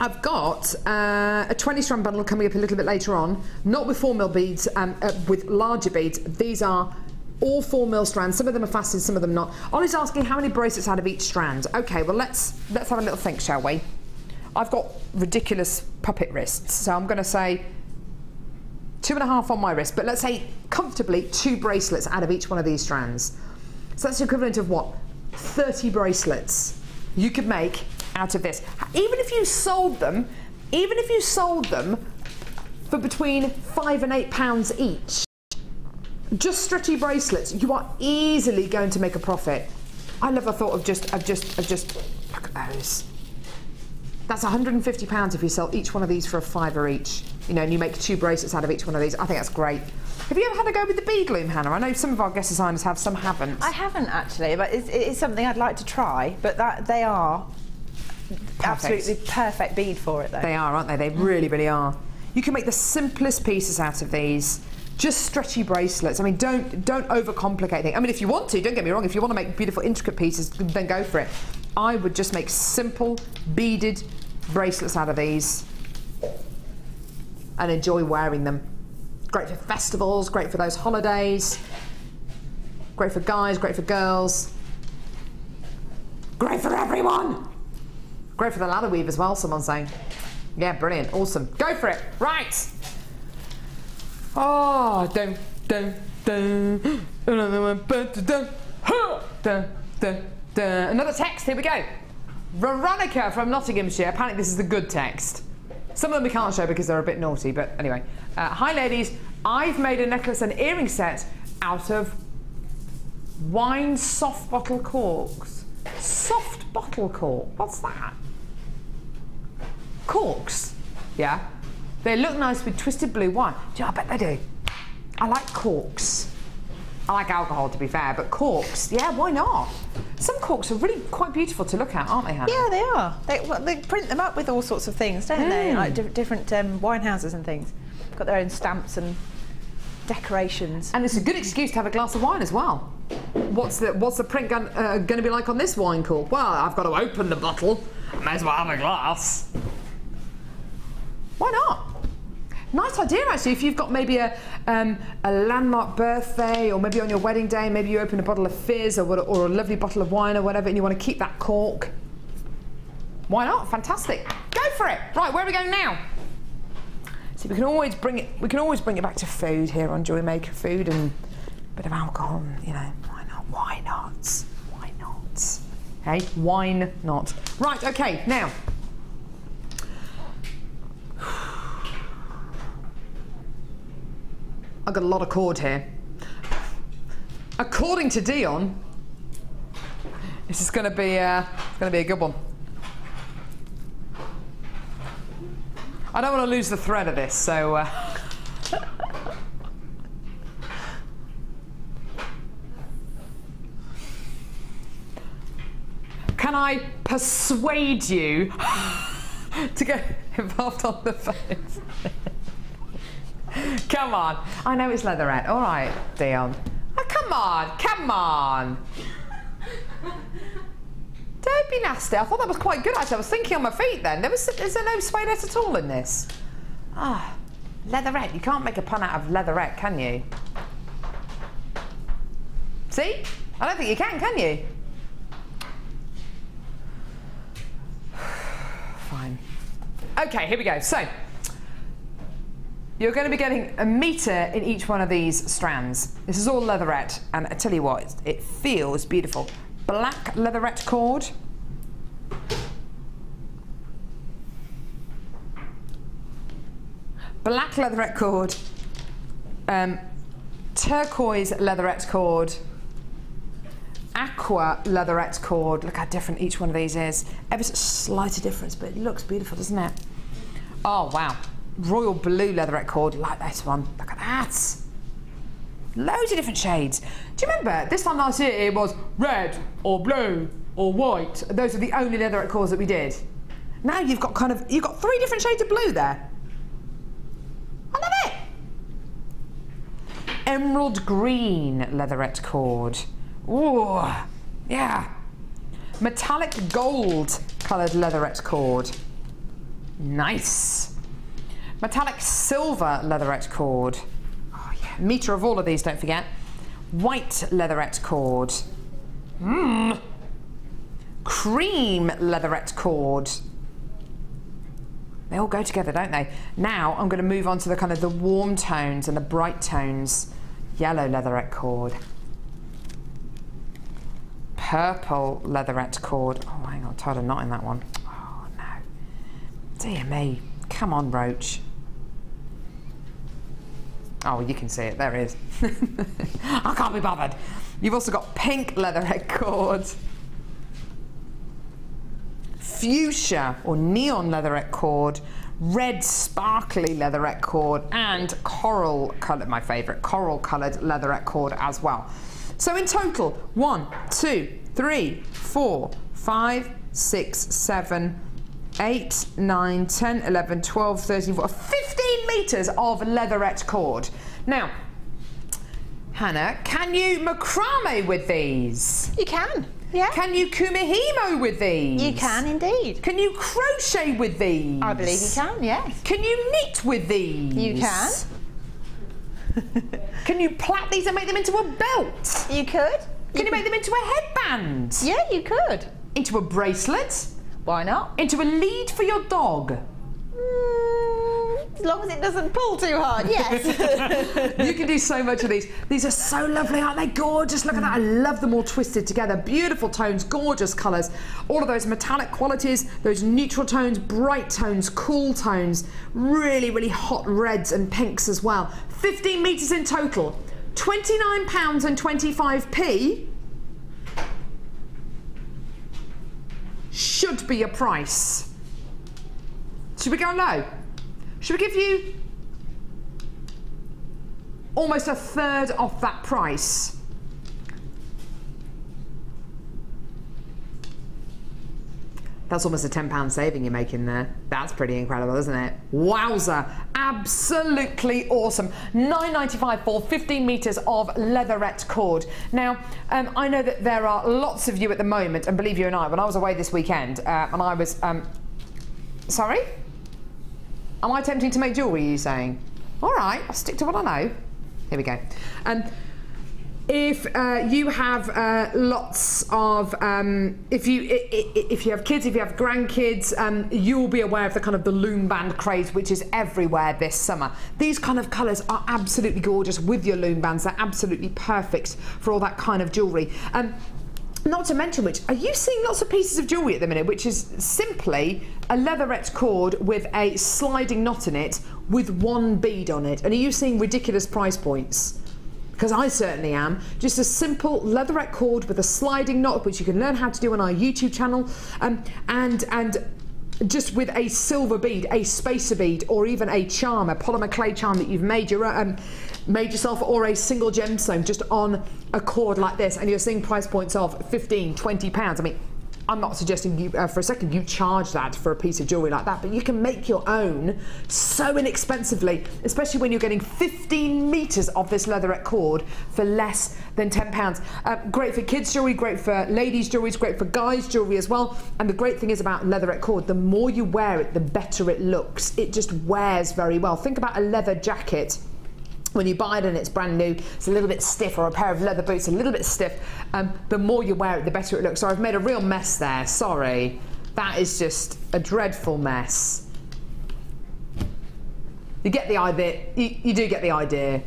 I've got a 20-strand bundle coming up a little bit later on, not with 4mm beads, with larger beads. These are all 4mm strands. Some of them are faceted, some of them not. Ollie's asking how many bracelets out of each strand. Okay, well let's have a little think, shall we? I've got ridiculous puppet wrists, so I'm going to say 2.5 on my wrist, but let's say comfortably 2 bracelets out of each one of these strands. So that's the equivalent of what? 30 bracelets you could make out of this. Even if you sold them for between £5 and £8 each, just stretchy bracelets, you are easily going to make a profit. I love the thought of just look at those. That's £150 if you sell each one of these for a £5 each. You know, and you make 2 bracelets out of each one of these. I think that's great. If Have you ever had a go with the bead loom, Hannah? I know some of our guest designers have, some haven't. I haven't actually, but it is something I'd like to try. But they are absolutely perfect bead for it, though. They are, aren't they? They really, really are. You can make the simplest pieces out of these. Just stretchy bracelets. I mean, don't overcomplicate things. I mean, if you want to, don't get me wrong, if you want to make beautiful, intricate pieces, then go for it. I would just make simple, beaded bracelets out of these and enjoy wearing them. Great for festivals, great for those holidays, great for guys, great for girls, great for everyone. Great for the ladder weave as well, someone's saying. Yeah, brilliant, awesome. Go for it, right. Oh, dun, dun, dun. Another one, dun, dun, dun, dun. Another text, here we go. Veronica from Nottinghamshire, apparently this is the good text. Some of them we can't show because they're a bit naughty, but anyway. Hi ladies, I've made a necklace and earring set out of wine soft bottle corks. Soft bottle cork, what's that? Corks, yeah. They look nice with twisted blue wine. I bet they do. I like corks. I like alcohol, to be fair, but corks, yeah, why not? Some corks are really quite beautiful to look at, aren't they, Hannah? Yeah, they are. They print them up with all sorts of things, don't they? Like different wine houses and things. Got their own stamps and decorations. And it's a good excuse to have a glass of wine as well. What's the print going to be like on this wine cork? Well, I've got to open the bottle. I may as well have a glass. Why not? Nice idea, actually. If you've got maybe a landmark birthday, or maybe on your wedding day, maybe you open a bottle of fizz or a lovely bottle of wine or whatever, and you want to keep that cork. Why not? Fantastic. Go for it. Right, where are we going now? See, we can always bring it. We can always bring it back to food here on Jewellery Maker. Food and a bit of alcohol. You know, why not? Why not? Why not? Hey, why not? Right. Okay. Now. I've got a lot of cord here. According to Dion, this is going to be a good one. I don't want to lose the thread of this, so. Can I persuade you to get involved on the face? Come on. I know it's leatherette. All right, Dion. Oh, come on. Come on. Don't be nasty. I thought that was quite good, actually. I was thinking on my feet then. Is there no suedette at all in this? Ah, leatherette. You can't make a pun out of leatherette, can you? See? I don't think you can you? Fine. Okay, here we go. So, you're going to be getting a metre in each one of these strands. This is all leatherette, and I tell you what, it feels beautiful. Black leatherette cord. Black leatherette cord. Turquoise leatherette cord. Aqua leatherette cord. Look how different each one of these is. Ever such slight difference, but it looks beautiful, doesn't it? Oh, wow. Royal blue leatherette cord, like this one. Look at that. Loads of different shades. Do you remember this time last year it was red or blue or white? Those are the only leatherette cords that we did. Now you've got you've got 3 different shades of blue there. I love it. Emerald green leatherette cord. Ooh, yeah. Metallic gold coloured leatherette cord. Nice. Metallic silver leatherette cord. Oh yeah, metre of all of these, don't forget. White leatherette cord. Cream leatherette cord. They all go together, don't they? Now I'm going to move on to the warm tones and the bright tones. Yellow leatherette cord. Purple leatherette cord. Oh, hang on, tied a knot in that one. Oh no. Dear me. Come on, Roache. Oh, you can see it. There it is. I can't be bothered. You've also got pink leatherette cord. Fuchsia or neon leatherette cord. red sparkly leatherette cord, and coral coloured, my favourite, coral coloured leatherette cord as well. So in total, 1, 2, 3, 4, 5, 6, 7, 8, 9, 10, 11, 12, 13, 14, 15 metres of leatherette cord. Now, Hannah, can you macrame with these? You can, yeah. Can you kumihimo with these? You can indeed. Can you crochet with these? I believe you can, yes. Can you knit with these? You can. Can you plait these and make them into a belt? You could. Can you make them into a headband? Yeah, you could. Into a bracelet? Why not? Into a lead for your dog? As long as it doesn't pull too hard, yes. You can do so much of these. These are so lovely, aren't they? Gorgeous. Look at that. I love them all twisted together. Beautiful tones, gorgeous colours. All of those metallic qualities, those neutral tones, bright tones, cool tones, really, really hot reds and pinks as well. 15 metres in total. £29 and 25p should be a price. Should we go low? Should we give you almost a third off that price? That's almost a £10 saving you're making there. That's pretty incredible, isn't it? Wowza! Absolutely awesome. £9.95 for 15 metres of leatherette cord. Now, I know that there are lots of you at the moment, and believe you and I, when I was away this weekend, and I was... sorry? Am I attempting to make jewellery, are you saying? All right, I'll stick to what I know. Here we go. If you have lots of, if you have kids, if you have grandkids, you'll be aware of the kind of the loom band craze, which is everywhere this summer. These kind of colours are absolutely gorgeous with your loom bands. They're absolutely perfect for all that kind of jewellery. Not to mention which, are you seeing lots of pieces of jewellery at the minute, which is simply a leatherette cord with a sliding knot in it with one bead on it? And are you seeing ridiculous price points? Because I certainly am. Just a simple leatherette cord with a sliding knot, which you can learn how to do on our YouTube channel, and just with a silver bead, a spacer bead, or even a charm, a polymer clay charm that you've made yourself, or a single gemstone just on a cord like this, and you're seeing price points of £15, £20. I mean, I'm not suggesting you for a second you charge that for a piece of jewellery like that, but you can make your own so inexpensively, especially when you're getting 15 metres of this leatherette cord for less than £10. Great for kids jewellery, great for ladies jewellery, great for guys jewellery as well. And the great thing is about leatherette cord, the more you wear it, the better it looks. It just wears very well. Think about a leather jacket. When you buy it and it's brand new, it's a little bit stiff, or a pair of leather boots a little bit stiff. The more you wear it, the better it looks. So I've made a real mess there, sorry. That is just a dreadful mess. You get the idea, you do get the idea.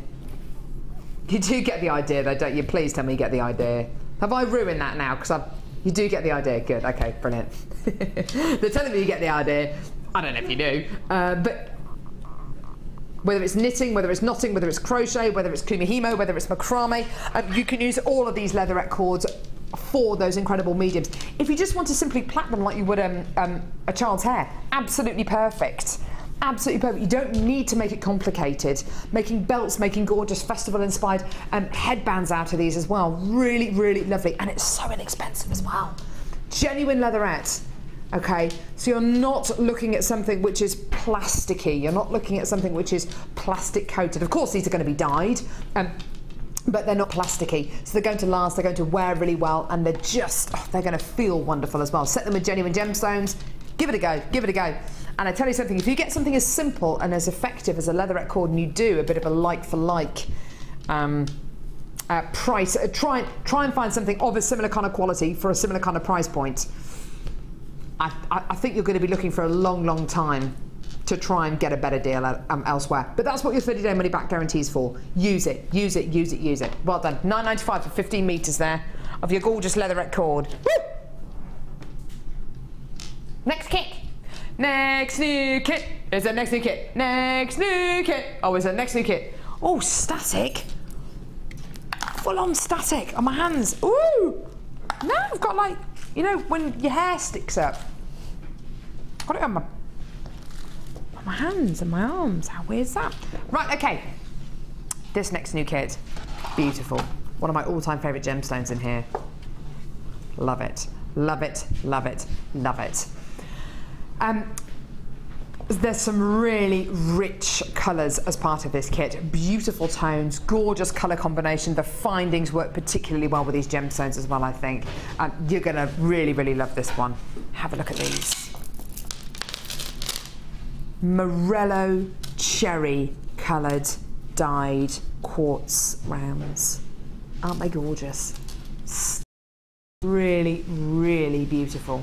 You do get the idea though, don't you? Please tell me you get the idea. Have I ruined that now? Because you do get the idea, good, okay, brilliant. They're telling me you get the idea. I don't know if you do, but whether it's knitting, whether it's knotting, whether it's crochet, whether it's kumihimo, whether it's macrame, you can use all of these leatherette cords for those incredible mediums. If you just want to simply plait them like you would a child's hair, absolutely perfect. Absolutely perfect. You don't need to make it complicated. Making belts, making gorgeous festival-inspired headbands out of these as well. Really, really lovely. And it's so inexpensive as well. Genuine leatherette. Okay, so you're not looking at something which is plasticky. You're not looking at something which is plastic coated. Of course, these are going to be dyed, but they're not plasticky. So they're going to last, they're going to wear really well, and they're just, they're going to feel wonderful as well. Set them with genuine gemstones. Give it a go, give it a go. And I tell you something, if you get something as simple and as effective as a leatherette cord, and you do a bit of a like-for-like price, try and find something of a similar kind of quality for a similar kind of price point. I think you're going to be looking for a long, long time to try and get a better deal elsewhere. But that's what your 30-day money-back guarantee is for. Use it, use it, use it, use it. Well done. £9.95 for 15 metres there of your gorgeous leatherette cord. Woo! Next kit. Next new kit. Is there next new kit? Next new kit. Oh, is there next new kit? Oh, static. Full-on static on my hands. Ooh! No, I've got like, you know, when your hair sticks up. Got it on my... on my hands and my arms. How weird is that? Right, okay. This next new kit, beautiful. One of my all-time favourite gemstones in here. Love it, love it, love it, love it. There's some really rich colours as part of this kit. Beautiful tones, gorgeous colour combination. The findings work particularly well with these gemstones as well, I think. You're going to really, really love this one. Have a look at these. Morello cherry coloured dyed quartz rounds. Aren't they gorgeous? Really, really beautiful.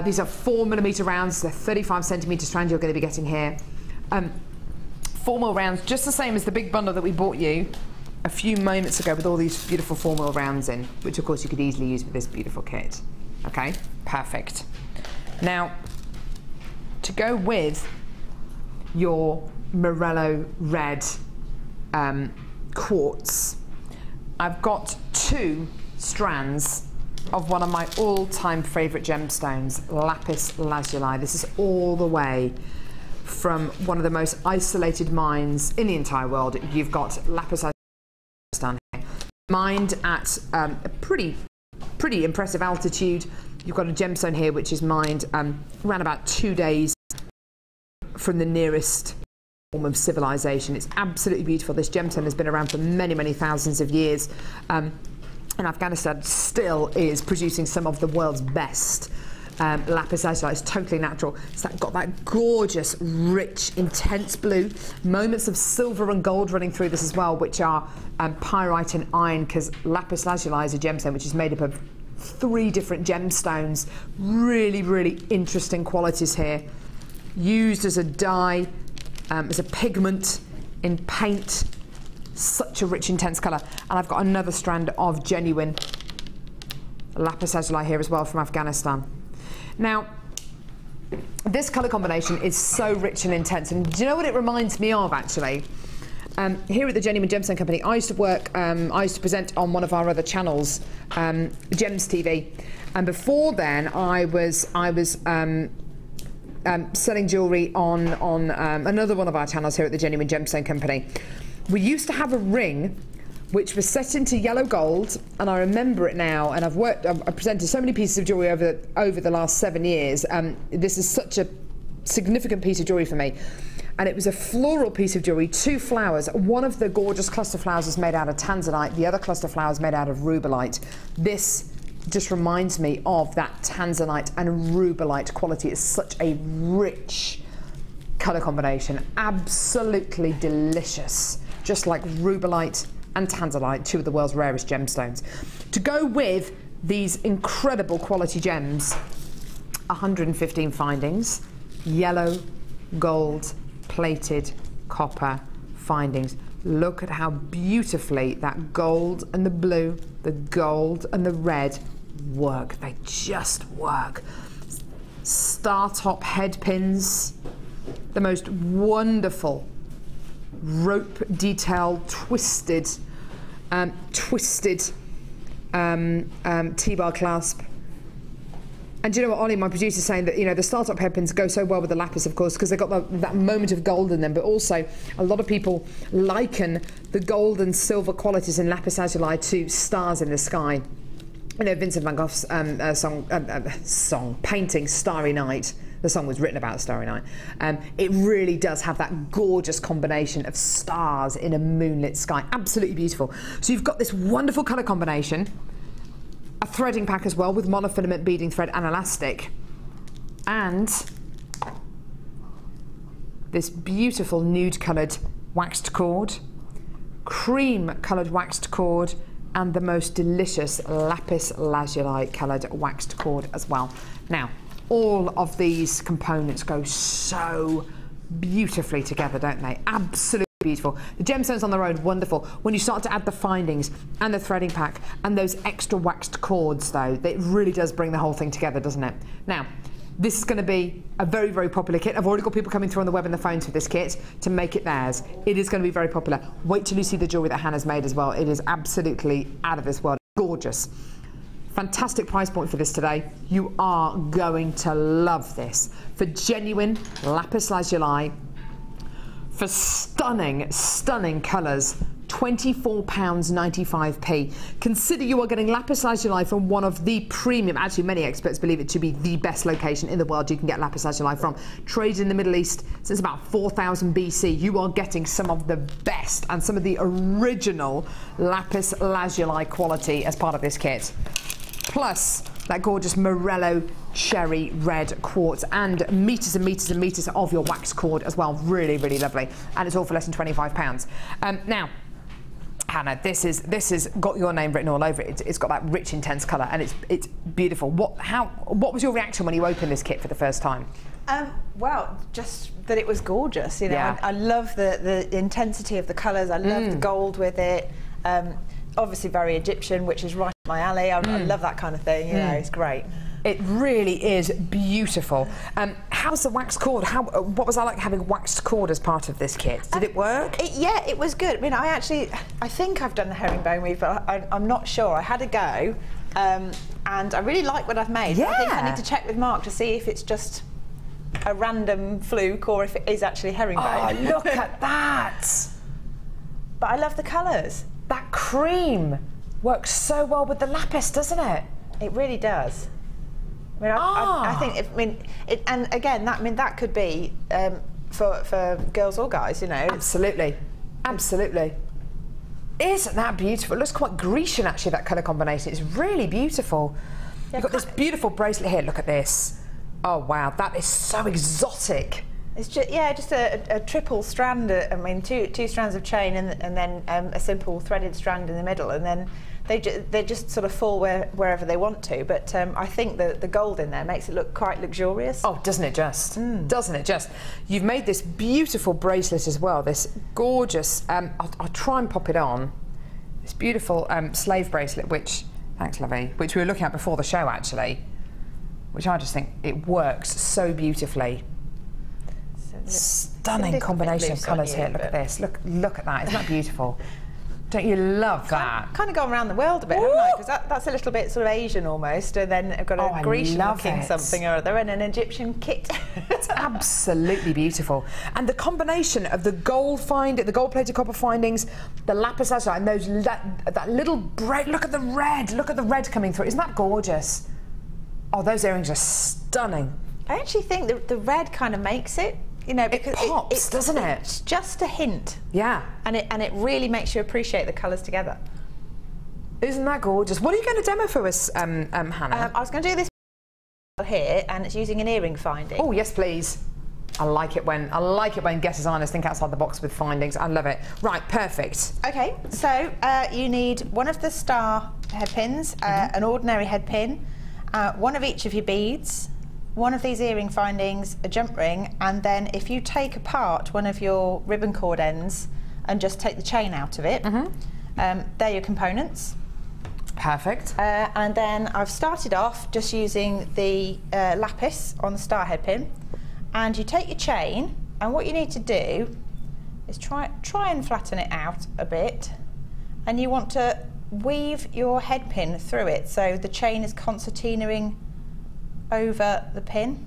These are 4mm rounds, they're 35cm strand you're going to be getting here. 4mm rounds, just the same as the big bundle that we bought you a few moments ago with all these beautiful 4mm rounds in, which of course you could easily use with this beautiful kit. Okay, perfect. Now, to go with your Morello red quartz, I've got 2 strands of one of my all-time favourite gemstones, lapis lazuli. This is all the way from one of the most isolated mines in the entire world. You've got lapis lazuli down here, mined at a pretty impressive altitude. You've got a gemstone here which is mined around about 2 days from the nearest form of civilization. It's absolutely beautiful. This gemstone has been around for many, many thousands of years. And Afghanistan still is producing some of the world's best lapis lazuli. It's totally natural. It's got that gorgeous, rich, intense blue. Moments of silver and gold running through this as well, which are pyrite and iron, because lapis lazuli is a gemstone which is made up of 3 different gemstones. Really, really interesting qualities here. Used as a dye, as a pigment in paint. Such a rich, intense colour. And I've got another strand of genuine lapis lazuli here as well from Afghanistan. Now, this colour combination is so rich and intense. And do you know what it reminds me of, actually? Here at the Genuine Gemstone Company, I used to work, I used to present on one of our other channels, Gems TV. And before then, I was selling jewellery on another one of our channels here at the Genuine Gemstone Company. We used to have a ring which was set into yellow gold, and I remember it now, and I've presented so many pieces of jewellery over the last 7 years. This is such a significant piece of jewellery for me. And it was a floral piece of jewellery, 2 flowers. One of the gorgeous cluster flowers is made out of tanzanite, the other cluster flower is made out of rubellite. This just reminds me of that tanzanite and rubellite quality. It's such a rich colour combination, absolutely delicious. Just like rubellite and tanzanite, 2 of the world's rarest gemstones. To go with these incredible quality gems, 115 findings, yellow, gold, plated, copper findings. Look at how beautifully that gold and the blue, the gold and the red work. They just work. Star top head pins, the most wonderful rope detail twisted T-bar clasp. And do you know what, Ollie, my producer, is saying that, you know, the startup hairpins go so well with the lapis, of course, because they've got that moment of gold in them, but also a lot of people liken the gold and silver qualities in lapis lazuli to stars in the sky. You know, Vincent van Gogh's painting Starry Night. The song was written about Starry Night. It really does have that gorgeous combination of stars in a moonlit sky. Absolutely beautiful. So you've got this wonderful colour combination, a threading pack as well with monofilament beading thread and elastic, and this beautiful nude coloured waxed cord, cream coloured waxed cord, and the most delicious lapis lazuli coloured waxed cord as well. Now, all of these components go so beautifully together, don't they? Absolutely beautiful. The gemstones on their own, wonderful. When you start to add the findings and the threading pack and those extra waxed cords, though, it really does bring the whole thing together, doesn't it? Now, this is going to be a very, very popular kit. I've already got people coming through on the web and the phones for this kit to make it theirs. It is going to be very popular. Wait till you see the jewellery that Hannah's made as well. It is absolutely out of this world. Gorgeous. Fantastic price point for this today. You are going to love this. For genuine lapis lazuli, for stunning, stunning colours, £24.95p. Consider you are getting lapis lazuli from one of the premium, actually many experts believe it to be the best location in the world you can get lapis lazuli from. Traded in the Middle East since about 4000 BC. You are getting some of the best and some of the original lapis lazuli quality as part of this kit. Plus that gorgeous morello cherry red quartz and meters and meters and meters of your wax cord as well. Really, really lovely. And it's all for less than £25. Now, Hannah, this has got your name written all over it. It's got that rich, intense colour, and it's beautiful. What was your reaction when you opened this kit for the first time? Well, just that it was gorgeous. You know, yeah. I love the intensity of the colours. I love the gold with it. Obviously, very Egyptian, which is right up my alley. I love that kind of thing. You know, it's great. It really is beautiful. How's the wax cord? What was I like having waxed cord as part of this kit? Did it work? Yeah, it was good. I mean, I think I've done the herringbone weave, but I'm not sure. I had a go, and I really like what I've made. Yeah. I think I need to check with Mark to see if it's just a random fluke or if it is actually herringbone. Oh, look at that! But I love the colours. That cream works so well with the lapis, doesn't it? It really does. I mean, I think. And again, that could be for girls or guys, you know. Absolutely, absolutely. Isn't that beautiful? It looks quite Grecian, actually. That colour combination. It's really beautiful. Yeah, you've got this beautiful bracelet here. Look at this. Oh wow, that is so exotic. It's just a triple strand. I mean, two strands of chain and then a simple threaded strand in the middle, and then they just sort of fall wherever they want to. But I think the gold in there makes it look quite luxurious. Oh, doesn't it just? Doesn't it just? You've made this beautiful bracelet as well. This gorgeous. I'll try and pop it on. This beautiful slave bracelet, which thanks, lovey, which we were looking at before the show actually. Which I just think it works so beautifully. Stunning combination of colours here. Look at this. Look at that. Isn't that beautiful? Don't you love that? Kind of gone around the world a bit, haven't I? Because that's a little bit sort of Asian almost, and then I've got a Grecian-looking something or other and an Egyptian kit. It's absolutely beautiful, and the combination of the gold-plated copper findings, the lapis lazuli, and that little braid. Look at the red. Look at the red coming through. Isn't that gorgeous? Oh, those earrings are stunning. I actually think the red kind of makes it. You know, because it pops, doesn't it? It's just a hint. Yeah. And it really makes you appreciate the colours together. Isn't that gorgeous? What are you going to demo for us, Hannah? I was going to do this here, and it's using an earring finding. Oh yes, please. I like it when guest designers think outside the box with findings. I love it. Right, perfect. Okay, so you need one of the star head pins, an ordinary head pin, one of each of your beads, one of these earring findings, a jump ring, and then if you take apart one of your ribbon cord ends and just take the chain out of it, they're your components. Perfect. And then I've started off just using the lapis on the star head pin, and you take your chain, and what you need to do is try and flatten it out a bit, and you want to weave your head pin through it so the chain is concertinaing over the pin.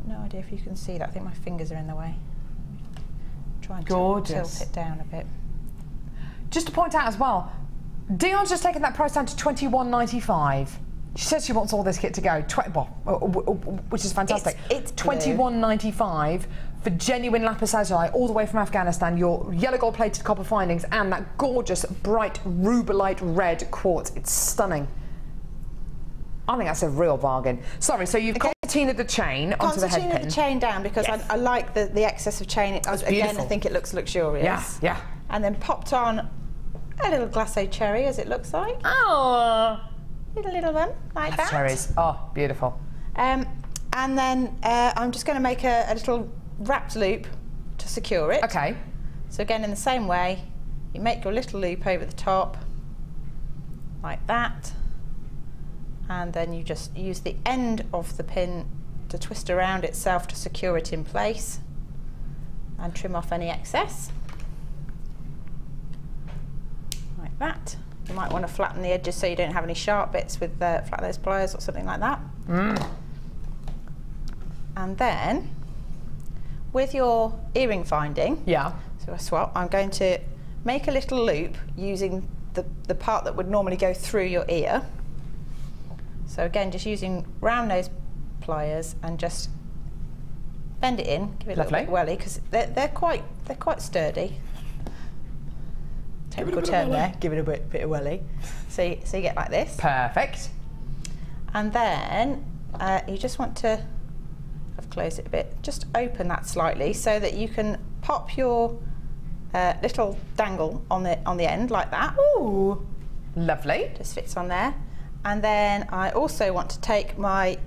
No idea if you can see that. I think my fingers are in the way. Try and tilt it down a bit. Just to point out as well, Dion's just taken that price down to £21.95. She says she wants all this kit to go, which is fantastic. It's £21.95 for genuine lapis lazuli, all the way from Afghanistan, your yellow gold plated copper findings, and that gorgeous bright rubellite red quartz. It's stunning. I think that's a real bargain. Sorry, so you've concertinaed the chain onto the head pin. Concertinaed the chain down because I like the excess of chain. Again, I think it looks luxurious. Yeah, yeah. And then popped on a little glacé cherry, as it looks like. Oh, little one like that. Cherries. Oh, beautiful. And then I'm just going to make a little wrapped loop to secure it. Okay. So again, in the same way, you make your little loop over the top, like that. And then you just use the end of the pin to twist around itself to secure it in place and trim off any excess, like that. You might want to flatten the edges so you don't have any sharp bits with flatten those pliers or something like that. And then, with your earring finding, so I swap, I'm going to make a little loop using the part that would normally go through your ear. So again, just using round nose pliers and just bend it in, give it a little bit welly, because they're quite sturdy. Technical term there, give it a bit of welly. So you get like this. Perfect. And then you just want to, I've closed it a bit, just open that slightly so that you can pop your little dangle on the end like that. Ooh, lovely. Just fits on there. And then I also want to take my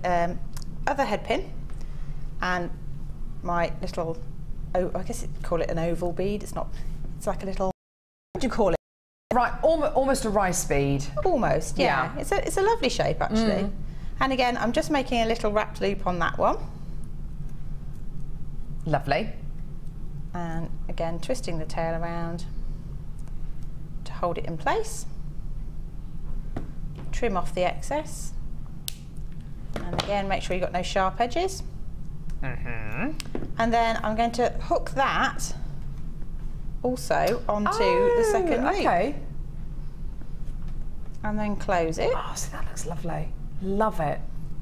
other head pin and my little, I guess you'd call it an oval bead. It's not, it's like a little, what do you call it? Right, almost a rice bead. Almost, yeah. It's a lovely shape actually. And again, I'm just making a little wrapped loop on that one. Lovely. And again, twisting the tail around to hold it in place. Trim off the excess. And again, make sure you've got no sharp edges. And then I'm going to hook that also onto the second loop. Okay. And then close it. Oh, see, that looks lovely. Love it.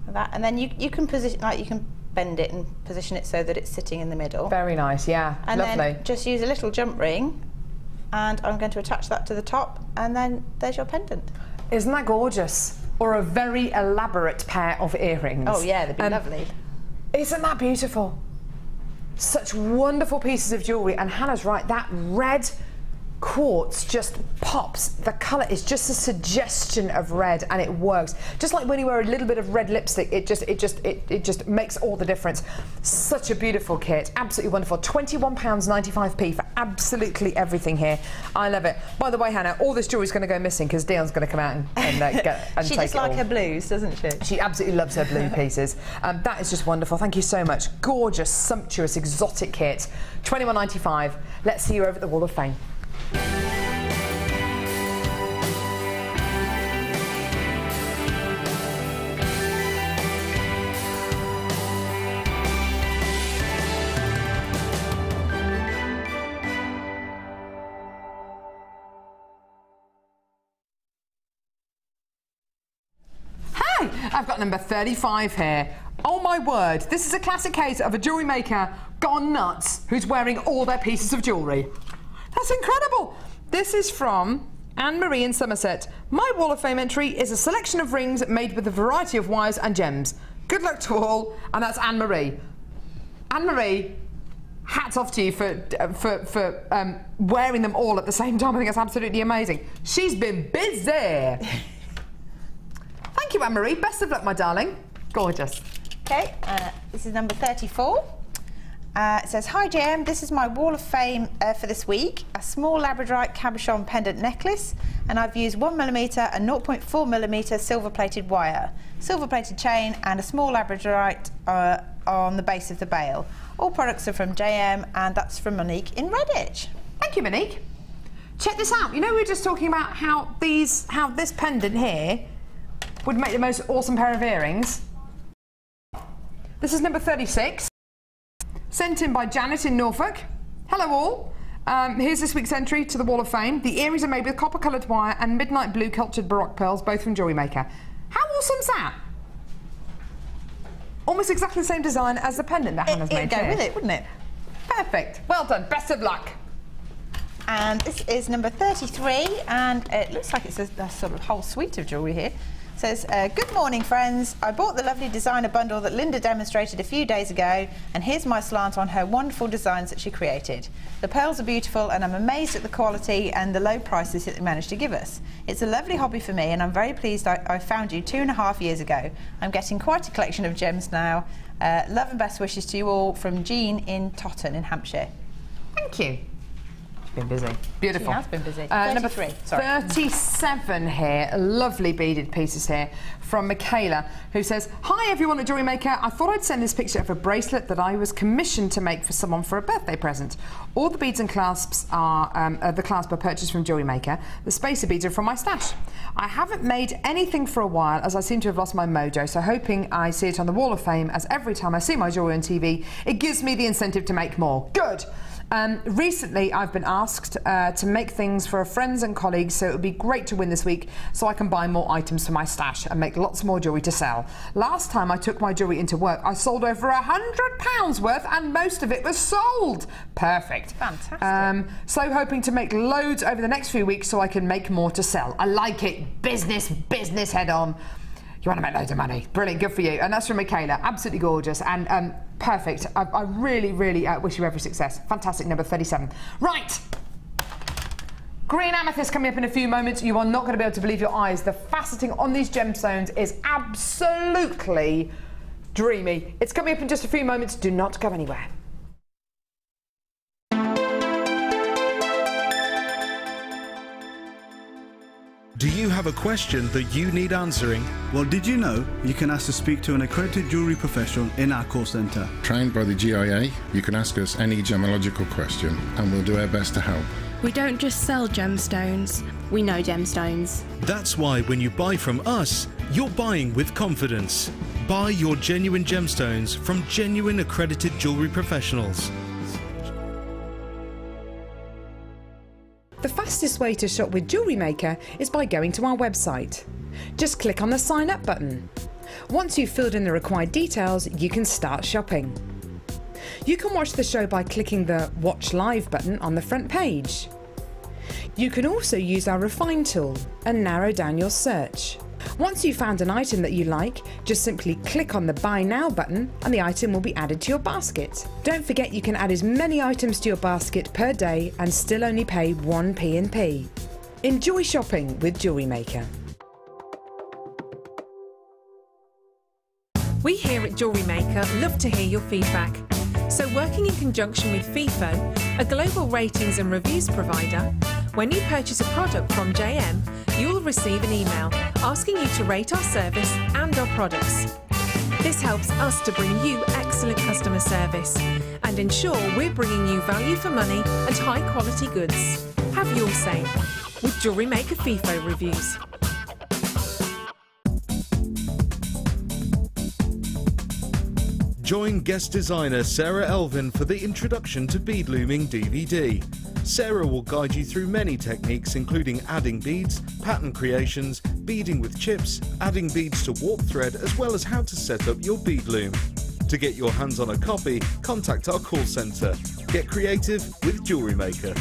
That, and then you can position, like you can bend it and position it so that it's sitting in the middle. Very nice, yeah. And lovely. then just use a little jump ring, and I'm going to attach that to the top, and then there's your pendant. Isn't that gorgeous? Or a very elaborate pair of earrings. Oh yeah, they'd be lovely. Isn't that beautiful? Such wonderful pieces of jewellery, and Hannah's right, that red quartz just pops. The colour is just a suggestion of red, and it works. Just like when you wear a little bit of red lipstick, it just makes all the difference. Such a beautiful kit, absolutely wonderful. £21.95p for absolutely everything here. I love it. By the way, Hannah, all this jewellery's going to go missing because Dion's going to come out and take it all. She just likes her blues, doesn't she? She absolutely loves her blue pieces. That is just wonderful. Thank you so much. Gorgeous, sumptuous, exotic kit. £21.95. Let's see you over at the Wall of Fame. I've got number 35 here. Oh my word, this is a classic case of a jewellery maker gone nuts who's wearing all their pieces of jewellery. That's incredible. This is from Anne-Marie in Somerset. My Wall of Fame entry is a selection of rings made with a variety of wires and gems. Good luck to all, and that's Anne-Marie. Anne-Marie, hats off to you for wearing them all at the same time. I think that's absolutely amazing. She's been busy. Thank you, Anne-Marie. Best of luck, my darling. Gorgeous. Okay, this is number 34. It says, hi JM, this is my Wall of Fame for this week. A small labradorite cabochon pendant necklace, and I've used 1mm and 0.4mm silver-plated wire, silver-plated chain, and a small labradorite on the base of the bail. All products are from JM, and that's from Monique in Redditch. Thank you, Monique. Check this out. You know, we were just talking about how this pendant here would make the most awesome pair of earrings. This is number 36, sent in by Janet in Norfolk. Hello all. Here's this week's entry to the Wall of Fame. The earrings are made with copper-coloured wire and midnight blue cultured baroque pearls, both from Jewellery Maker. How awesome's that? Almost exactly the same design as the pendant that Hannah's made. It'd go with it, wouldn't it? Perfect. Well done. Best of luck. And this is number 33, and it looks like it's a sort of whole suite of jewellery here. It says, good morning friends, I bought the lovely designer bundle that Linda demonstrated a few days ago, and here's my slant on her wonderful designs that she created. The pearls are beautiful, and I'm amazed at the quality and the low prices that they managed to give us. It's a lovely hobby for me, and I'm very pleased I found you 2.5 years ago. I'm getting quite a collection of gems now. Love and best wishes to you all from Jean in Totton in Hampshire. Thank you. Been busy. Beautiful. She has been busy. Number 37 here. Lovely beaded pieces here from Michaela, who says, "Hi everyone at Jewellery Maker. I thought I'd send this picture of a bracelet that I was commissioned to make for someone for a birthday present. All the beads and clasps are purchased from Jewellery Maker. The spacer beads are from my stash. I haven't made anything for a while as I seem to have lost my mojo, so hoping I see it on the Wall of Fame, as every time I see my jewellery on TV, it gives me the incentive to make more." Good. Recently I've been asked to make things for friends and colleagues, so it would be great to win this week so I can buy more items for my stash and make lots more jewellery to sell. Last time I took my jewellery into work, I sold over £100 worth and most of it was sold. Perfect. Fantastic. So hoping to make loads over the next few weeks so I can make more to sell. I like it. Business, head on. You want to make loads of money. Brilliant, good for you. And that's from Michaela. Absolutely gorgeous and perfect. I really, really wish you every success. Fantastic, number 37. Right. Green amethyst coming up in a few moments. You are not going to be able to believe your eyes. The faceting on these gemstones is absolutely dreamy. It's coming up in just a few moments. Do not go anywhere. Do you have a question that you need answering? Well, did you know you can ask to speak to an accredited jewellery professional in our call centre? Trained by the GIA, you can ask us any gemological question and we'll do our best to help. We don't just sell gemstones, we know gemstones. That's why when you buy from us, you're buying with confidence. Buy your genuine gemstones from genuine accredited jewellery professionals. The fastest way to shop with Jewellery Maker is by going to our website. Just click on the sign up button. Once you've filled in the required details, you can start shopping. You can watch the show by clicking the Watch Live button on the front page. You can also use our Refine tool and narrow down your search. Once you've found an item that you like, just simply click on the Buy Now button and the item will be added to your basket. Don't forget you can add as many items to your basket per day and still only pay 1 P&P. Enjoy shopping with Jewellery Maker. We here at Jewellery Maker love to hear your feedback. So working in conjunction with FIFO, a global ratings and reviews provider, when you purchase a product from JM, you will receive an email asking you to rate our service and our products. This helps us to bring you excellent customer service and ensure we're bringing you value for money and high quality goods. Have your say with Jewellery Maker FIFO reviews. Join guest designer Sarah Elvin for the Introduction to Bead Looming DVD. Sarah will guide you through many techniques including adding beads, pattern creations, beading with chips, adding beads to warp thread, as well as how to set up your bead loom. To get your hands on a copy, contact our call centre. Get creative with Jewellery Maker.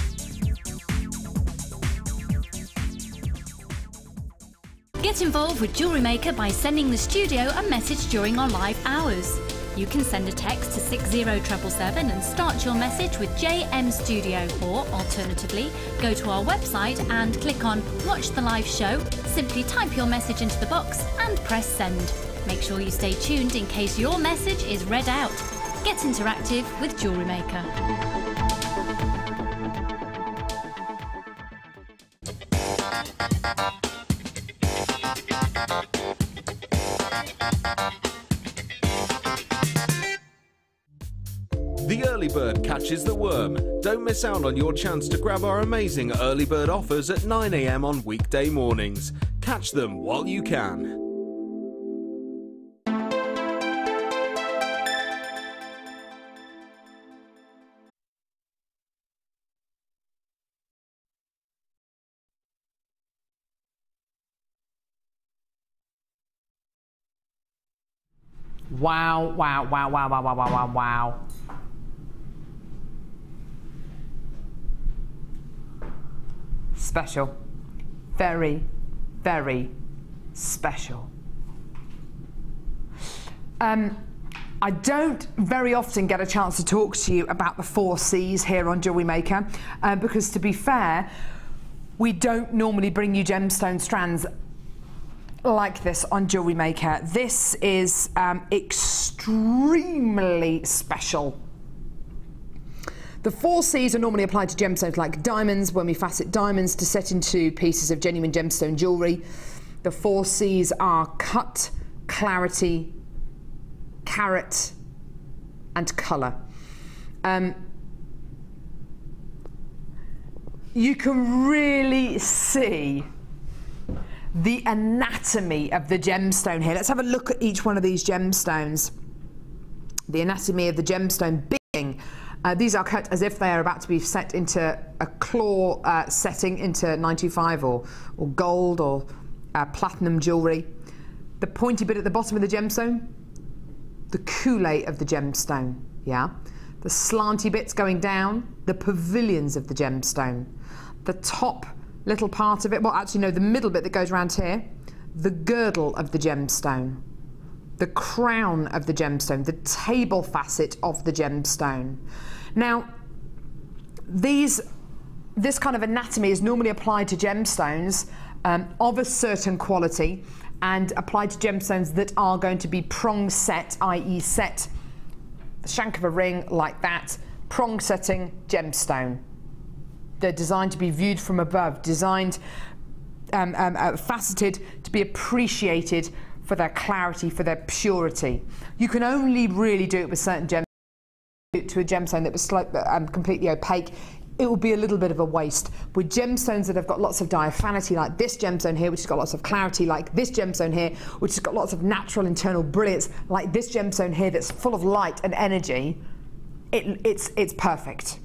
Get involved with Jewellery Maker by sending the studio a message during our live hours. You can send a text to 60777 and start your message with JM Studio, or alternatively, go to our website and click on Watch the Live Show, simply type your message into the box and press send. Make sure you stay tuned in case your message is read out. Get interactive with Jewellery Maker. The early bird catches the worm. Don't miss out on your chance to grab our amazing early bird offers at 9 AM on weekday mornings. Catch them while you can. Wow, wow, wow, wow, wow, wow, wow, wow, wow. Special. Very, very special. I don't very often get a chance to talk to you about the 4 C's here on Jewellery Maker because, to be fair, we don't normally bring you gemstone strands like this on Jewellery Maker. This is extremely special. The 4 C's are normally applied to gemstones like diamonds, when we facet diamonds to set into pieces of genuine gemstone jewellery. The 4 C's are cut, clarity, carat, and colour. You can really see the anatomy of the gemstone here. Let's have a look at each one of these gemstones. The anatomy of the gemstone being, these are cut as if they are about to be set into a claw setting into 925 or gold or platinum jewellery. The pointy bit at the bottom of the gemstone, the coulee of the gemstone, yeah? The slanty bits going down, the pavilions of the gemstone. The top little part of it, well actually no, the middle bit that goes around here, the girdle of the gemstone, the crown of the gemstone, the table facet of the gemstone. Now, this kind of anatomy is normally applied to gemstones of a certain quality and applied to gemstones that are going to be prong set, i.e. set the shank of a ring like that, prong setting gemstone. They're designed to be viewed from above, designed, faceted to be appreciated for their clarity, for their purity. You can only really do it with certain gemstones. To a gemstone that was completely opaque, it will be a little bit of a waste. With gemstones that have got lots of diaphanity, like this gemstone here, which has got lots of clarity, like this gemstone here, which has got lots of natural internal brilliance, like this gemstone here that's full of light and energy, it's perfect.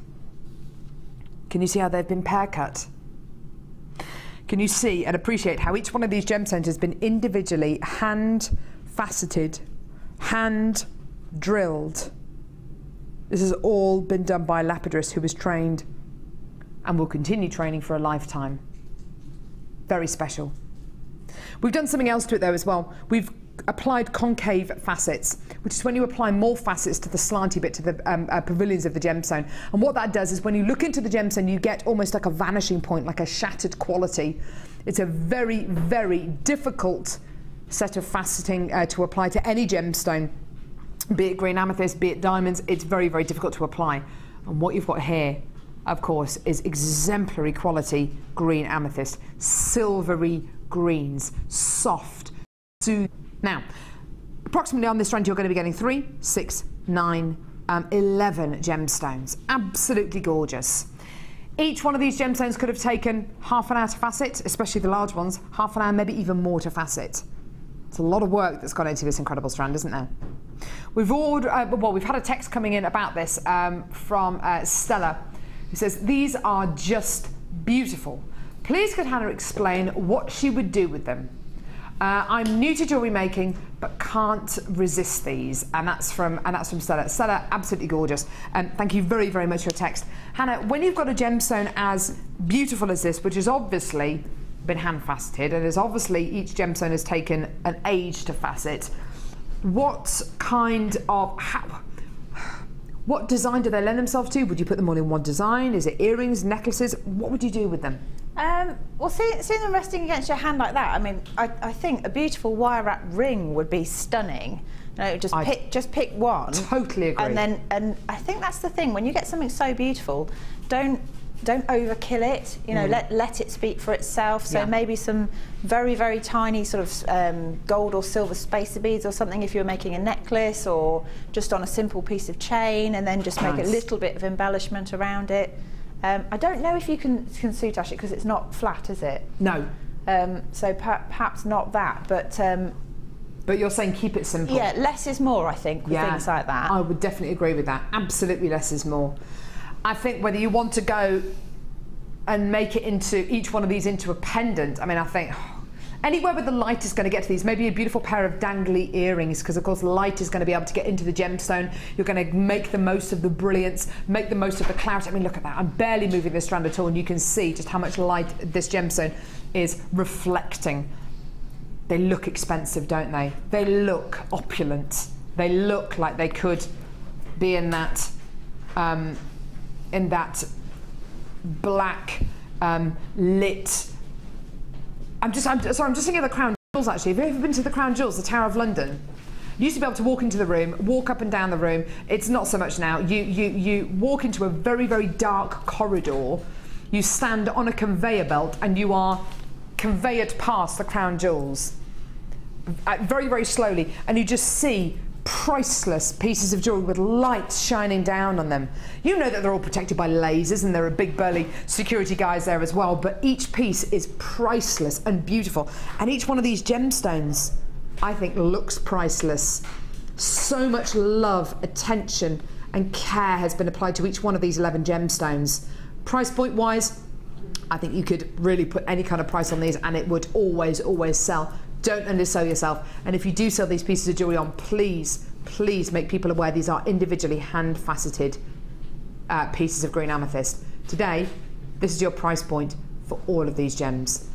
Can you see how they've been pear cut? Can you see and appreciate how each one of these gemstones has been individually hand faceted, hand drilled? This has all been done by a lapidurist who was trained and will continue training for a lifetime. Very special. We've done something else to it though as well. We've applied concave facets, which is when you apply more facets to the slanty bit, to the pavilions of the gemstone. And what that does is when you look into the gemstone, you get almost like a vanishing point, like a shattered quality. It's a very, very difficult set of faceting to apply to any gemstone, be it green amethyst, be it diamonds. It's very, very difficult to apply. And what you've got here, of course, is exemplary quality green amethyst, silvery greens, soft, smooth. Now, approximately on this strand, you're going to be getting 3, 6, 9, 11 gemstones. Absolutely gorgeous. Each one of these gemstones could have taken half an hour to facet, especially the large ones, half an hour, maybe even more to facet. It's a lot of work that's gone into this incredible strand, isn't there? We've had a text coming in about this from Stella, who says, these are just beautiful. Please could Hannah explain what she would do with them? I'm new to jewellery making, but can't resist these. And that's from Stella. Stella, absolutely gorgeous. Thank you very, very much for your text. Hannah, when you've got a gemstone as beautiful as this, which has obviously been hand faceted, and as obviously each gemstone has taken an age to facet, what kind of, what design do they lend themselves to? Would you put them all in one design? Is it earrings, necklaces? What would you do with them? Well, seeing them resting against your hand like that, I mean, I think a beautiful wire wrap ring would be stunning. You know, just pick one. Totally agree. And I think that's the thing, when you get something so beautiful, don't overkill it. You know, let it speak for itself. So maybe some very, very tiny sort of gold or silver spacer beads or something if you're making a necklace, or just on a simple piece of chain, and then just make a little bit of embellishment around it. I don't know if you can soutache it because it's not flat, is it? No. So perhaps not that, but you're saying keep it simple. Yeah, less is more, I think, with things like that. I would definitely agree with that. Absolutely, less is more. I think whether you want to go and make it into each one of these into a pendant, I mean, I think anywhere where the light is going to get to these, maybe a beautiful pair of dangly earrings, because of course light is going to be able to get into the gemstone. You're going to make the most of the brilliance, make the most of the clarity. I mean, look at that. I'm barely moving this strand at all, and you can see just how much light this gemstone is reflecting. They look expensive, don't they? They look opulent. They look like they could be in that black lit. I'm just thinking of the Crown Jewels actually. Have you ever been to the Crown Jewels, the Tower of London? You used to be able to walk into the room, walk up and down the room. It's not so much now. You walk into a very, very dark corridor. You stand on a conveyor belt and you are conveyed past the crown jewels very, very slowly, and you just see priceless pieces of jewellery with lights shining down on them. You know that they're all protected by lasers and there are big burly security guys there as well, but each piece is priceless and beautiful, and each one of these gemstones I think looks priceless. So much love, attention and care has been applied to each one of these 11 gemstones. Price point wise, I think you could really put any kind of price on these and it would always sell. Don't undersell yourself, and if you do sell these pieces of jewellery on, please make people aware these are individually hand faceted pieces of green amethyst. Today, this is your price point for all of these gems.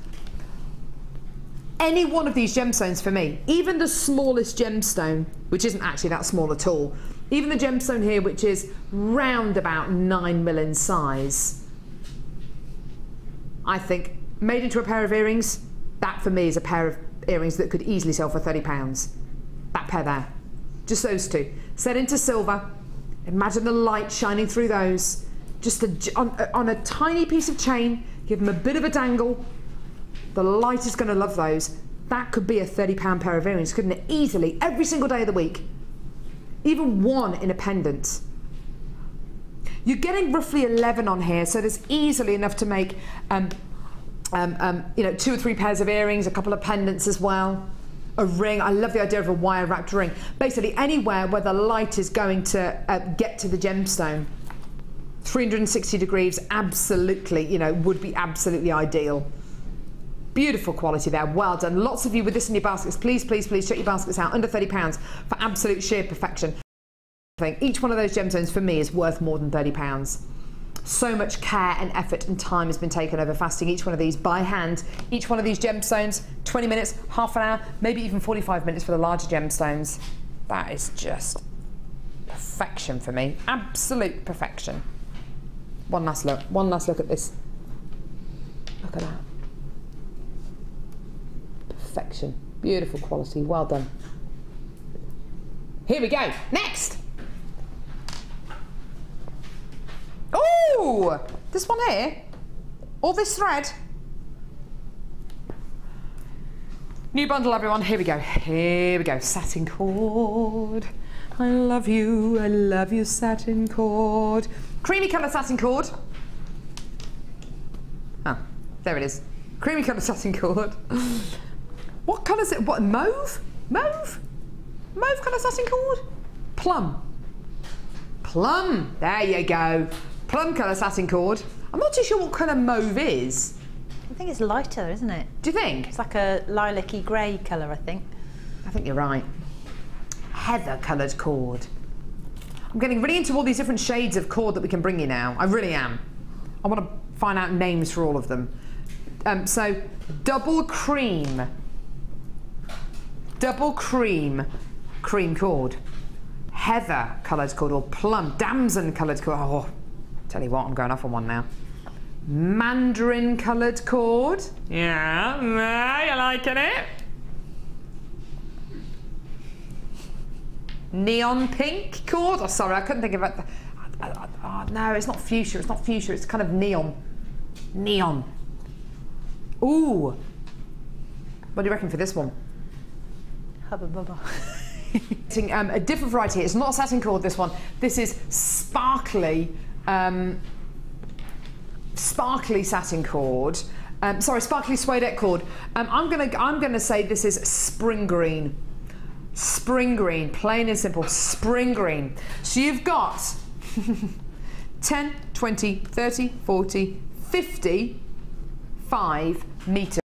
Any one of these gemstones for me, even the smallest gemstone, which isn't actually that small at all, even the gemstone here, which is round about 9 mil in size, I think made into a pair of earrings, that for me is a pair of earrings that could easily sell for £30. That pair there, just those two, set into silver. Imagine the light shining through those, just on a tiny piece of chain. Give them a bit of a dangle. The light is going to love those. That could be a £30 pair of earrings, couldn't it? Easily, every single day of the week. Even one in a pendant. You're getting roughly 11 on here, so there's easily enough to make you know, 2 or 3 pairs of earrings, a couple of pendants as well, a ring. I love the idea of a wire wrapped ring. Basically anywhere where the light is going to get to the gemstone. 360 degrees, absolutely, you know, would be absolutely ideal. Beautiful quality there, well done. Lots of you with this in your baskets, please check your baskets out, under £30 for absolute sheer perfection. I think each one of those gemstones for me is worth more than £30. So much care and effort and time has been taken over faceting each one of these by hand. Each one of these gemstones, 20 minutes, half an hour, maybe even 45 minutes for the larger gemstones. That is just perfection for me, absolute perfection. One last look at this. Look at that. Perfection, beautiful quality, well done. Here we go, next. Oh, this one here, or this thread. New bundle, everyone. Here we go. Satin cord. I love you, satin cord. Creamy colour satin cord. Ah, there it is. Creamy colour satin cord. What colour is it? What, mauve? Mauve? Mauve colour satin cord? Plum. Plum. There you go. Plum colour satin cord. I'm not too sure what colour mauve is. I think it's lighter, isn't it? Do you think? It's like a lilac-y grey colour, I think. I think you're right. Heather coloured cord. I'm getting really into all these different shades of cord that we can bring you now. I really am. I want to find out names for all of them. So, double cream cord. Heather coloured cord, or plum, damson coloured cord. Oh, tell you what, I'm going off on one now. Mandarin coloured cord. Yeah, you liking it? Neon pink cord. Oh, sorry, I couldn't think of it. Oh, no, it's not fuchsia. It's not fuchsia. It's kind of neon. Neon. Ooh. What do you reckon for this one? Hubba bubba. A different variety. It's not satin cord, this one. This is sparkly, sparkly satin cord. Sorry, sparkly suede cord. I'm gonna say this is spring green. Spring green, plain and simple, spring green. So you've got 10, 20, 30, 40, 55 metres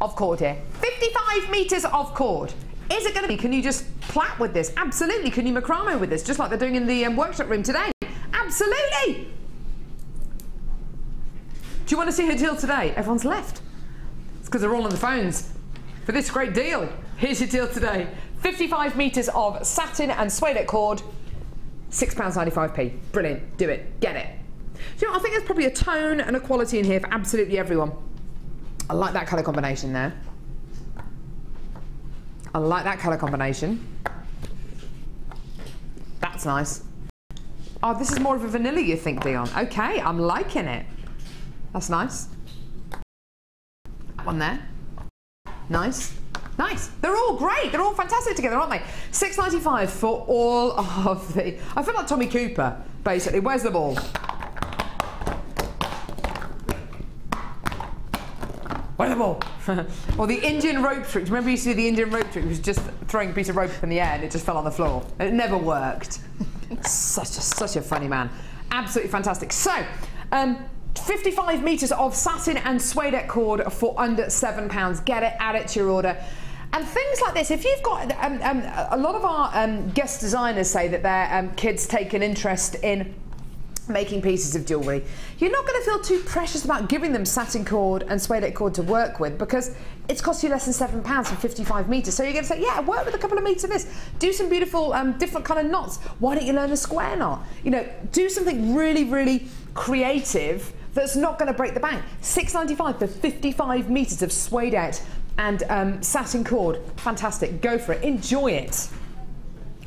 of cord here. 55 metres of cord. Is it going to be, can you just plait with this? Absolutely. Can you macrame with this, just like they're doing in the workshop room today? Absolutely. Do you want to see her deal today? Everyone's left. It's because they're all on the phones for this great deal. Here's your deal today. 55 metres of satin and suede cord, £6.95p. Brilliant. Do it. Get it. Do you know, I think there's probably a tone and a quality in here for absolutely everyone. I like that colour combination there. I like that colour combination. That's nice. Oh, this is more of a vanilla, you think, Dion? Okay, I'm liking it. That's nice. That one there. Nice. Nice. They're all great. They're all fantastic together, aren't they? $6.95 for all of the... I feel like Tommy Cooper, basically. Where's the ball? Where's the ball? Or the Indian rope trick. Remember you see the Indian rope trick? It was just throwing a piece of rope up in the air and it just fell on the floor. It never worked. Such a funny man. Absolutely fantastic. So, 55 metres of satin and suede cord for under £7. Get it, add it to your order. And things like this, if you've got, a lot of our guest designers say that their kids take an interest in making pieces of jewellery. You're not going to feel too precious about giving them satin cord and suede cord to work with because it's cost you less than £7 for 55 metres. So you're going to say, yeah, work with a couple of metres of this. Do some beautiful different kind of knots. Why don't you learn a square knot? You know, do something really, really creative that's not going to break the bank. $6.95 for 55 metres of suede and satin cord. Fantastic. Go for it. Enjoy it.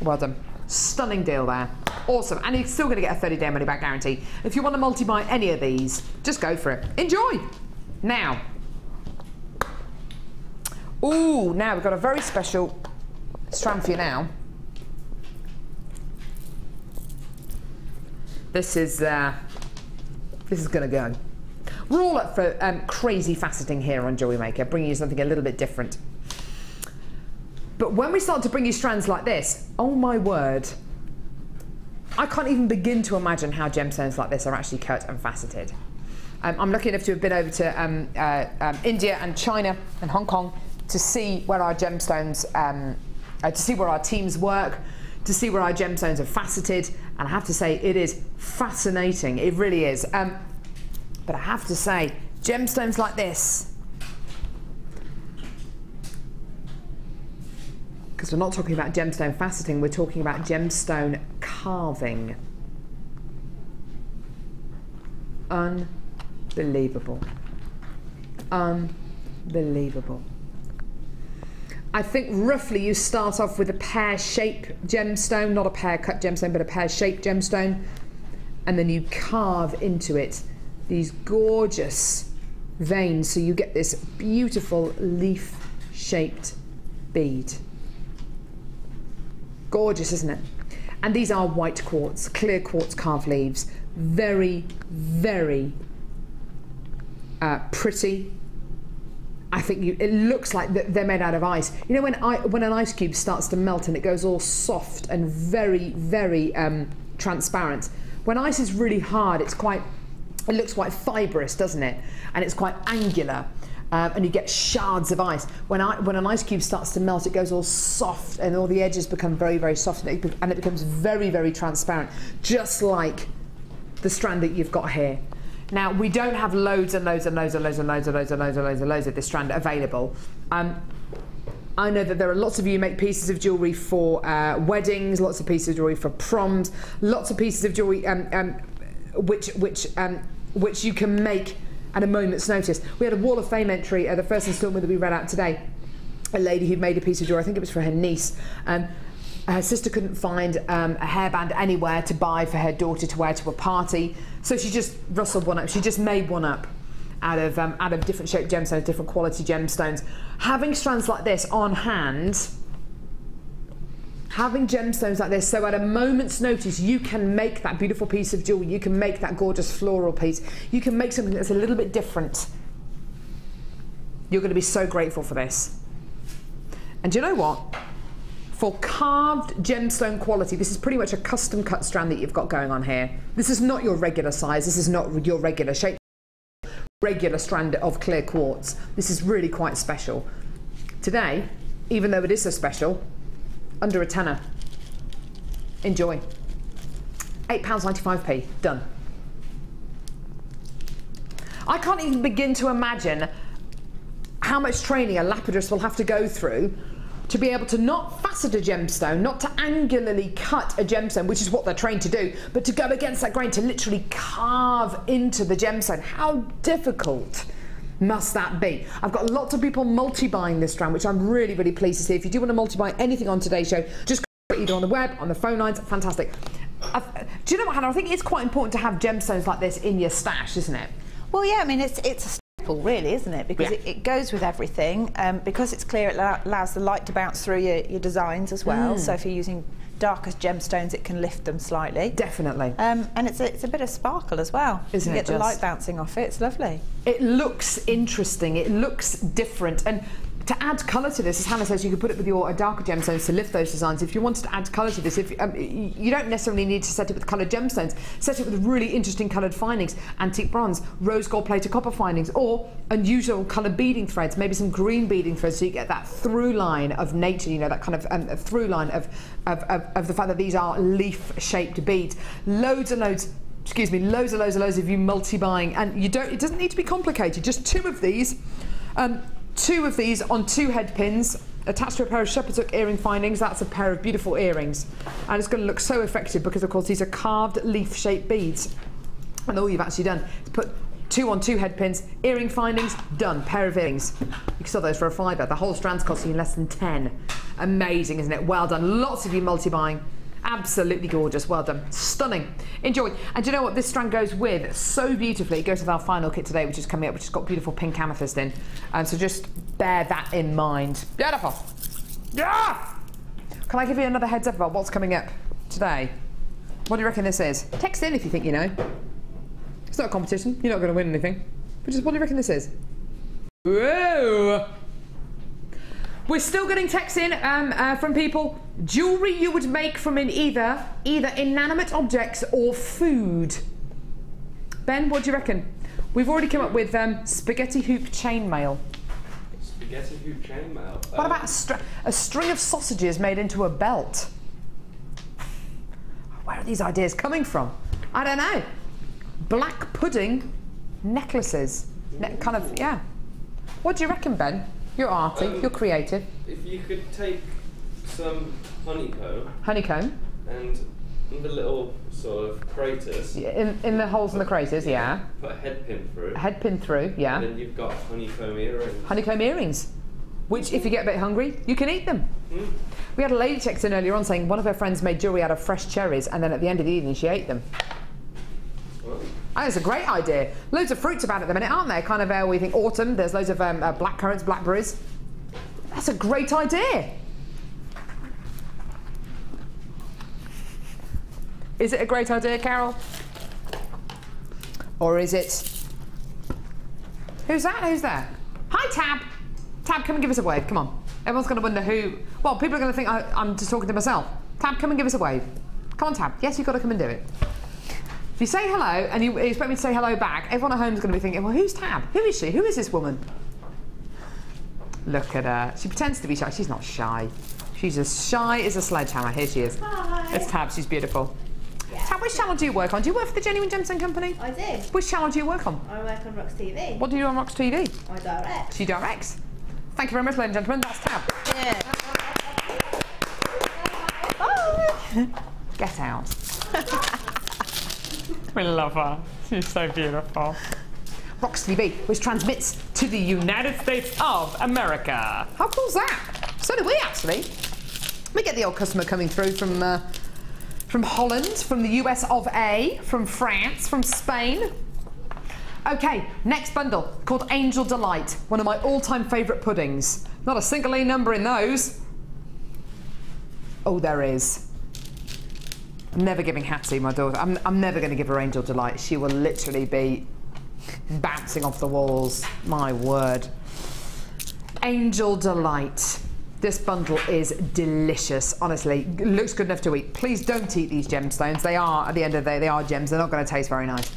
Well done. Stunning deal there. Awesome. And you're still going to get a 30-day money-back guarantee. If you want to multi-buy any of these, just go for it. Enjoy. Now. Ooh, now we've got a very special strand for you now. This is going to go. We're all up for crazy faceting here on Jewellery Maker, bringing you something a little bit different. But when we start to bring you strands like this, oh my word, I can't even begin to imagine how gemstones like this are actually cut and faceted. I'm lucky enough to have been over to India and China and Hong Kong to see where our gemstones, to see where our teams work, to see where our gemstones are faceted, and I have to say it is fascinating. It really is. But I have to say, gemstones like this, because we're not talking about gemstone faceting, we're talking about gemstone carving. Unbelievable. Unbelievable. I think roughly you start off with a pear-shaped gemstone, not a pear-cut gemstone, but a pear-shaped gemstone, and then you carve into it these gorgeous veins, so you get this beautiful leaf-shaped bead. Gorgeous, isn't it? And these are white quartz, clear quartz carved leaves. Very, very pretty. I think it looks like they're made out of ice. You know when an ice cube starts to melt and it goes all soft and very, very transparent. When ice is really hard, it looks quite fibrous, doesn't it? And it's quite angular. And you get shards of ice. When an ice cube starts to melt, it goes all soft and all the edges become very, very soft and it becomes very, very transparent, just like the strand that you've got here. Now, we don't have loads and loads and loads and loads and loads and loads and loads and loads and loads of this strand available. I know that there are lots of you who make pieces of jewellery for weddings, lots of pieces of jewellery for proms, lots of pieces of jewellery which you can make at a moment's notice. We had a Wall of Fame entry, the first instalment that we read out today. A lady who'd made a piece of jewellery, I think it was for her niece. Her sister couldn't find a hairband anywhere to buy for her daughter to wear to a party, so she just rustled one up. She just made one up out of different shaped gemstones, different quality gemstones. Having strands like this on hand, having gemstones like this, so at a moment's notice you can make that beautiful piece of jewellery, you can make that gorgeous floral piece, you can make something that's a little bit different. You're going to be so grateful for this. And do you know what? For carved gemstone quality, this is pretty much a custom cut strand that you've got going on here. This is not your regular size, this is not your regular shape, regular strand of clear quartz. This is really quite special. Today, even though it is so special, under a tenner. Enjoy. £8.95p, done. I can't even begin to imagine how much training a lapidus will have to go through to be able to not facet a gemstone, not to angularly cut a gemstone, which is what they're trained to do, but to go against that grain, to literally carve into the gemstone. How difficult must that be? I've got lots of people multi-buying this strand, which I'm really, really pleased to see. If you do want to multi-buy anything on today's show, just go either on the web, on the phone lines. Fantastic. Do you know what, Hannah? I think it's quite important to have gemstones like this in your stash, isn't it? Well, yeah, I mean, it's a staple, really, isn't it? Because it goes with everything. Because it's clear, it allows the light to bounce through your designs as well. So if you're using darker gemstones, it can lift them slightly. Definitely. And it's a bit of sparkle as well. Isn't you it get the light bouncing off it. It's lovely. It looks interesting. It looks different. And to add colour to this, as Hannah says, you could put it with your darker gemstones to lift those designs. If you wanted to add colour to this, if you don't necessarily need to set it with coloured gemstones. Set it with really interesting coloured findings, antique bronze, rose gold plated copper findings, or unusual coloured beading threads, maybe some green beading threads, so you get that through line of nature, you know, that kind of through line of the fact that these are leaf-shaped beads. Loads and loads. Excuse me, loads of you multi-buying, and it doesn't need to be complicated. Just two of these on 2 head pins attached to a pair of shepherd's hook earring findings. That's a pair of beautiful earrings, and it's going to look so effective because of course these are carved leaf-shaped beads, and all you've actually done is put 2 on 2 head pins, earring findings, done. Pair of earrings. You can sell those for a £5. The whole strand's costing you less than 10. Amazing, isn't it? Well done. Lots of you multi-buying. Absolutely gorgeous. Well done. Stunning. Enjoy. And do you know what this strand goes with so beautifully? It goes with our final kit today, which is coming up, which has got beautiful pink amethyst in. So just bear that in mind. Beautiful. Yeah! Can I give you another heads up about what's coming up today? What do you reckon this is? Text in if you think you know. It's not a competition. You're not going to win anything. But just what do you reckon this is? Whoa! We're still getting texts in from people. Jewellery you would make from either inanimate objects or food. Ben, what do you reckon? We've already come up with spaghetti hoop chainmail. Spaghetti hoop chainmail? What about a string of sausages made into a belt? Where are these ideas coming from? I don't know. Black pudding necklaces. Yeah. What do you reckon, Ben? You're arty, you're creative. If you could take some honeycomb. And the little sort of craters. Yeah, in the holes in the craters, yeah. Put a head pin through. A head pin through, yeah. And then you've got honeycomb earrings. Honeycomb earrings, which if you get a bit hungry, you can eat them. We had a lady text in earlier on saying one of her friends made jewellery out of fresh cherries and then at the end of the evening she ate them. I think it's a great idea. Loads of fruits about at the minute, aren't there? Kind of where we think autumn, there's loads of black currants, blackberries. That's a great idea. Is it a great idea, Carol? Or is it... Who's that? Who's there? Hi, Tab. Tab, come and give us a wave. Come on. Everyone's going to wonder who... Well, people are going to think I'm just talking to myself. Tab, come and give us a wave. Come on, Tab. Yes, you've got to come and do it. If you say hello and you expect me to say hello back, everyone at home is going to be thinking, well, who's Tab? Who is she? Who is this woman? Look at her. She pretends to be shy. She's not shy. She's as shy as a sledgehammer. Here she is. Hi. It's Tab. She's beautiful. Yeah. Tab, which channel do you work on? Do you work for the Genuine Gemstone Company? I do. Which channel do you work on? I work on Rox TV. What do you do on Rox TV? I direct. She directs. Thank you very much, ladies and gentlemen. That's Tab. Yeah. Get out. We love her. She's so beautiful. Rox TV, which transmits to the United States of America. How cool's that? So do we, actually. We get the old customer coming through from Holland, from the US of A, from France, from Spain. Okay, next bundle, called Angel Delight, one of my all-time favourite puddings. Not a single E number in those. Oh, there is. I'm never giving Hattie, my daughter, I'm never going to give her Angel Delight. She will literally be bouncing off the walls. My word. Angel Delight. This bundle is delicious, honestly. It looks good enough to eat. Please don't eat these gemstones. They are, at the end of the day, they are gems. They're not going to taste very nice.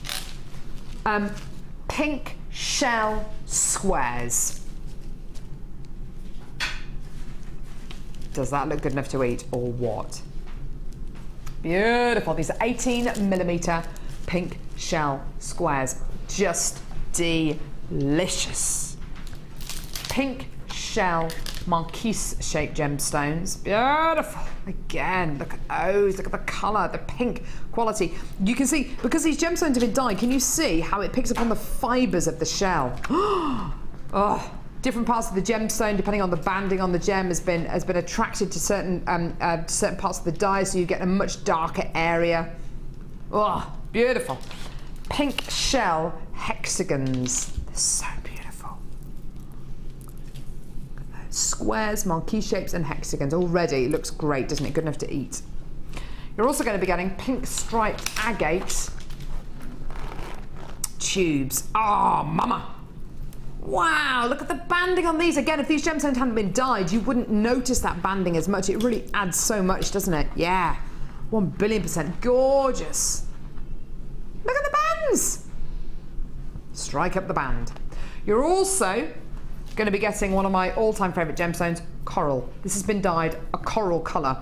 Pink shell squares. Does that look good enough to eat, or what? Beautiful. These are 18mm pink shell squares. Just delicious. Pink shell marquise-shaped gemstones. Beautiful. Again, look at those. Look at the colour, the pink quality. You can see, because these gemstones have been dyed, can you see how it picks up on the fibres of the shell? Oh, Different parts of the gemstone, depending on the banding on the gem, has been attracted to certain parts of the die, so you get a much darker area. Oh, beautiful. Pink shell hexagons. They're so beautiful. Squares, marquee shapes, and hexagons. Already it looks great, doesn't it? Good enough to eat. You're also going to be getting pink striped agate tubes. Oh, mama. Wow, look at the banding on these. Again, if these gemstones hadn't been dyed, you wouldn't notice that banding as much. It really adds so much, doesn't it? Yeah, 1,000,000,000%. Gorgeous. Look at the bands. Strike up the band. You're also going to be getting one of my all-time favourite gemstones, coral. This has been dyed a coral colour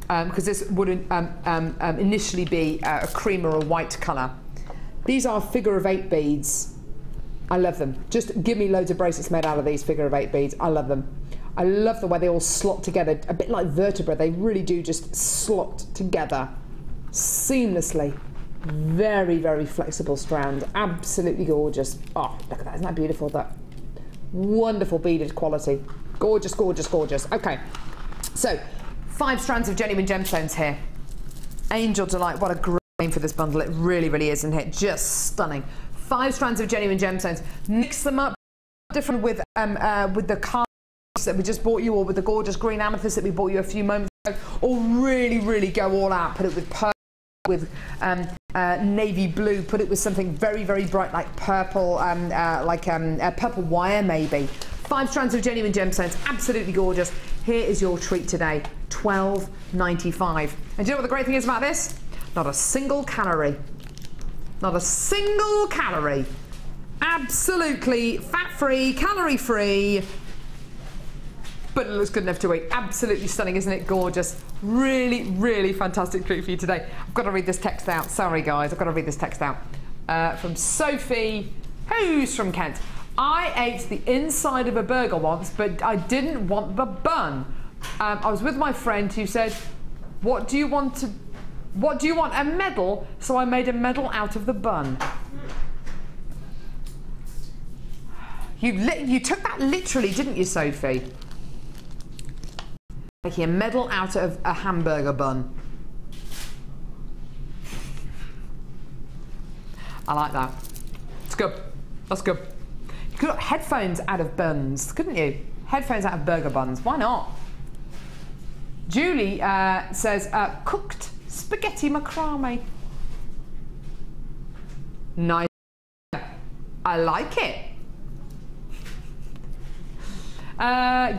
because this would initially be a cream or a white colour. These are figure-of-8 beads. I love them. Just give me loads of bracelets made out of these figure-of-8 beads. I love them. I love the way they all slot together, a bit like vertebrae. They really do just slot together seamlessly. Very, very flexible strand. Absolutely gorgeous. Oh, look at that. Isn't that beautiful? That wonderful beaded quality. Gorgeous, gorgeous, gorgeous. Okay, so 5 strands of genuine gemstones here. Angel Delight. What a great name for this bundle. It really, really is, isn't it? Just stunning. 5 strands of genuine gemstones. Mix them up different with the cards that we just bought you, or with the gorgeous green amethyst that we bought you a few moments ago, or really, really go all out. Put it with pearl, with navy blue. Put it with something very, very bright like purple, purple wire maybe. 5 strands of genuine gemstones. Absolutely gorgeous. Here is your treat today. $12.95. And do you know what the great thing is about this? Not a single calorie. Not a single calorie. Absolutely fat-free, calorie-free. But it looks good enough to eat. Absolutely stunning, isn't it? Gorgeous. Really, really fantastic treat for you today. I've got to read this text out. Sorry, guys. I've got to read this text out. From Sophie, who's from Kent. I ate the inside of a burger once, but I didn't want the bun. I was with my friend who said, what do you want, a medal? So I made a medal out of the bun. You took that literally, didn't you, Sophie? Making a medal out of a hamburger bun. I like that. It's good. That's good. You could have headphones out of buns, couldn't you? Headphones out of burger buns. Why not? Julie says cooked spaghetti macrame. Nice. I like it.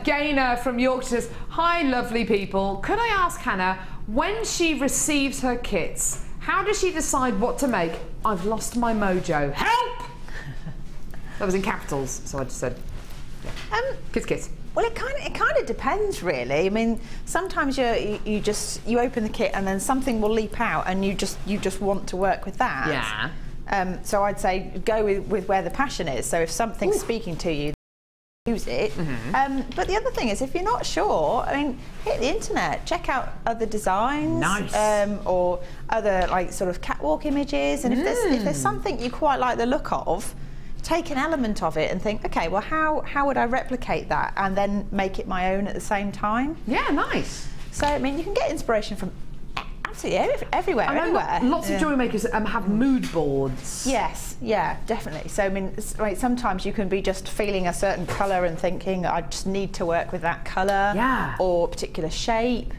Gaynor from Yorkshire says, hi lovely people, could I ask Hannah, when she receives her kits, how does she decide what to make? I've lost my mojo. Help! That was in capitals, so I just said, yeah. Kiss. Well, it kind of depends, really. I mean, sometimes you open the kit and then something will leap out, and you just want to work with that. Yeah. So I'd say go with where the passion is. So if something's speaking to you, use it. Mm-hmm. But the other thing is, if you're not sure, I mean, hit the internet, check out other designs, or other like sort of catwalk images, and if there's something you quite like the look of, take an element of it and think, okay, well, how would I replicate that and then make it my own at the same time? Yeah, nice. So I mean, you can get inspiration from absolutely everywhere. Lots of jewellery makers have mood boards. Yes, yeah, definitely. So I mean, like, sometimes you can be just feeling a certain colour and thinking, I just need to work with that colour, or a particular shape.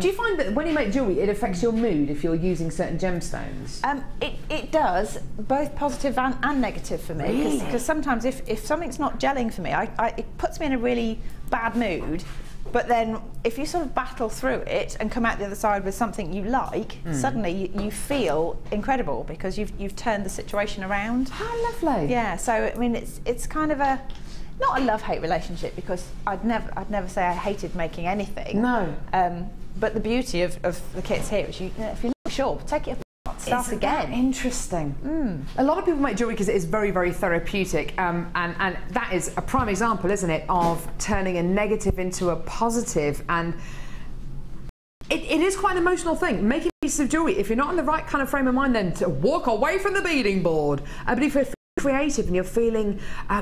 Do you find that when you make jewellery, it affects your mood if you're using certain gemstones? It does, both positive and negative for me. Because sometimes if something's not gelling for me, it puts me in a really bad mood. But then if you sort of battle through it and come out the other side with something you like, suddenly you feel incredible because you've turned the situation around. How lovely. Yeah, so I mean it's kind of not a love-hate relationship, because I'd never say I hated making anything. No. But the beauty of the kits here is if you're not sure, take it apart, start again. Interesting. A lot of people make jewellery because it is very, very therapeutic, and that is a prime example, isn't it, of turning a negative into a positive. And it is quite an emotional thing. Making pieces of jewellery, if you're not in the right kind of frame of mind, then to walk away from the beading board. But if you're creative and you're feeling,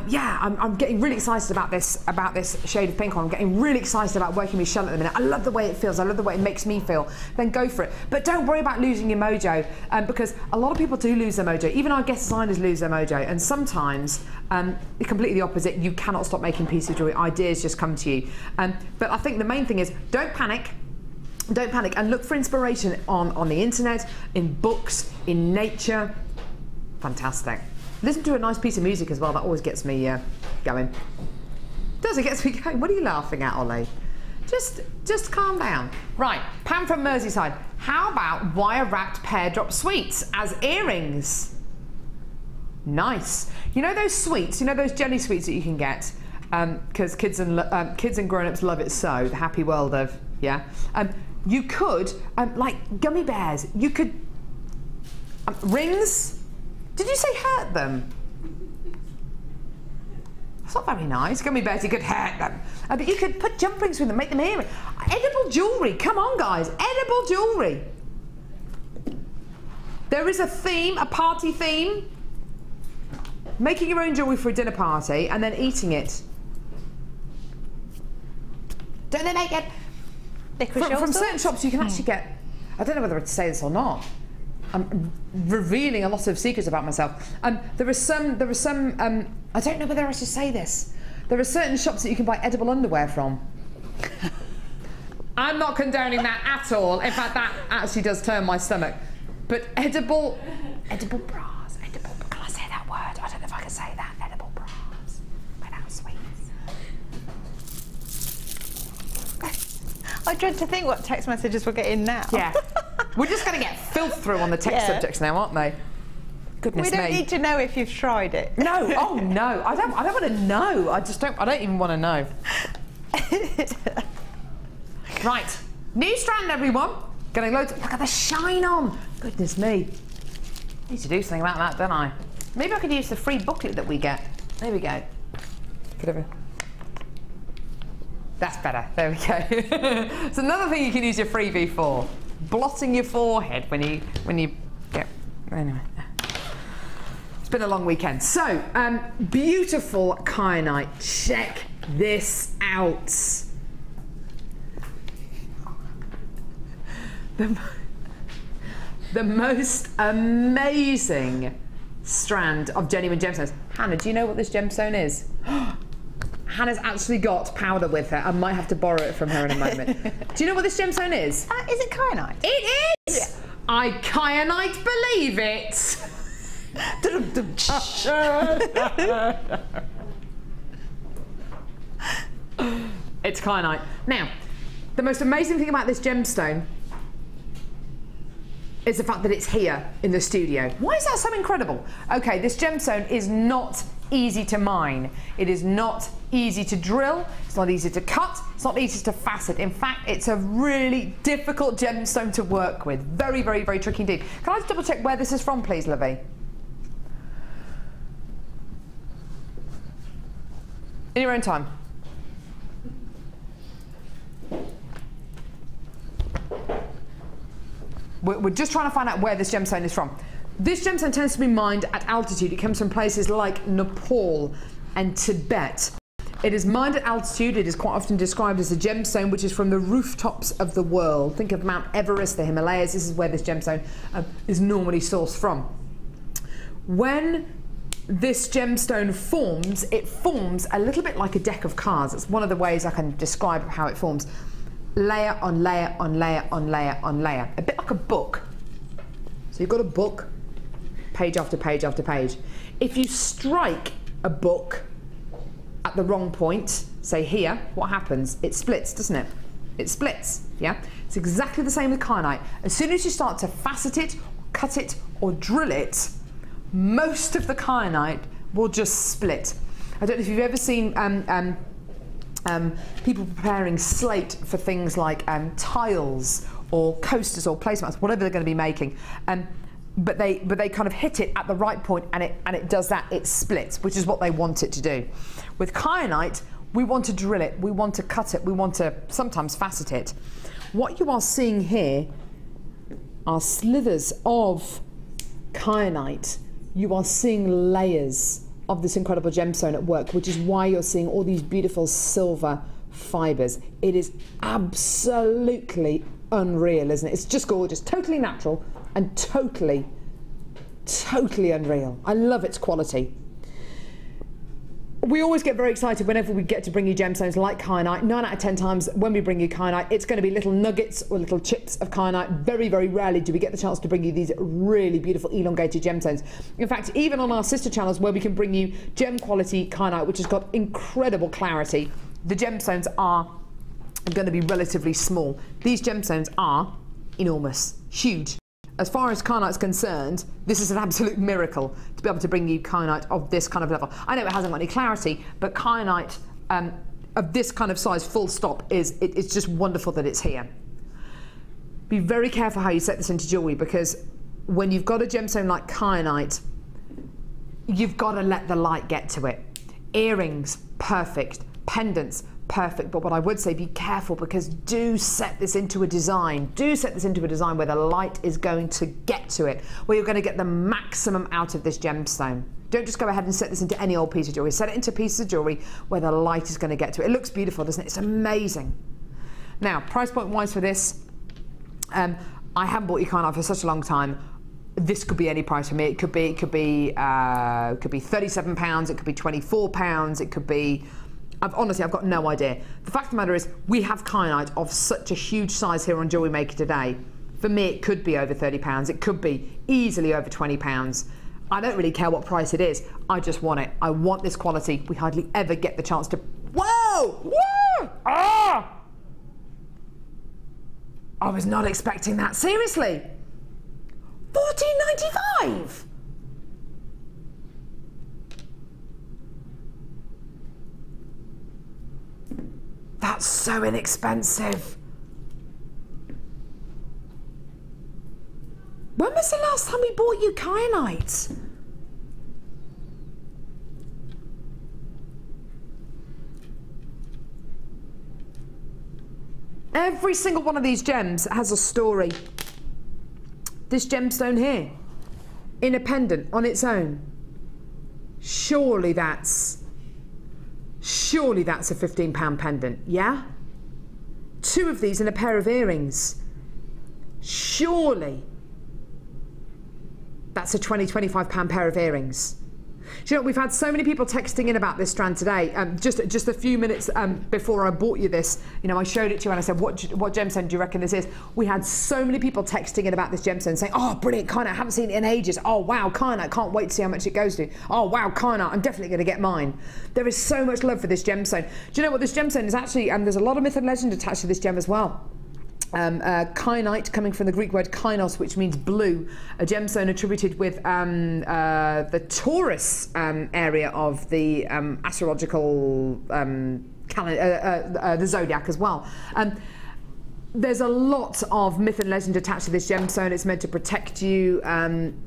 yeah, I'm getting really excited about this shade of pink, or I'm getting really excited about working with shell at the minute. I love the way it feels. I love the way it makes me feel. Then go for it. But don't worry about losing your mojo, because a lot of people do lose their mojo. Even our guest designers lose their mojo, and sometimes completely the opposite. You cannot stop making pieces of jewelry. Ideas just come to you. But I think the main thing is don't panic. Don't panic, and look for inspiration on the internet, in books, in nature. Fantastic. Listen to a nice piece of music as well. That always gets me going. Does it get me going? What are you laughing at, Ollie? Just calm down. Right, Pam from Merseyside. How about wire-wrapped pear drop sweets as earrings? Nice. You know those sweets? You know those jelly sweets that you can get? Because kids and grown-ups love it so. The happy world of, yeah. You could, like gummy bears. You could, rings. Did you say hurt them? That's not very nice. Gummy bears, you could hurt them. But you could put jump rings with them, make them earrings. Edible jewellery, come on guys, edible jewellery. There is a theme, a party theme. Making your own jewellery for a dinner party and then eating it. Don't they make it? From certain shops you can actually get, I don't know whether to say this or not. I'm revealing a lot of secrets about myself. There are some, I don't know whether I should say this. There are certain shops that you can buy edible underwear from. I'm not condoning that at all. In fact, that actually does turn my stomach. But edible bras, can I say that word? I don't know if I can say that, edible bras, without sweets. I dread to think what text messages we're getting now. Yeah. We're just going to get filth through on the text subjects now, aren't they? Goodness me. We don't need to know if you've tried it. No, oh no. I don't want to know. I don't even want to know. Right. New strand, everyone. Getting loads. Look at the shine on. Goodness me. Need to do something about that, don't I? Maybe I could use the free booklet that we get. There we go. That's better. There we go. It's another thing you can use your freebie for. Blotting your forehead when you get. Anyway. It's been a long weekend. So, beautiful kyanite. Check this out. The most amazing strand of genuine gemstones. Hannah, do you know what this gemstone is? Hannah's actually got powder with her. I might have to borrow it from her in a moment. Do you know what this gemstone is? Is it kyanite? It is! Yeah. I kyanite believe it! It's kyanite. Now, the most amazing thing about this gemstone is the fact that it's here in the studio. Why is that so incredible? Okay, this gemstone is not easy to mine. It is not easy to drill. It's not easy to cut. It's not easy to facet. In fact, it's a really difficult gemstone to work with. Very, very, very tricky indeed. Can I just double check where this is from, please, Livy? In your own time. We're just trying to find out where this gemstone is from. This gemstone tends to be mined at altitude. It comes from places like Nepal and Tibet. It is mined at altitude. It is quite often described as a gemstone which is from the rooftops of the world. Think of Mount Everest, the Himalayas. This is where this gemstone is normally sourced from. When this gemstone forms, it forms a little bit like a deck of cards. It's one of the ways I can describe how it forms. Layer on layer on layer on layer on layer. A bit like a book. So you've got a book, page after page after page. If you strike a book at the wrong point, say here, what happens? It splits, doesn't it? It splits, yeah? It's exactly the same with kyanite. As soon as you start to facet it, cut it, or drill it, most of the kyanite will just split. I don't know if you've ever seen people preparing slate for things like tiles or coasters or placemats, whatever they're going to be making. But they kind of hit it at the right point and it does that, it splits, which is what they want it to do. With kyanite, we want to drill it, we want to cut it, we want to sometimes facet it. What you are seeing here are slithers of kyanite you are seeing layers of this incredible gemstone at work, which is why you're seeing all these beautiful silver fibres. It is absolutely unreal, isn't it? It's just gorgeous, totally natural and totally unreal. I love its quality. We always get very excited whenever we get to bring you gemstones like kyanite. 9 out of 10 times when we bring you kyanite, it's going to be little nuggets or little chips of kyanite. Very, very rarely do we get the chance to bring you these really beautiful elongated gemstones. In fact, even on our sister channels where we can bring you gem quality kyanite, which has got incredible clarity, the gemstones are going to be relatively small. These gemstones are enormous, huge. As far as kyanite is concerned, this is an absolute miracle to be able to bring you kyanite of this kind of level. I know it hasn't got any clarity, but kyanite of this kind of size, full stop, it's just wonderful that it's here. Be very careful how you set this into jewellery, because when you've got a gemstone like kyanite, you've got to let the light get to it. Earrings, perfect. Pendants, perfect. But what I would say, be careful, because do set this into a design. Do set this into a design where the light is going to get to it, where you're going to get the maximum out of this gemstone. Don't just go ahead and set this into any old piece of jewellery. Set it into pieces of jewellery where the light is going to get to it. It looks beautiful, doesn't it? It's amazing. Now, price point wise for this, I haven't bought you kyanite for such a long time. This could be any price for me. It could be £37. It could be £24. It could be. Honestly, I've got no idea. The fact of the matter is, we have kyanite of such a huge size here on Jewellery Maker today. For me, it could be over £30. It could be easily over £20. I don't really care what price it is. I just want it. I want this quality. We hardly ever get the chance to. Whoa! Whoa! Ah! I was not expecting that. Seriously. $14.95. That's so inexpensive. When was the last time we bought you kyanite? Every single one of these gems has a story. This gemstone here, in a pendant on its own, surely that's a £15 pendant, yeah? 2 of these in a pair of earrings, surely that's a £20–25 pair of earrings. Do you know, we've had so many people texting in about this strand today. Just a few minutes before I bought you this, you know, I showed it to you and I said, what gemstone do you reckon this is? We had so many people texting in about this gemstone saying, oh, brilliant, kyanite, I haven't seen it in ages. Oh, wow, kyanite, can't wait to see how much it goes to. Oh, wow, kyanite, I'm definitely going to get mine. There is so much love for this gemstone. Do you know what this gemstone is actually? There's a lot of myth and legend attached to this gem as well. Kyanite, coming from the Greek word kynos, which means blue, a gemstone attributed with the Taurus area of the astrological the zodiac as well. There's a lot of myth and legend attached to this gemstone. It's meant to protect you.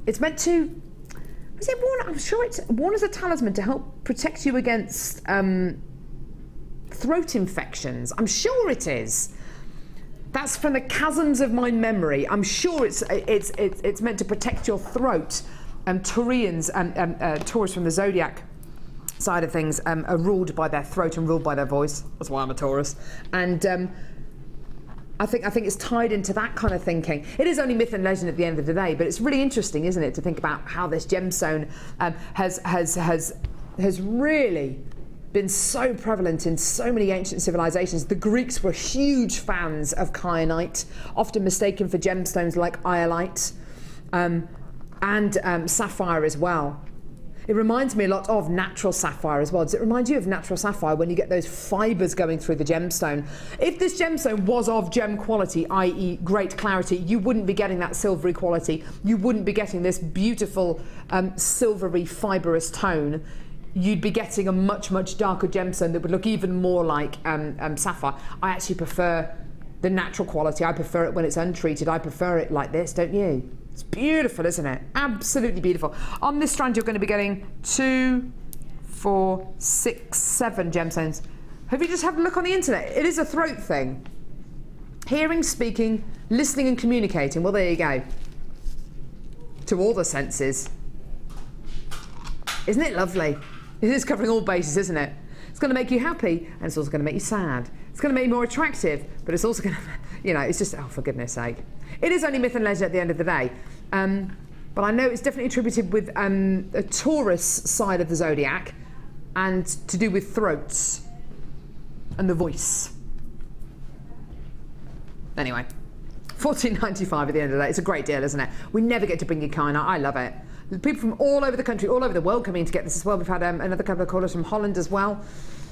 It's meant to. Is it worn? I'm sure it's worn as a talisman to help protect you against throat infections. I'm sure it is. That's from the chasms of my memory. I'm sure it's meant to protect your throat. Taurians, Taurus from the zodiac side of things, are ruled by their throat and ruled by their voice. That's why I'm a Taurus. And I think it's tied into that kind of thinking. It is only myth and legend at the end of the day, but it's really interesting, isn't it, to think about how this gemstone has really been so prevalent in so many ancient civilizations. The Greeks were huge fans of kyanite, often mistaken for gemstones like iolite and sapphire as well. It reminds me a lot of natural sapphire as well. Does it remind you of natural sapphire when you get those fibres going through the gemstone? If this gemstone was of gem quality, i.e. great clarity, you wouldn't be getting that silvery quality. You wouldn't be getting this beautiful silvery fibrous tone. You'd be getting a much, much darker gemstone that would look even more like sapphire. I actually prefer the natural quality. I prefer it when it's untreated. I prefer it like this, don't you? It's beautiful, isn't it? Absolutely beautiful. On this strand, you're going to be getting 2, 4, 6, 7 gemstones. Have you just had a look on the internet? It is a throat thing. Hearing, speaking, listening and communicating. Well, there you go. To all the senses. Isn't it lovely? It is covering all bases, isn't it? It's going to make you happy, and it's also going to make you sad. It's going to make you more attractive, but it's also going to, you know, it's just, oh, for goodness sake. It is only myth and legend at the end of the day. But I know it's definitely attributed with a Taurus side of the zodiac, and to do with throats and the voice. Anyway, $14.95 at the end of the day. It's a great deal, isn't it? We never get to bring you kyanite. I love it. People from all over the country, all over the world coming to get this as well. We've had another couple of callers from Holland as well.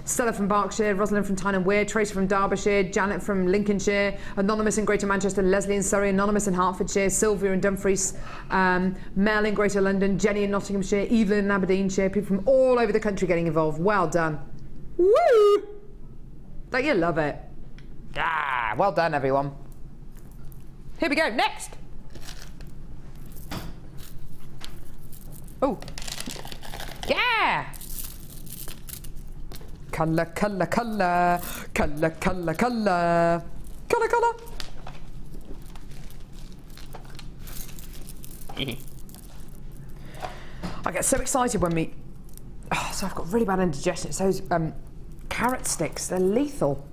Stella from Berkshire, Rosalind from Tyne and Wear, Tracy from Derbyshire, Janet from Lincolnshire, Anonymous in Greater Manchester, Leslie in Surrey, Anonymous in Hertfordshire, Sylvia in Dumfries, Mel in Greater London, Jenny in Nottinghamshire, Evelyn in Aberdeenshire, people from all over the country getting involved. Well done. Woo! Don't you love it? Ah, well done, everyone. Here we go, next. Oh, yeah. Colour, colour, colour, colour, colour, colour, colour, colour. I get so excited when we... Oh, so I've got really bad indigestion. It's those carrot sticks. They're lethal.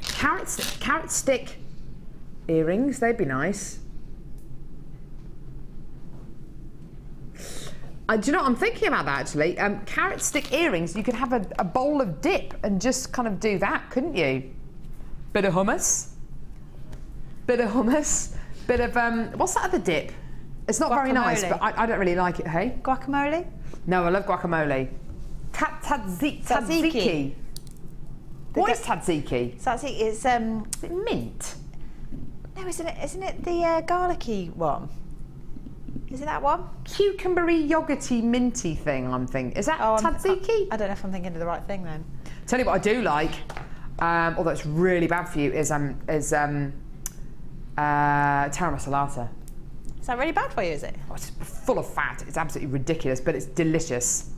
Carrot stick earrings. They'd be nice. Do you know what I'm thinking about that actually? Carrot stick earrings, you could have a bowl of dip and just kind of do that, couldn't you? Bit of hummus. Bit of hummus. Bit of, what's that other dip? It's not very nice, but I don't really like it, hey? Guacamole? No, I love guacamole. Tzatziki. What is tzatziki? Tzatziki is, is it mint? No, isn't it the garlicky one? Is it that one? Cucumbery, yogurty, minty thing, I'm thinking. Is that tzatziki? I don't know if I'm thinking of the right thing then. Tell you what I do like, although it's really bad for you, is terra masalata. Is that really bad for you, is it? Oh, it's full of fat. It's absolutely ridiculous, but it's delicious.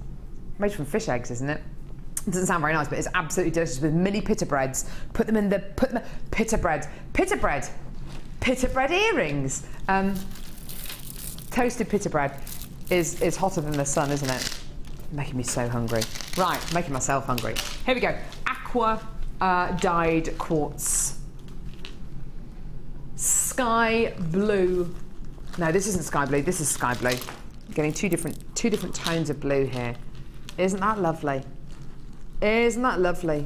Made from fish eggs, isn't it? It doesn't sound very nice, but it's absolutely delicious with mini pita breads. Put them in the pita bread earrings. Toasted pita bread is hotter than the sun, isn't it? Making me so hungry. Right, making myself hungry. Here we go. Aqua dyed quartz. Sky blue. No, this isn't sky blue. This is sky blue. I'm getting two different tones of blue here. Isn't that lovely? Isn't that lovely?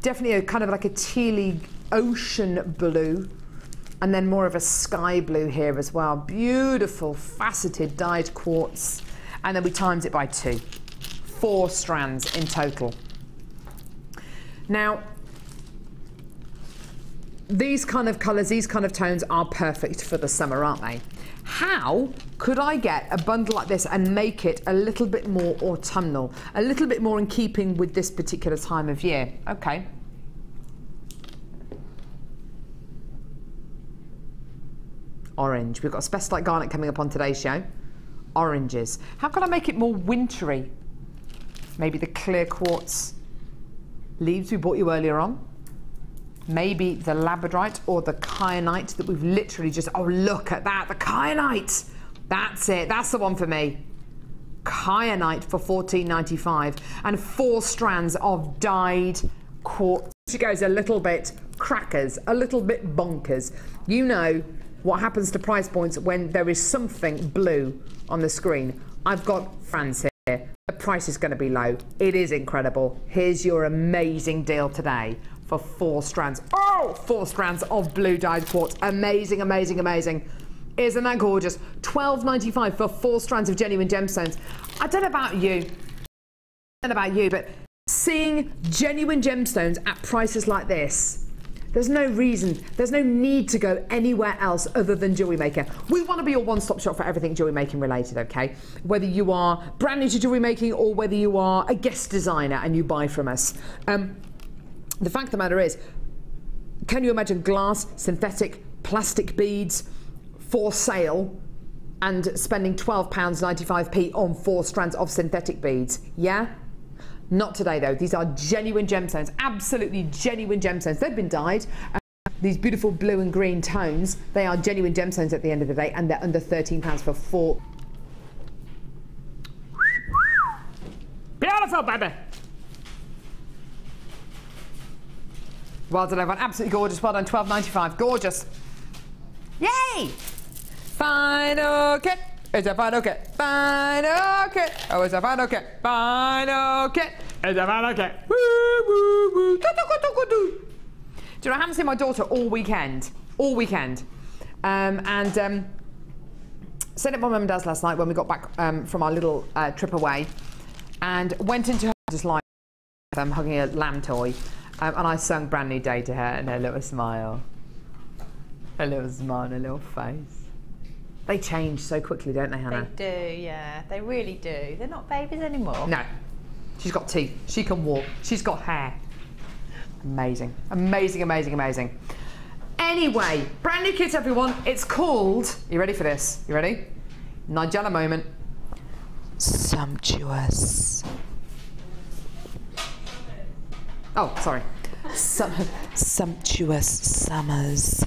Definitely a kind of like a tealy ocean blue. And then more of a sky blue here as well. Beautiful, faceted, dyed quartz. And then we times it by 2. 4 strands in total. Now, these kind of colours, these kind of tones are perfect for the summer, aren't they? How could I get a bundle like this and make it a little bit more autumnal? A little bit more in keeping with this particular time of year? Okay. Orange. We've got a Spessartite garnet coming up on today's show. Oranges. How can I make it more wintry? Maybe the clear quartz leaves we bought you earlier on. Maybe the labradorite or the kyanite that we've literally just... Oh, look at that. The kyanite. That's it. That's the one for me. Kyanite for $14.95 and 4 strands of dyed quartz. She goes a little bit crackers, a little bit bonkers. You know what happens to price points when there is something blue on the screen. I've got France here. The price is going to be low. It is incredible. Here's your amazing deal today for 4 strands. Oh, 4 strands of blue dyed quartz. Amazing, amazing, amazing. Isn't that gorgeous? $12.95 for 4 strands of genuine gemstones. I don't know about you. But seeing genuine gemstones at prices like this, there's no reason, there's no need to go anywhere else other than Jewellery Maker. We want to be your one-stop shop for everything jewellery making related, okay? Whether you are brand new to jewellery making or whether you are a guest designer and you buy from us. The fact of the matter is, can you imagine glass, synthetic, plastic beads for sale and spending £12.95 on 4 strands of synthetic beads? Yeah? Not today though. These are genuine gemstones, absolutely genuine gemstones. They've been dyed. These beautiful blue and green tones, they are genuine gemstones at the end of the day, and they're under £13 for 4. Beautiful, baby. Well done, everyone. Absolutely gorgeous. Well done. £12.95. Gorgeous. Yay! Final kit. It's a final kit. Final kit. Oh, it's a final kit. Final kit. It's a final kit. Woo, woo, woo. Do you know, I haven't seen my daughter all weekend. All weekend. Stayed at my mum and dad's last night when we got back from our little trip away, and went into her just like hugging a lamb toy, and I sung Brand New Day to her, and her little smile. A little smile on her little face. They change so quickly, don't they, Hannah? They do, yeah. They really do. They're not babies anymore. No. She's got teeth. She can walk. She's got hair. Amazing. Amazing, amazing, amazing. Anyway, brand new kit, everyone. It's called... You ready for this? You ready? Nigella moment. Sumptuous. Oh, sorry. Sumptuous Summers.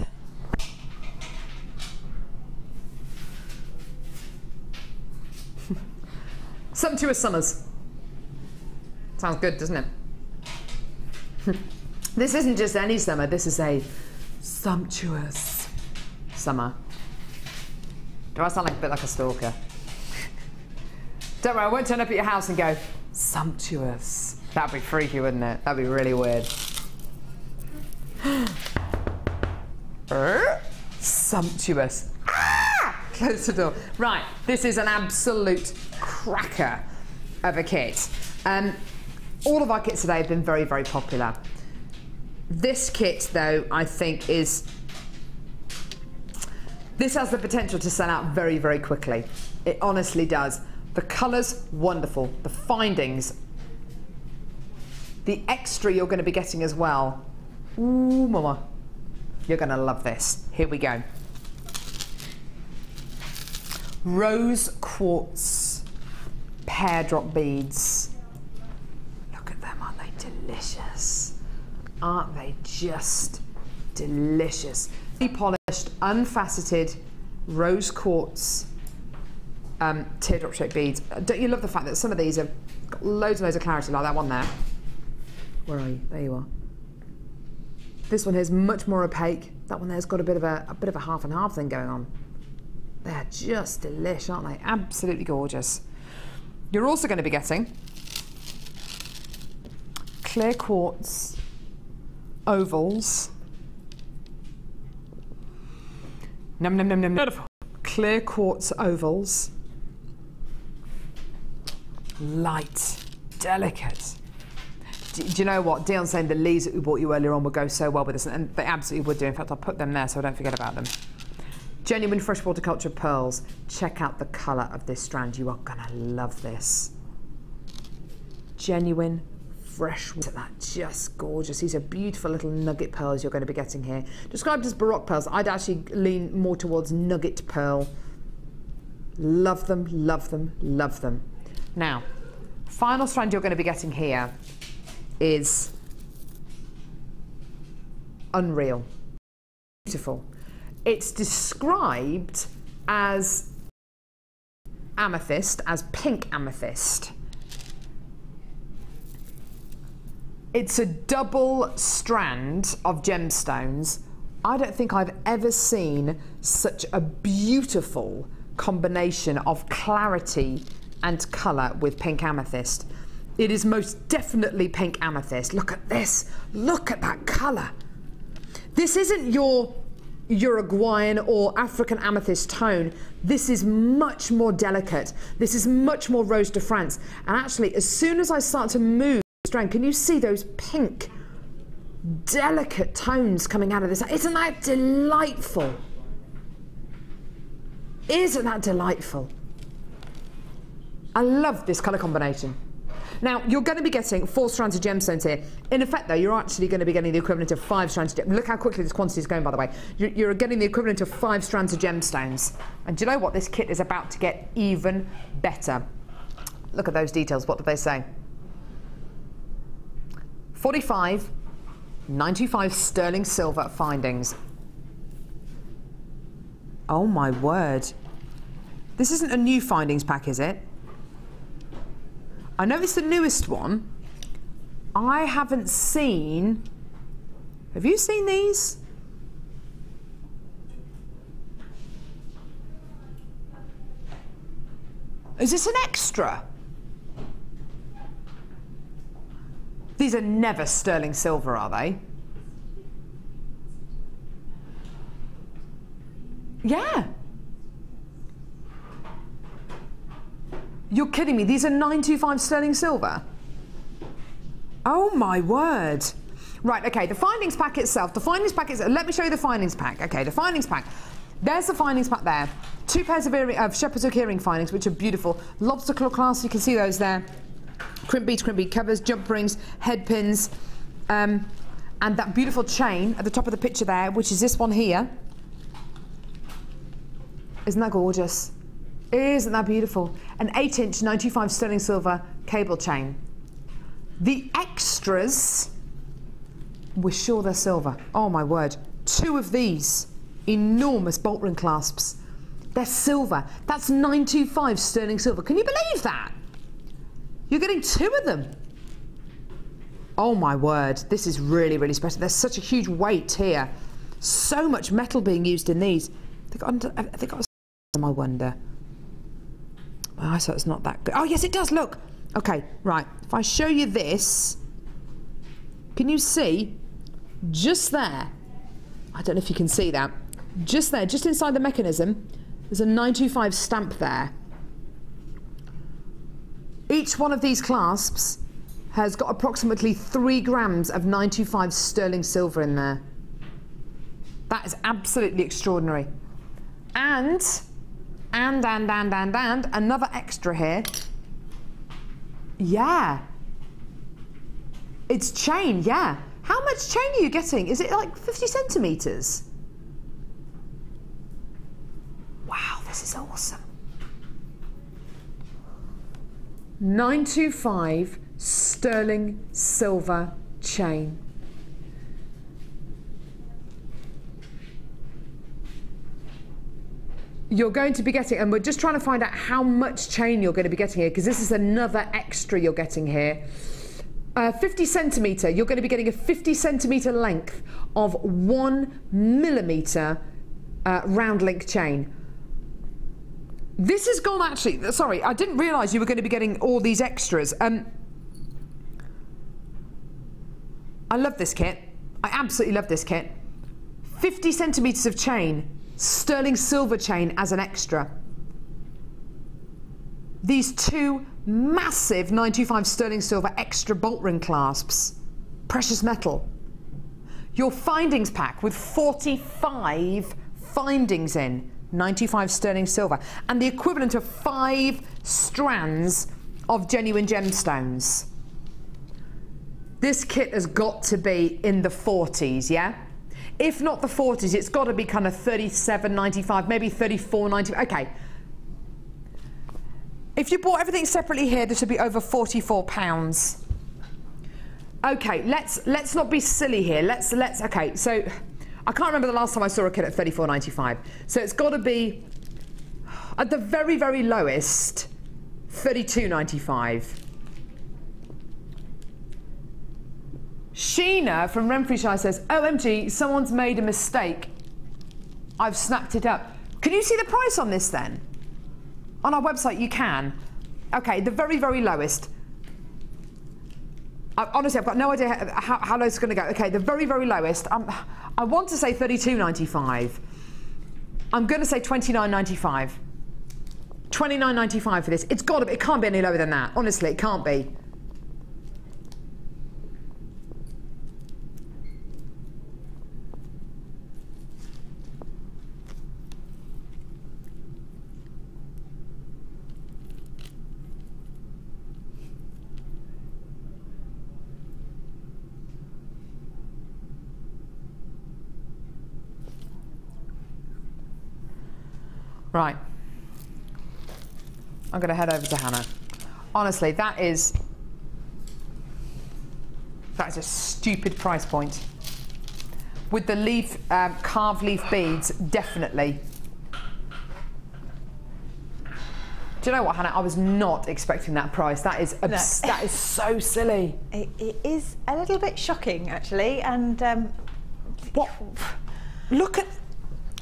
Sumptuous Summers. Sounds good, doesn't it? This isn't just any summer, this is a sumptuous summer. Do I sound like a bit like a stalker? Don't worry, I won't turn up at your house and go, sumptuous. That'd be freaky, wouldn't it? That'd be really weird. Sumptuous. Ah! Close the door. Right, this is an absolute cracker of a kit. All of our kits today have been very, very popular. This kit, though, I think this has the potential to sell out very, very quickly. It honestly does. The colours, wonderful. The findings. The extra you're going to be getting as well. Ooh, mama. You're going to love this. Here we go. Rose quartz pear drop beads. Look at them, aren't they delicious? Aren't they just delicious? Polished, unfaceted rose quartz teardrop shaped beads. Don't you love the fact that some of these have got loads and loads of clarity, like that one there? Where are you? There you are. This one here is much more opaque. That one there's got a bit of a half and half thing going on. They're just delish, aren't they? Absolutely gorgeous. You're also going to be getting clear quartz ovals. Num num num num. Beautiful. Clear quartz ovals. Light, delicate. Do you know what? Dion's saying the leaves that we bought you earlier on would go so well with this, and they absolutely would do. In fact, I'll put them there so I don't forget about them. Genuine freshwater culture pearls. Check out the colour of this strand. You are gonna love this. Genuine freshwater. That's just gorgeous. These are beautiful little nugget pearls you're going to be getting here. Described as baroque pearls. I'd actually lean more towards nugget pearl. Love them, love them, love them. Now, final strand you're going to be getting here is unreal. Beautiful. It's described as amethyst, as pink amethyst. It's a double strand of gemstones. I don't think I've ever seen such a beautiful combination of clarity and colour with pink amethyst. It is most definitely pink amethyst. Look at this. Look at that colour. This isn't your Uruguayan or African amethyst tone. This is much more delicate. This is much more Rose de France. And actually, as soon as I start to move the strand, can you see those pink, delicate tones coming out of this? Isn't that delightful? Isn't that delightful? I love this colour combination. Now, you're going to be getting 4 strands of gemstones here. In effect, though, you're actually going to be getting the equivalent of 5 strands of gemstones. Look how quickly this quantity is going, by the way. You're getting the equivalent of 5 strands of gemstones. And do you know what? This kit is about to get even better. Look at those details. What did they say? 45, 95 sterling silver findings. Oh, my word. This isn't a new findings pack, is it? I know it's the newest one. I haven't seen... Have you seen these? Is this an extra? These are never sterling silver, are they? Yeah. You're kidding me. These are 925 sterling silver. Oh my word. Right, okay, the findings pack itself. The findings pack is. Let me show you the findings pack. Okay, the findings pack. There's the findings pack there. 2 pairs of shepherd's hook earring findings, which are beautiful. Lobster claw clasps, you can see those there. Crimp bead covers, jump rings, head pins, and that beautiful chain at the top of the picture there, which is this one here. Isn't that gorgeous? Isn't that beautiful? An 8-inch 95 sterling silver cable chain. The extras, we're sure they're silver. Oh my word. 2 of these enormous bolt ring clasps. They're silver. That's 925 sterling silver. Can you believe that? You're getting 2 of them. Oh my word. This is really, really special. There's such a huge weight here. So much metal being used in these. Have they got a I wonder. My eyesight's not that good. Oh yes, it does. Look. Okay, right. If I show you this, can you see just there? I don't know if you can see that. Just there, just inside the mechanism, there's a 925 stamp there. Each one of these clasps has got approximately 3 grams of 925 sterling silver in there. That is absolutely extraordinary. And another extra here. Yeah. It's chain, yeah. How much chain are you getting? Is it like 50 centimetres? Wow, this is awesome. 925 sterling silver chain. You're going to be getting, and we're just trying to find out how much chain you're going to be getting here, because this is another extra you're getting here. 50 centimetre, you're going to be getting a 50 centimetre length of 1 millimetre round link chain. This has gone actually, sorry, I didn't realise you were going to be getting all these extras. I love this kit. I absolutely love this kit. 50 centimetres of chain. Sterling silver chain as an extra. These 2 massive 925 sterling silver extra bolt ring clasps. Precious metal. Your findings pack with 45 findings in. 95 sterling silver. And the equivalent of 5 strands of genuine gemstones. This kit has got to be in the 40s, yeah? If not the 40s, it's got to be kind of 37.95, maybe 34.95. Okay. If you bought everything separately here, this would be over £44. Okay, let's not be silly here. Let's okay. So I can't remember the last time I saw a kit at 34.95. So it's got to be at the very, very lowest 32.95. Sheena from Renfrewshire says, OMG, someone's made a mistake. I've snapped it up. Can you see the price on this then? On our website you can. Okay, the very, very lowest. Honestly, I've got no idea how low it's going to go. Okay, the very, very lowest. I want to say 32.95. I'm going to say 29.95. 29.95 for this. It's got to be. It can't be any lower than that. Honestly, it can't be. Right. I'm going to head over to Hannah. Honestly, that is a stupid price point. With the leaf, carved leaf beads, definitely. Do you know what, Hannah? I was not expecting that price. That is that is so silly. It is a little bit shocking, actually, and what? Look at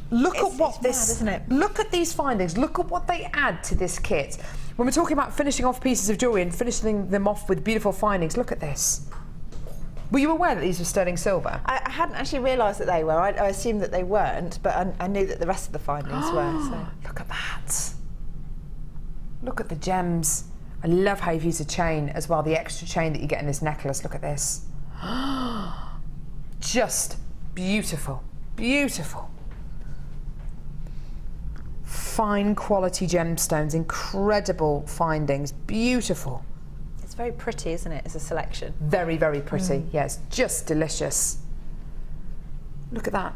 what this, mad, isn't it? Look at these findings. Look at what they add to this kit. When we're talking about finishing off pieces of jewellery and finishing them off with beautiful findings, look at this. Were you aware that these were sterling silver? I hadn't actually realised that they were. I assumed that they weren't, but I knew that the rest of the findings were. So. Look at that. Look at the gems. I love how you've used a chain as well, the extra chain that you get in this necklace. Look at this. Just beautiful, beautiful. Fine quality gemstones, incredible findings, beautiful. It's very pretty, isn't it, as a selection? Very, very pretty. Yeah, it's just delicious. Look at that.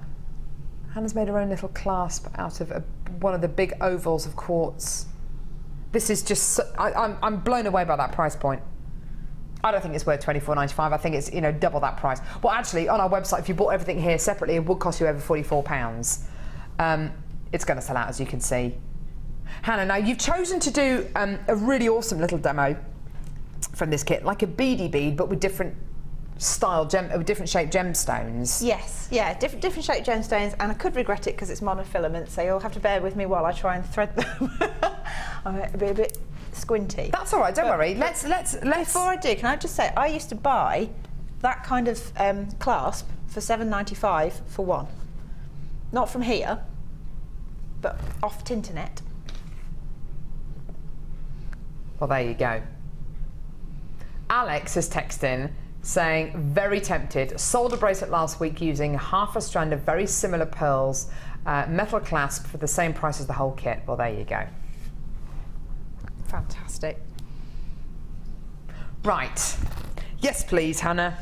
Hannah's made her own little clasp out of one of the big ovals of quartz. This is just, I'm blown away by that price point. I don't think it's worth $24.95. I think it's, you know, double that price. Well, actually, on our website, if you bought everything here separately, it would cost you over £44. It's going to sell out, as you can see. Hannah, now you've chosen to do a really awesome little demo from this kit, like a beady bead, but with different style with different shaped gemstones. Yes, yeah, different shaped gemstones, and I could regret it because it's monofilament, so you'll have to bear with me while I try and thread them. I'm a bit squinty. That's all right. Don't worry. Let's. Before I do, can I just say I used to buy that kind of clasp for $7.95 for one. Not from here, but off Tinternet. Well, there you go. Alex has texted in saying, very tempted, sold a bracelet last week using half a strand of very similar pearls, metal clasp for the same price as the whole kit. Well, there you go. Fantastic. Right. Yes, please, Hannah.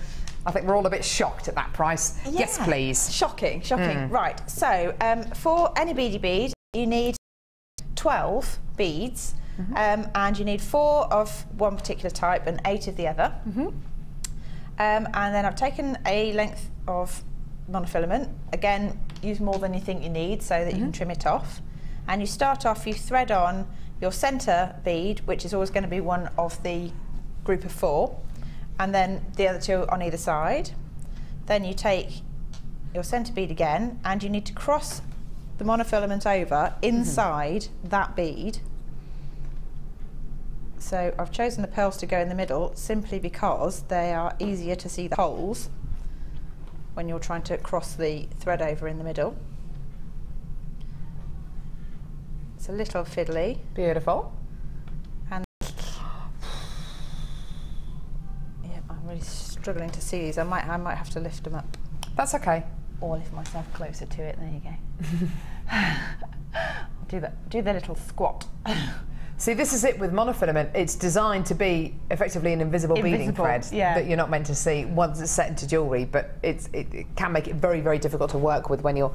I think we're all a bit shocked at that price. Yeah. Yes, please. Shocking, shocking. Right, so for any beady bead, you need 12 beads, and you need 4 of one particular type and 8 of the other. And then I've taken a length of monofilament. Again, use more than you think you need so that you can trim it off. And you start off, you thread on your centre bead, which is always going to be one of the group of 4, and then the other 2 on either side. Then you take your centre bead again, and you need to cross the monofilament over inside that bead. So I've chosen the pearls to go in the middle simply because they are easier to see the holes when you're trying to cross the thread over in the middle. It's a little fiddly. Beautiful. And yeah, I'm really struggling to see these. I might have to lift them up. That's okay. Or lift myself closer to it. There you go. Do the little squat. See, this is it with monofilament. It's designed to be effectively an invisible beading thread that you're not meant to see once it's set into jewellery, but it can make it very, very difficult to work with when you're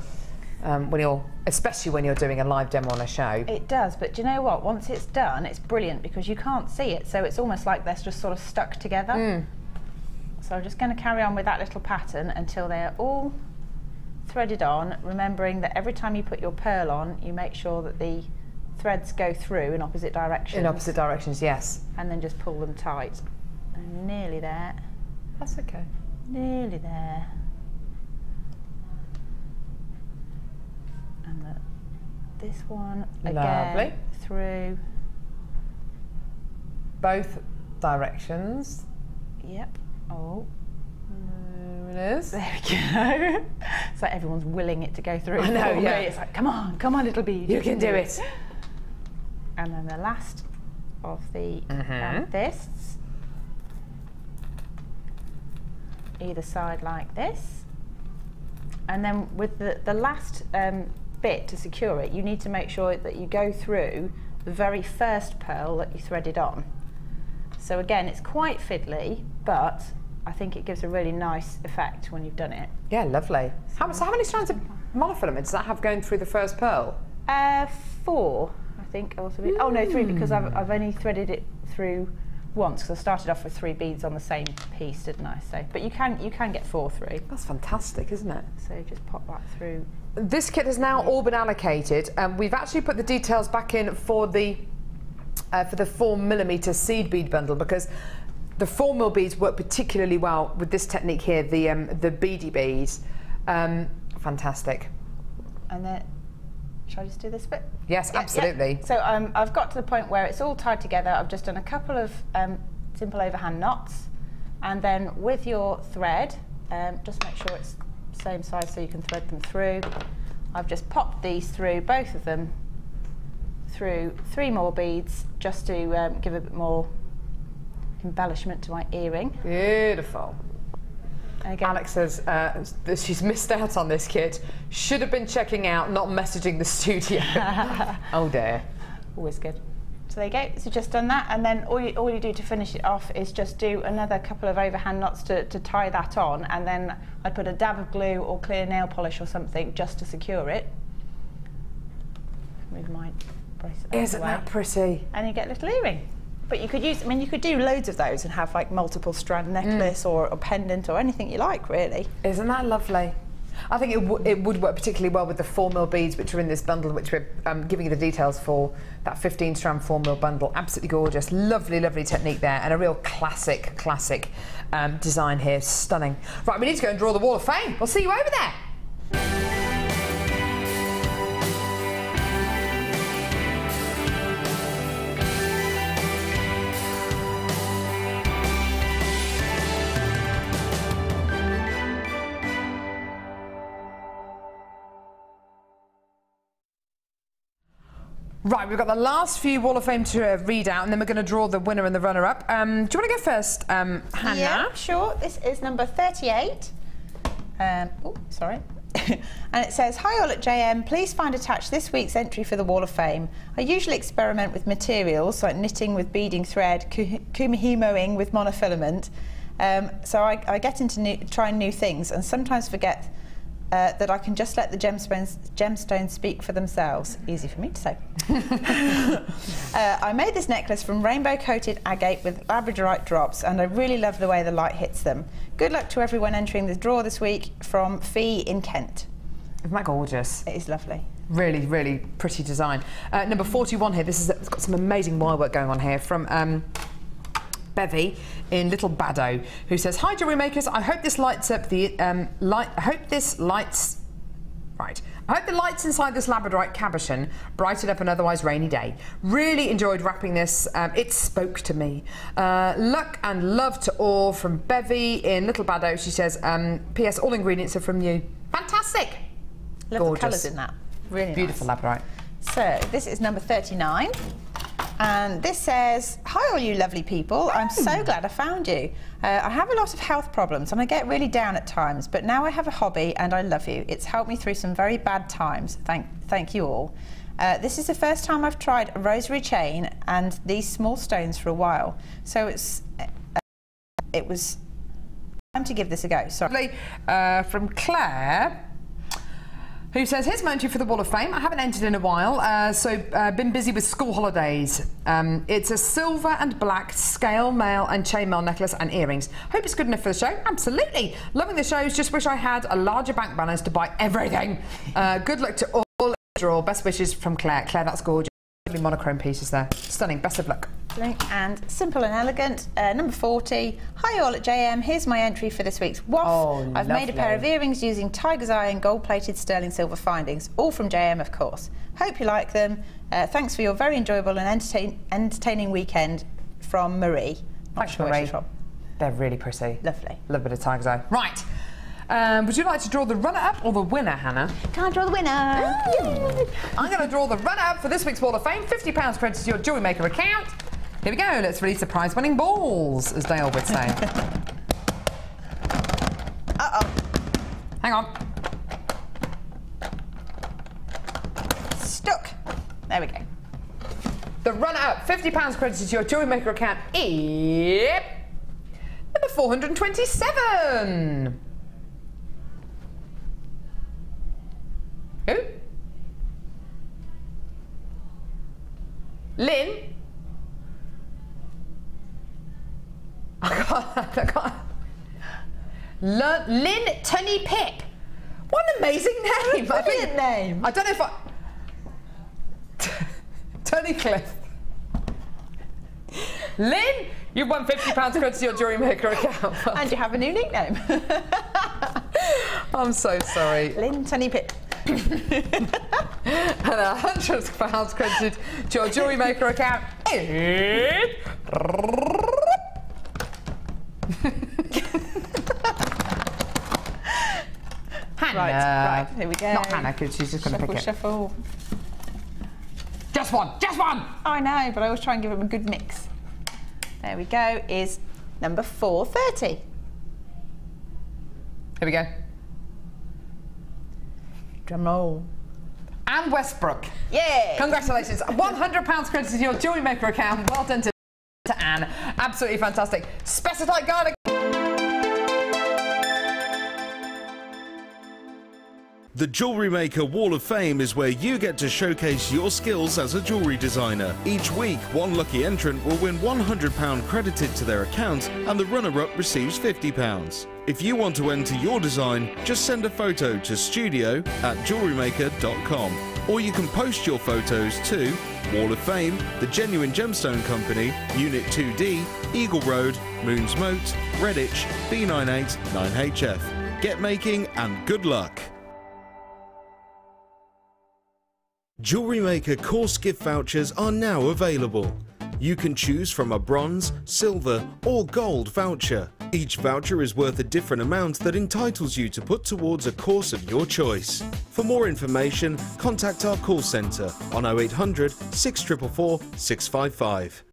especially when you're doing a live demo on a show. It does, but do you know what? Once it's done, it's brilliant because you can't see it, so it's almost like they're just sort of stuck together. So I'm just going to carry on with that little pattern until they're all threaded on, remembering that every time you put your pearl on, you make sure that the threads go through in opposite directions. In opposite directions, yes. And then just pull them tight. I'm nearly there. That's okay. Nearly there. And this one again through both directions. Yep. Oh. There it is. There we go. It's like everyone's willing it to go through. I know, yeah. It's like, come on, little bead. You can do it. And then the last of the amethysts, either side like this. And then with the last bit to secure it, you need to make sure that you go through the very first pearl that you threaded on. So again, it's quite fiddly, but I think it gives a really nice effect when you've done it. Yeah, lovely. So how many strands of monofilament does that have going through the first pearl? 4, I think. Oh no, 3, because I've only threaded it through once because I started off with 3 beads on the same piece, didn't I? So, but you can get 4 through. That's fantastic, isn't it? So just pop that through. This kit has now all been allocated, and we've actually put the details back in for the for the 4mm seed bead bundle, because the 4mm beads work particularly well with this technique here, the beady beads. Fantastic. And then, shall I just do this bit? Yes, yeah, absolutely. Yeah. So I've got to the point where it's all tied together. I've just done a couple of simple overhand knots, and then with your thread, just make sure it's the same size so you can thread them through. I've just popped these through, both of them, through 3 more beads, just to give a bit more embellishment to my earring. Beautiful. Again, Alex says that she's missed out on this kit. Should have been checking out, not messaging the studio. Oh dear. Always good. So there you go. So just done that, and then all you do to finish it off is just do another couple of overhand knots to tie that on, and then I'd put a dab of glue or clear nail polish or something just to secure it. Move my bracelet. Isn't that pretty? And you get a little earring. But you could use, I mean, you could do loads of those and have like multiple strand necklace or a pendant or anything you like, really. Isn't that lovely? I think it would work particularly well with the 4mm beads which are in this bundle, which we're giving you the details for, that 15-strand 4mm bundle. Absolutely gorgeous. Lovely, lovely technique there, and a real classic design here. Stunning. Right, we need to go and draw the Wall of Fame. We'll see you over there. Right, we've got the last few Wall of Fame to read out, and then we're going to draw the winner and the runner-up. Do you want to go first, Hannah? Yeah, sure. This is number 38. Oh, sorry. And it says, "Hi all at JM, please find attached this week's entry for the Wall of Fame. I usually experiment with materials, like knitting with beading thread, kumihimoing with monofilament. So I get into trying new things and sometimes forget that I can just let the gemstones speak for themselves." Easy for me to say. I made this necklace from rainbow-coated agate with labradorite drops, and I really love the way the light hits them. Good luck to everyone entering the draw this week, from Fee in Kent. Isn't that gorgeous? It is lovely. Really, really pretty design. Number 41 here, it's got some amazing wire work going on here from Bevy in Little Baddow, who says, "Hi Jewellery Makers, I hope this lights up the I hope the lights inside this labradorite cabochon brighten up an otherwise rainy day. Really enjoyed wrapping this. It spoke to me. Luck and love to all, from Bevy in Little Baddow." She says, "P.S. all ingredients are from you." Fantastic. Love gorgeous. the colours in that. Really beautiful nice. labradorite. So this is number 39. And this says, "Hi all you lovely people, I'm so glad I found you. I have a lot of health problems and I get really down at times, but now I have a hobby and I love you. It's helped me through some very bad times. Thank you all. This is the first time I've tried a rosary chain and these small stones for a while. So it was time to give this a go." Sorry. From Claire, who says, "Here's my entry for the Wall of Fame. I haven't entered in a while, so been busy with school holidays. It's a silver and black scale mail and chainmail necklace and earrings. Hope it's good enough for the show." Absolutely. Loving the shows. Just wish I had a larger bank balance to buy everything. Good luck to all. Draw. Best wishes from Claire. Claire, that's gorgeous. Lovely monochrome pieces there. Stunning. Best of luck. And simple and elegant. Number 40. "Hi all at JM, here's my entry for this week's WOF. I've made a pair of earrings using tiger's eye and gold-plated sterling silver findings, all from JM of course. Hope you like them. Thanks for your very enjoyable and entertaining weekend, from Marie." Thanks, Marie. They're really pretty. Lovely. Love a bit of tiger's eye. Right. Would you like to draw the runner-up or the winner, Hannah? Can I draw the winner? I'm going to draw the runner-up for this week's Wall of Fame. £50 credited to your Jewellery Maker account. Here we go. Let's release the prize-winning balls, as Dale would say. Uh-oh. Hang on. Stuck. There we go. The runner-up, £50 credited to your Jewellery Maker account, is number 427. Who? Lynn? I can't. Lynn Tunny Pip. What an amazing name. Brilliant name. I don't know if I... Tunny Cliff. Lynn, you've won £50 credit to your Jewellery Maker account. And you have a new nickname. I'm so sorry. Lynn Tenny Pip. And £100 credited to your Jewellery Maker account. Hannah. Right, here we go. Not Hannah, because she's just going to pick it. Shuffle. Just one, just one! I know, but I always try and give them a good mix. There we go, is number 430. Here we go. Drum roll. Anne Westbrook. Yeah! Congratulations. £100 credited to your Jewellery Maker account. Well done to Anne. Absolutely fantastic. Spessartite garnet. The Jewellery Maker Wall of Fame is where you get to showcase your skills as a jewellery designer. Each week, one lucky entrant will win £100 credited to their account and the runner-up receives £50. If you want to enter your design, just send a photo to studio@jewellerymaker.com, or you can post your photos to Wall of Fame, The Genuine Gemstone Company, Unit 2D, Eagle Road, Moons Moat, Redditch, B98 9HF. Get making and good luck! Jewellery Maker course gift vouchers are now available. You can choose from a bronze, silver or gold voucher. Each voucher is worth a different amount that entitles you to put towards a course of your choice. For more information, contact our call centre on 0800 644 655.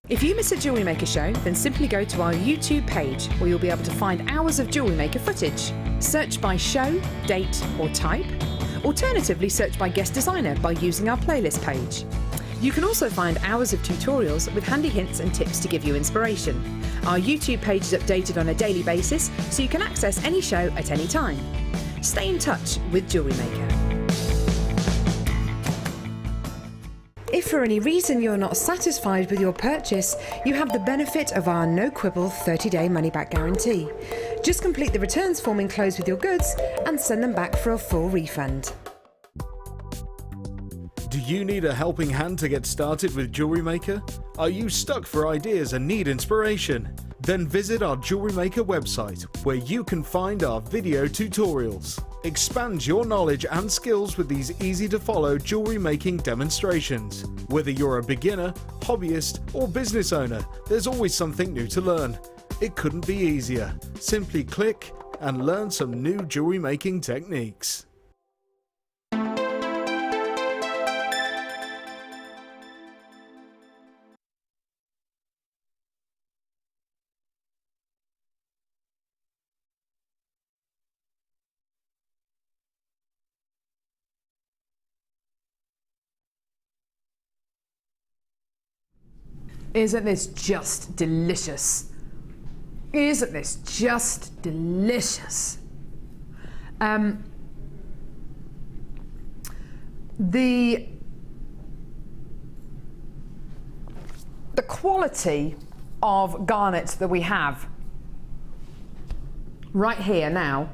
If you miss a Jewellery Maker show, then simply go to our YouTube page where you'll be able to find hours of Jewellery Maker footage. Search by show, date or type. Alternatively, search by guest designer by using our playlist page. You can also find hours of tutorials with handy hints and tips to give you inspiration. Our YouTube page is updated on a daily basis, so you can access any show at any time. Stay in touch with Jewellery Maker. If for any reason you're not satisfied with your purchase, you have the benefit of our no-quibble 30-day money-back guarantee. Just complete the returns form enclosed with your goods and send them back for a full refund. Do you need a helping hand to get started with Jewellery Maker? Are you stuck for ideas and need inspiration? Then visit our Jewellery Maker website, where you can find our video tutorials. Expand your knowledge and skills with these easy-to-follow jewellery making demonstrations. Whether you're a beginner, hobbyist or business owner, there's always something new to learn. It couldn't be easier. Simply click and learn some new jewellery making techniques. Isn't this just delicious? Isn't this just delicious? The quality of garnet that we have right here now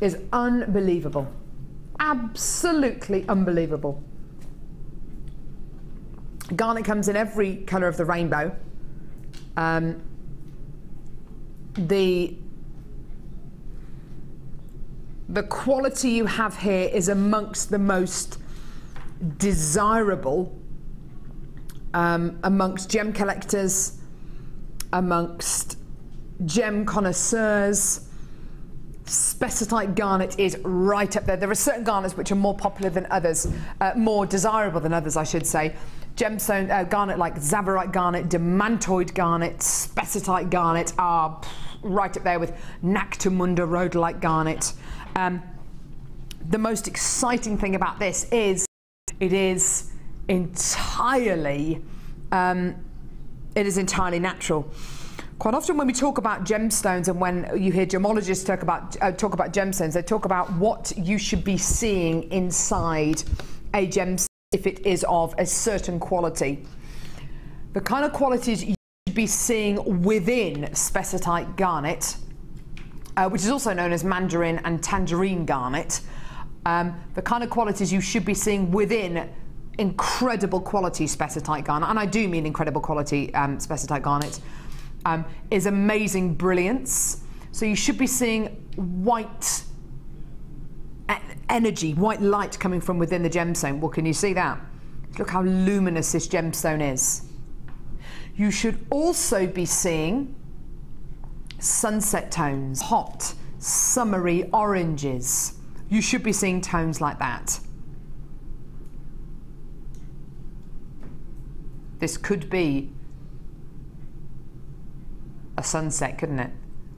is unbelievable. Absolutely unbelievable. Garnet comes in every colour of the rainbow. The The quality you have here is amongst the most desirable amongst gem collectors, amongst gem connoisseurs. Spessartite garnet is right up there. There are certain garnets which are more popular than others, more desirable than others, I should say. Gemstone garnet like Tsavorite garnet, Demantoid garnet, Spessartite garnet are right up there with Nactamunda rhodolite garnet. The most exciting thing about this is it is entirely natural. Quite often when we talk about gemstones and when you hear gemologists talk about gemstones, they talk about what you should be seeing inside a gemstone if it is of a certain quality. The kind of qualities you should be seeing within Spessartite garnet, which is also known as mandarin and tangerine garnet, the kind of qualities you should be seeing within incredible quality Spessartite garnet, and I do mean incredible quality Spessartite garnet, is amazing brilliance. So you should be seeing white energy, white light coming from within the gemstone. Well, can you see that? Look how luminous this gemstone is. You should also be seeing sunset tones, hot, summery oranges. You should be seeing tones like that. This could be a sunset, couldn't it?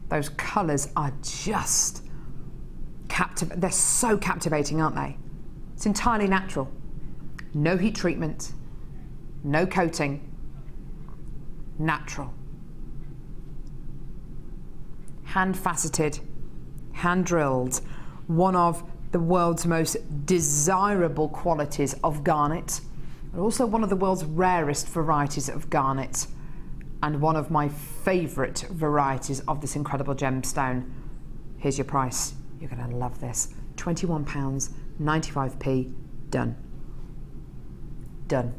Those colours are just they're so captivating, aren't they? It's entirely natural. No heat treatment, no coating, natural. Hand faceted, hand drilled, one of the world's most desirable qualities of garnet, but also one of the world's rarest varieties of garnet, and one of my favourite varieties of this incredible gemstone. Here's your price. You're going to love this. £21.95p. Done. Done.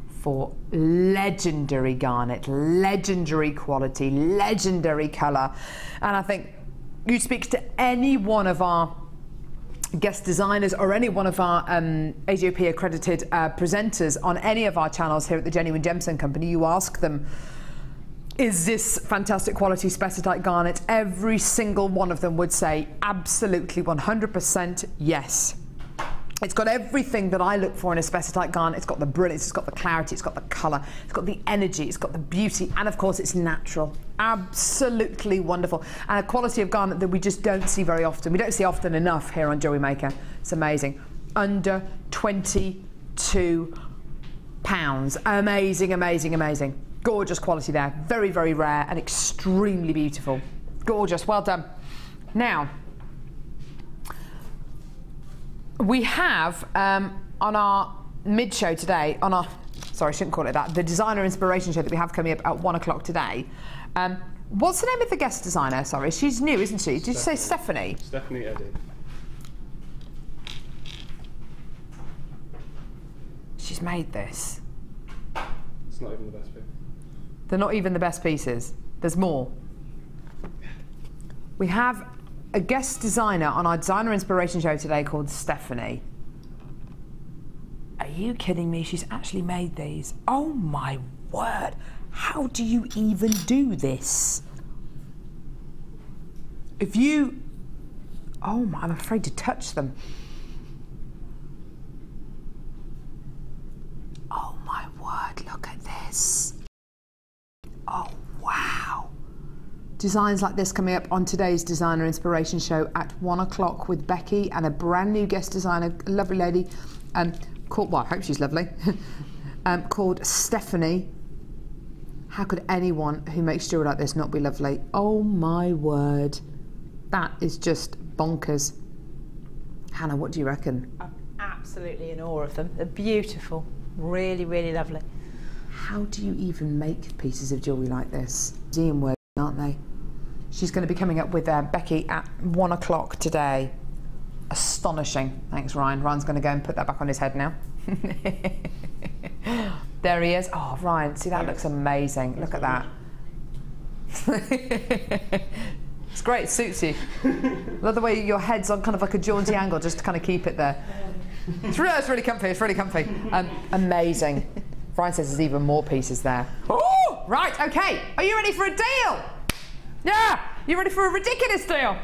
For legendary garnet, legendary quality, legendary colour. And I think you speak to any one of our guest designers or any one of our AJP accredited presenters on any of our channels here at the Genuine Gemstone Company, you ask them, is this fantastic quality Spessartite garnet? Every single one of them would say absolutely 100% yes. It's got everything that I look for in a Spessartite garnet. It's got the brilliance, it's got the clarity, it's got the colour, it's got the energy, it's got the beauty, and of course it's natural. Absolutely wonderful. And a quality of garnet that we just don't see very often. We don't see often enough here on Jewellery Maker. It's amazing. Under £22. Amazing, amazing, amazing. Gorgeous quality there. Very, very rare and extremely beautiful. Gorgeous. Well done. Now, we have on our mid-show today, on our, sorry, I shouldn't call it that, the designer inspiration show that we have coming up at 1 o'clock today. What's the name of the guest designer? Sorry, she's new, isn't she? Did you say Stephanie? Stephanie Eddy. She's made this. It's not even the best bit. They're not even the best pieces. There's more. We have a guest designer on our designer inspiration show today called Stephanie. Are you kidding me? She's actually made these. Oh my word. How do you even do this? If you... Oh my, I'm afraid to touch them. Oh my word, look at this. Oh, wow. Designs like this coming up on today's Designer Inspiration Show at 1 o'clock with Becky and a brand new guest designer, a lovely lady, called, well, I hope she's lovely, called Stephanie. How could anyone who makes jewellery like this not be lovely? Oh my word. That is just bonkers. Hannah, what do you reckon? I'm absolutely in awe of them. They're beautiful. Really, really lovely. How do you even make pieces of jewellery like this? Museum work, aren't they? She's going to be coming up with Becky at 1 o'clock today. Astonishing. Thanks, Ryan. Ryan's going to go and put that back on his head now. There he is. Oh, Ryan, see, that looks amazing. Look at that. It's great, it suits you. Love the way your head's on kind of like a jaunty angle just to kind of keep it there. It's really comfy, it's really comfy. Amazing. Brian says there's even more pieces there. Oh, right, okay. Are you ready for a deal? Yeah. You ready for a ridiculous deal?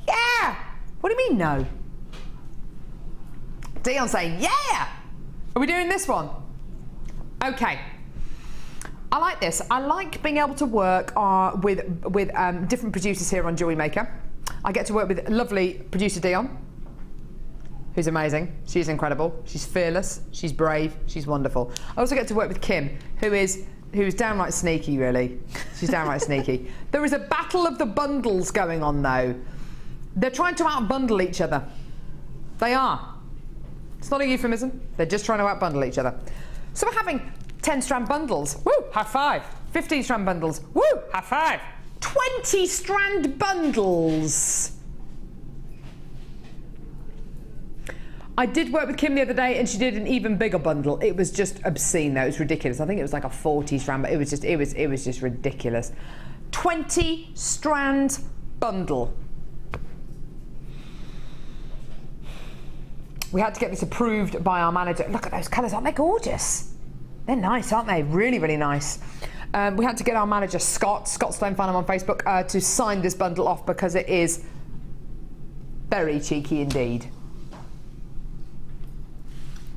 Yeah. What do you mean no? Dion's saying yeah. Are we doing this one? Okay. I like this. I like being able to work with different producers here on Jewellery Maker. I get to work with lovely producer Dion, who's amazing. She's incredible. She's fearless. She's brave. She's wonderful. I also get to work with Kim, who's downright sneaky, really. She's downright sneaky. There is a battle of the bundles going on, though. They're trying to outbundle each other. They are. It's not a euphemism. They're just trying to outbundle each other. So we're having 10-strand bundles. Woo! High five. 15-strand bundles. Woo! High five. 20-strand bundles. I did work with Kim the other day, and she did an even bigger bundle. It was just obscene, though. It was ridiculous. I think it was like a 40-strand, but it was just ridiculous. 20-strand bundle. We had to get this approved by our manager. Look at those colours, aren't they gorgeous? They're nice, aren't they? Really, really nice. We had to get our manager, Scott Stone, find him on Facebook, to sign this bundle off because it is very cheeky indeed.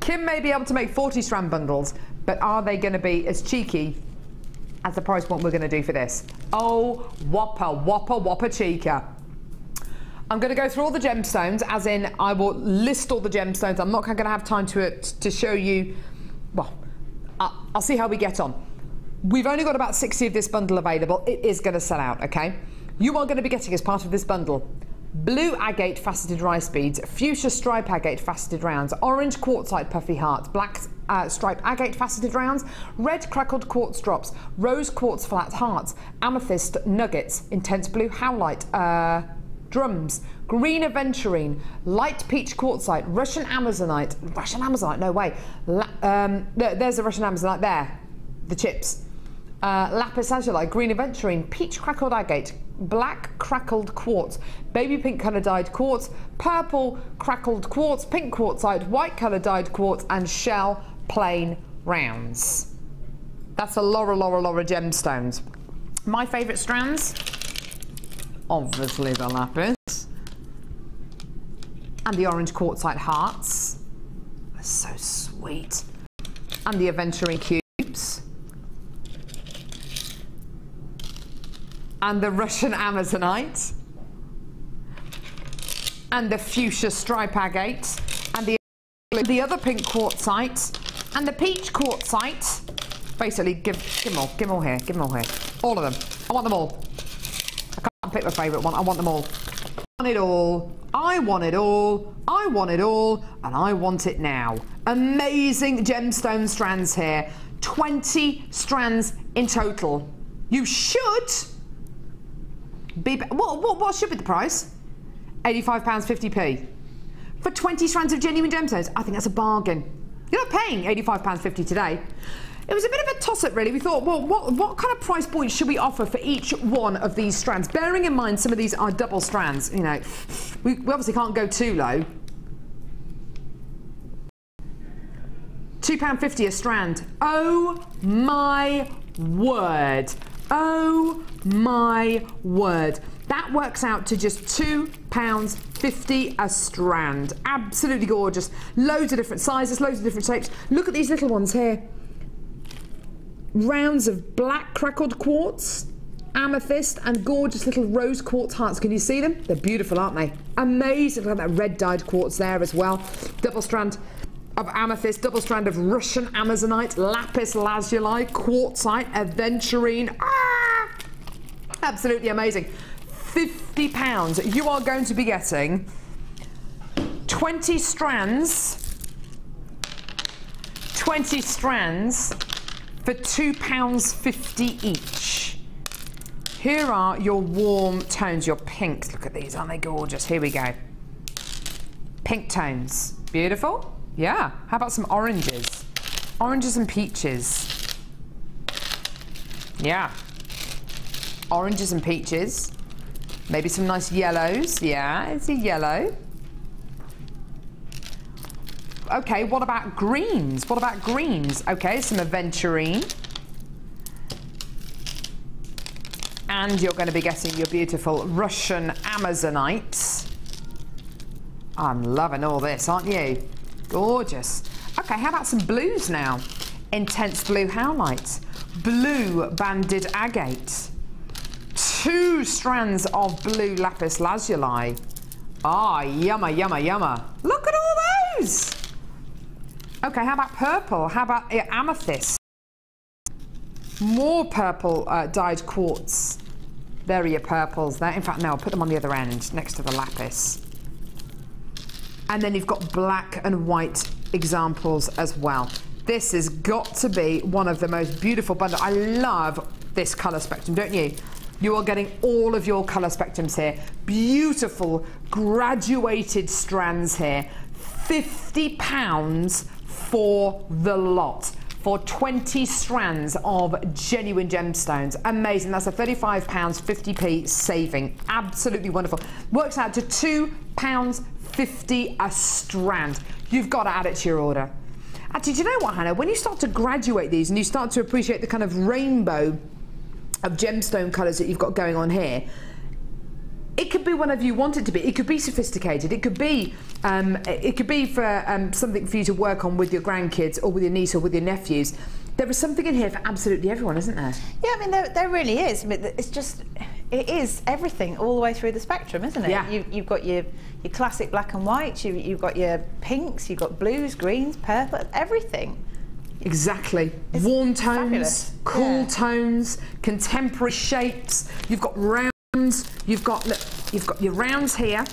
Kim may be able to make 40-strand bundles, but are they going to be as cheeky as the price point we're going to do for this? Oh, whopper cheeker. I'm going to go through all the gemstones, as in I will list all the gemstones. I'm not going to have time to show you. Well, I'll see how we get on. We've only got about 60 of this bundle available. It is going to sell out, okay? You are going to be getting, as part of this bundle, blue agate faceted rice beads, fuchsia stripe agate faceted rounds, orange quartzite puffy hearts, black stripe agate faceted rounds, red crackled quartz drops, rose quartz flat hearts, amethyst nuggets, intense blue howlite, drums, green aventurine, light peach quartzite, Russian amazonite, no way. There's the Russian amazonite there, the chips. Lapis lazuli, green aventurine, peach crackled agate, black crackled quartz, baby pink colour dyed quartz, purple crackled quartz, pink quartzite, white colour dyed quartz, and shell plain rounds. That's a lot of gemstones. My favourite strands, obviously the lapis and the orange quartzite hearts. They're so sweet. And the aventurine cubes. And the Russian amazonite. And the fuchsia stripe agate. And the other pink quartzite. And the peach quartzite. Basically, give them all here. All of them. I want them all. I can't pick my favourite one. I want them all. I want it all. I want it all. I want it all. And I want it now. Amazing gemstone strands here. 20 strands in total. You should be... What should be the price? £85.50p. For 20 strands of genuine gemstones, I think that's a bargain. You're not paying £85.50 today. It was a bit of a toss-up, really. We thought, well, what kind of price point should we offer for each one of these strands? Bearing in mind some of these are double strands, you know. We obviously can't go too low. £2.50 a strand. Oh, my word. Oh, my word. That works out to just £2.50 a strand. Absolutely gorgeous. Loads of different sizes, loads of different shapes. Look at these little ones here. Rounds of black crackled quartz, amethyst, and gorgeous little rose quartz hearts. Can you see them? They're beautiful, aren't they? Amazing. Look at that red dyed quartz there as well. Double strand of amethyst, double strand of Russian amazonite, lapis lazuli, quartzite, aventurine. Ah! Absolutely amazing. £50. You are going to be getting 20 strands. 20 strands. For £2.50 each. Here are your warm tones, your pinks. Look at these, aren't they gorgeous? Here we go. Pink tones. Beautiful. Yeah. How about some oranges? Oranges and peaches. Yeah. Oranges and peaches. Maybe some nice yellows. Yeah, it's a yellow. Okay, what about greens? What about greens? Okay, some aventurine. And you're going to be getting your beautiful Russian Amazonite. I'm loving all this, aren't you? Gorgeous. Okay, how about some blues now? Intense blue howlite. Blue banded agate. 2 strands of blue lapis lazuli. Ah, yumma, yumma, yumma. Look at all those! Okay, how about purple? How about amethyst? More purple dyed quartz. There are your purples there. In fact, no, I'll put them on the other end, next to the lapis. And then you've got black and white examples as well. This has got to be one of the most beautiful bundles. I love this colour spectrum, don't you? You are getting all of your colour spectrums here. Beautiful graduated strands here. £50 for the lot. For 20 strands of genuine gemstones. Amazing. That's a £35, 50p saving. Absolutely wonderful. Works out to £2.50 a strand. You've got to add it to your order. Actually, do you know what, Hannah? When you start to graduate these and you start to appreciate the kind of rainbow of gemstone colours that you've got going on here, it could be whatever you want it to be. It could be sophisticated. It could be for something for you to work on with your grandkids or with your niece or with your nephews. There is something in here for absolutely everyone, isn't there? Yeah, I mean, there really is. I mean, it's just, it is everything all the way through the spectrum, isn't it? Yeah. You've got your classic black and white, you've got your pinks, you've got blues, greens, purple, everything. Exactly. It's warm tones, fabulous. Cool tones, contemporary shapes. You've got round. You've got your rounds here,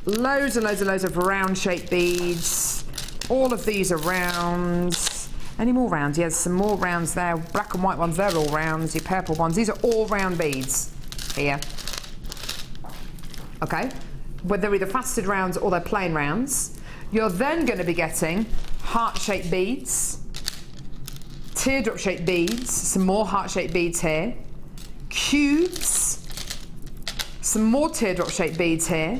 loads and loads of round shaped beads. All of these are rounds. Any more rounds? Yes, some more rounds there. Black and white ones, they're all rounds. Your purple ones, these are all round beads here. Okay, whether they're either faceted rounds or they're plain rounds. You're then going to be getting heart shaped beads, teardrop shaped beads, some more heart shaped beads here, cubes. Some more teardrop shaped beads here.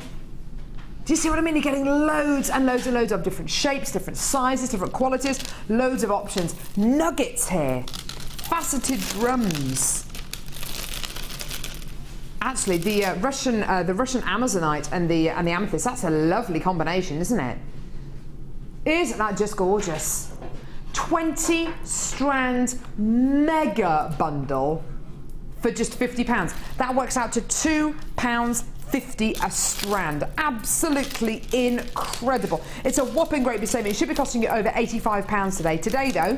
Do you see what I mean? You're getting loads and loads and loads of different shapes, different sizes, different qualities, loads of options. Nuggets here. Faceted drums. Actually, the Russian Amazonite and the amethyst, that's a lovely combination, isn't it? Isn't that just gorgeous? 20 strand mega bundle for just £50. That works out to £2.50 a strand. Absolutely incredible. It's a whopping great big saving. It should be costing you over £85 today. Today though,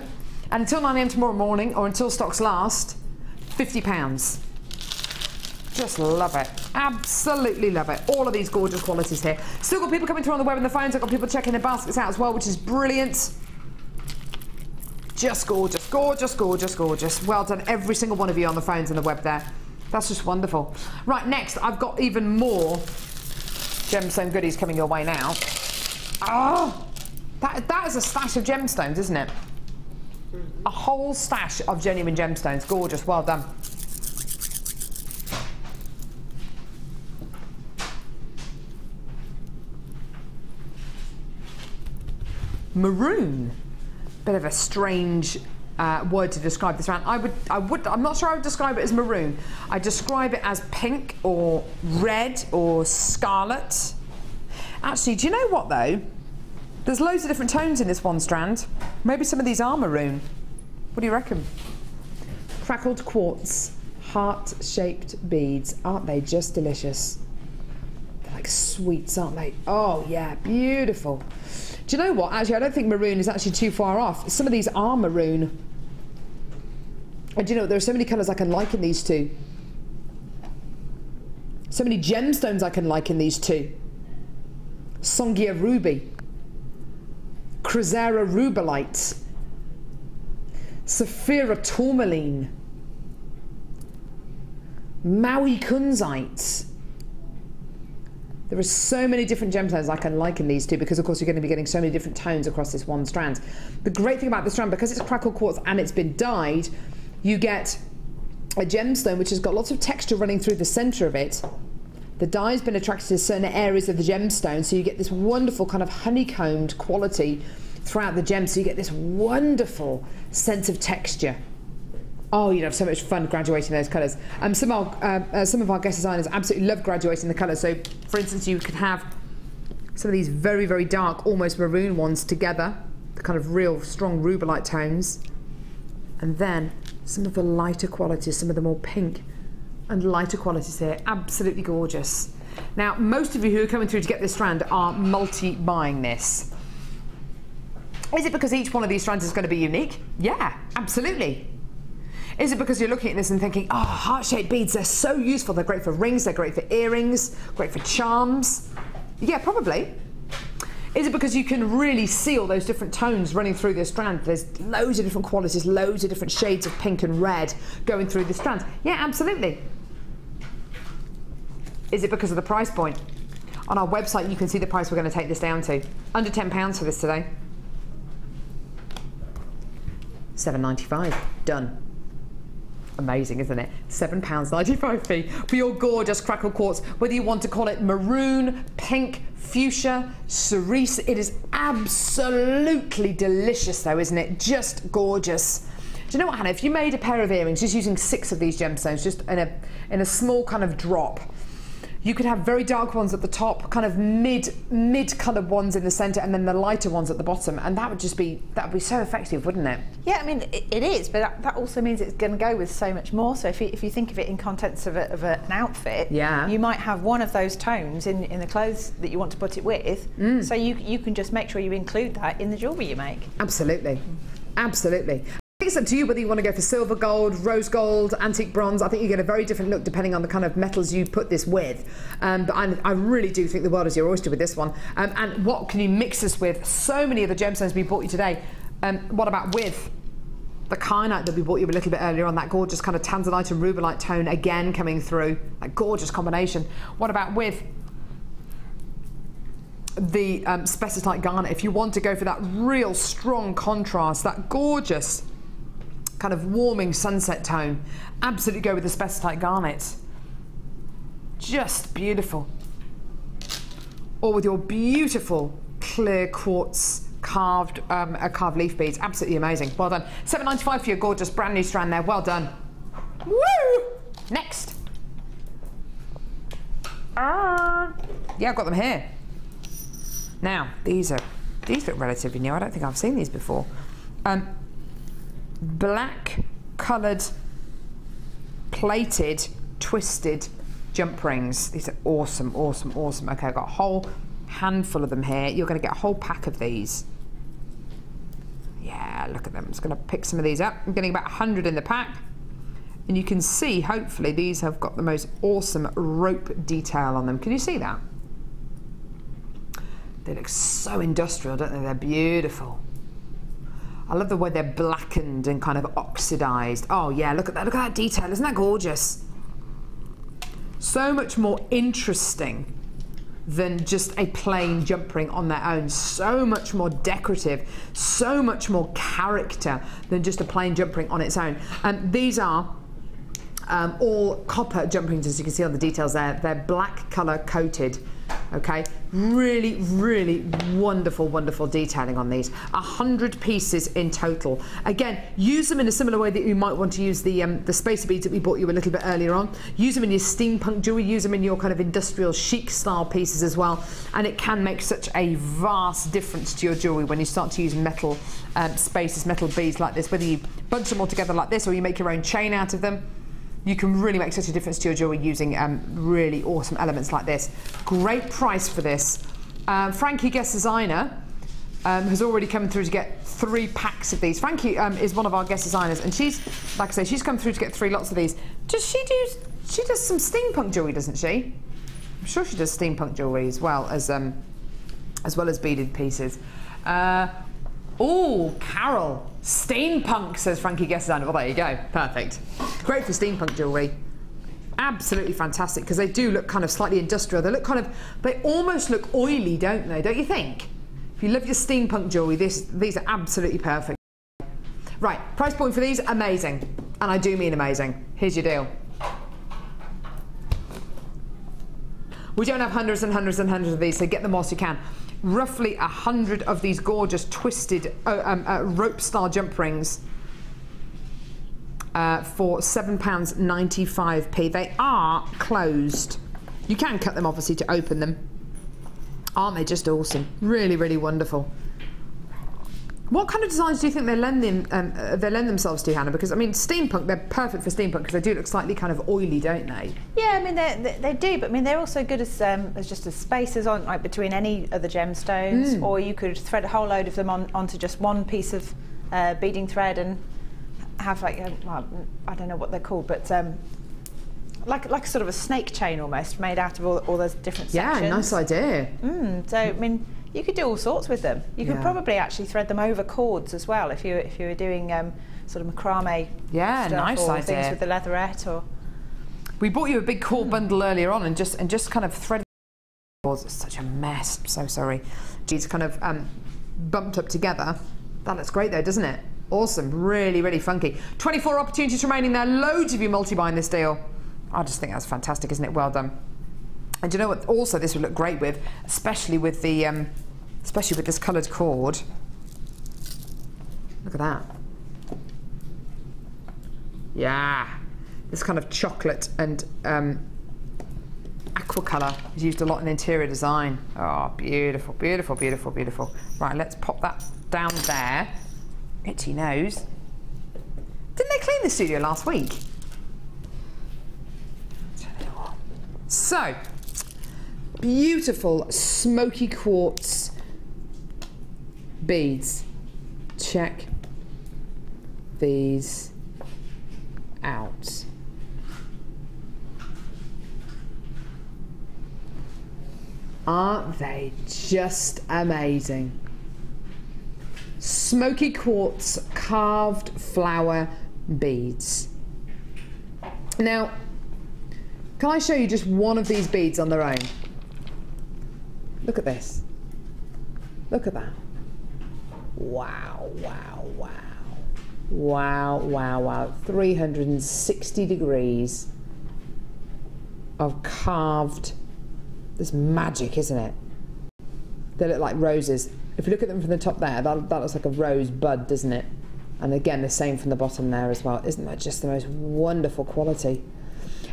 and until 9 AM tomorrow morning, or until stocks last, £50. Just love it. Absolutely love it. All of these gorgeous qualities here. Still got people coming through on the web and the phones. I've got people checking their baskets out as well, which is brilliant. Just gorgeous, gorgeous, gorgeous, gorgeous. Well done, every single one of you on the phones and the web there. That's just wonderful. Right, next, I've got even more gemstone goodies coming your way now. Oh, that is a stash of gemstones, isn't it? A whole stash of genuine gemstones. Gorgeous, well done. Maroon. Bit of a strange word to describe this round. I'm not sure I would describe it as maroon. I describe it as pink or red or scarlet. Actually, do you know what though? There's loads of different tones in this one strand. Maybe some of these are maroon. What do you reckon? Crackled quartz, heart-shaped beads. Aren't they just delicious? They're like sweets, aren't they? Oh yeah, beautiful. Do you know what? Actually, I don't think maroon is actually too far off. Some of these are maroon. And do you know what? There are so many colours I can liken these to. So many gemstones I can liken these to. Songia ruby. Chrysaora rubellite. Sapphira tourmaline. Maui kunzite. There are so many different gemstones I can liken these to, because of course you're going to be getting so many different tones across this one strand. The great thing about this strand, because it's crackled quartz and it's been dyed, you get a gemstone which has got lots of texture running through the centre of it, The dye's been attracted to certain areas of the gemstone, so you get this wonderful kind of honeycombed quality throughout the gem, so you get this wonderful sense of texture. Oh, you'd have so much fun graduating those colours. Some of our guest designers absolutely love graduating the colours. So, for instance, you could have some of these very, very dark, almost maroon ones together, the kind of real strong rubellite tones, and then some of the lighter qualities, some of the more pink and lighter qualities here. Absolutely gorgeous. Now, most of you who are coming through to get this strand are multi-buying this. Is it because each one of these strands is going to be unique? Yeah, absolutely. Is it because you're looking at this and thinking, oh, heart-shaped beads, they're so useful. They're great for rings, they're great for earrings, great for charms? Yeah, probably. Is it because you can really see all those different tones running through this strand? There's loads of different qualities, loads of different shades of pink and red going through the strands. Yeah, absolutely. Is it because of the price point? On our website, you can see the price we're going to take this down to. Under £10 for this today. £7.95. Done. Amazing, isn't it? £7.95 for your gorgeous Crackle quartz, whether you want to call it maroon, pink, fuchsia, cerise. It is absolutely delicious though, isn't it? Just gorgeous. Do you know what, Hannah? If you made a pair of earrings just using 6 of these gemstones, just in a small kind of drop, you could have very dark ones at the top, kind of mid coloured ones in the centre, and then the lighter ones at the bottom, and that would be so effective, wouldn't it? Yeah, I mean it is, but that also means it's going to go with so much more. So if you think of it in contents of an outfit, yeah, you might have one of those tones in the clothes that you want to put it with. So you can just make sure you include that in the jewellery you make. Absolutely, absolutely. I think it's up to you whether you want to go for silver, gold, rose gold, antique bronze. I think you get a very different look depending on the kind of metals you put this with. But I really do think the world is your oyster with this one. And what can you mix this with? So many of the gemstones we bought you today. What about with the kyanite that we bought you a little bit earlier on, that gorgeous kind of tanzanite and rubellite tone again coming through, that gorgeous combination. What about with the Spessartite garnet? If you want to go for that real strong contrast, that gorgeous kind of warming sunset tone, absolutely go with the Spessartite garnet. Just beautiful. Or with your beautiful clear quartz carved leaf beads. Absolutely amazing. Well done. £7.95 for your gorgeous brand new strand there. Well done. Woo! Next. Yeah, I've got them here. Now, these look relatively new. I don't think I've seen these before. Black coloured plated twisted jump rings. These are awesome, awesome, awesome. Okay, I've got a whole handful of them here. You're going to get a whole pack of these. Yeah, look at them. I'm just going to pick some of these up. I'm getting about 100 in the pack, and you can see hopefully these have got the most awesome rope detail on them. Can you see that? They look so industrial, don't they? They're beautiful. I love the way they're blackened and kind of oxidized. Oh yeah, look at that detail. Isn't that gorgeous? So much more interesting than just a plain jump ring on their own. So much more decorative, so much more character than just a plain jump ring on its own. These are all copper jump rings, as you can see on the details there. They're black color coated. Okay, really, really wonderful, wonderful detailing on these. 100 pieces in total. Again, use them in a similar way that you might want to use the spacer beads that we bought you a little bit earlier on. Use them in your steampunk jewelry, use them in your kind of industrial chic style pieces as well. And it can make such a vast difference to your jewelry when you start to use metal spacers, metal beads like this. Whether you bunch them all together like this or you make your own chain out of them, you can really make such a difference to your jewellery using really awesome elements like this. Great price for this. Frankie, guest designer, has already come through to get 3 packs of these. Frankie is one of our guest designers, and she's, like I say, she's come through to get 3 lots of these. She does some steampunk jewellery, doesn't she? I'm sure she does steampunk jewellery as well as beaded pieces. Oh, Carol, steampunk, says Frankie guest designer. Well, there you go, perfect. Great for steampunk jewellery. Absolutely fantastic, because they do look kind of slightly industrial. They almost look oily, don't they? Don't you think? If you love your steampunk jewellery, these are absolutely perfect. Right, price point for these, amazing. And I do mean amazing. Here's your deal. We don't have hundreds and hundreds and hundreds of these, so get them whilst you can. Roughly 100 of these gorgeous twisted rope-style jump rings for £7.95p. They are closed. You can cut them, obviously, to open them. Aren't they just awesome? Really, really wonderful. What kind of designs do you think they lend themselves to, Hannah? Because, I mean, steampunk, they're perfect for steampunk because they do look slightly kind of oily, don't they? Yeah, I mean, they do, but I mean, they're also good as just as spacers on, like, between any of the gemstones, or you could thread a whole load of them onto just one piece of beading thread and have, like, well, I don't know what they're called, but like sort of a snake chain almost, made out of all those different sections. Yeah, nice idea. So, I mean, you could do all sorts with them. You could probably actually thread them over cords as well if you were doing sort of macrame stuff, nice or idea. things with the leatherette. Or we bought you a big cord bundle earlier on and just kind of threaded cords. It's such a mess. I'm so sorry. It's kind of bumped up together. That looks great though, doesn't it? Awesome. Really, really funky. 24 opportunities remaining there. Loads of you multi-buying this deal. I just think that's fantastic, isn't it? Well done. And do you know what? Also, this would look great with, especially with this coloured cord. Look at that. Yeah, this kind of chocolate and aqua colour is used a lot in interior design. Oh, beautiful, beautiful, beautiful, beautiful. Right, let's pop that down there. Itchy nose. Didn't they clean the studio last week? So, beautiful smoky quartz beads. Check these out. Aren't they just amazing? Smoky quartz carved flower beads. Now, can I show you just one of these beads on their own? Look at this. Look at that. Wow, wow, wow. Wow, wow, wow. 360 degrees of carved. This magic, isn't it? They look like roses. If you look at them from the top there, that looks like a rose bud, doesn't it? And again, the same from the bottom there as well. Isn't that just the most wonderful quality?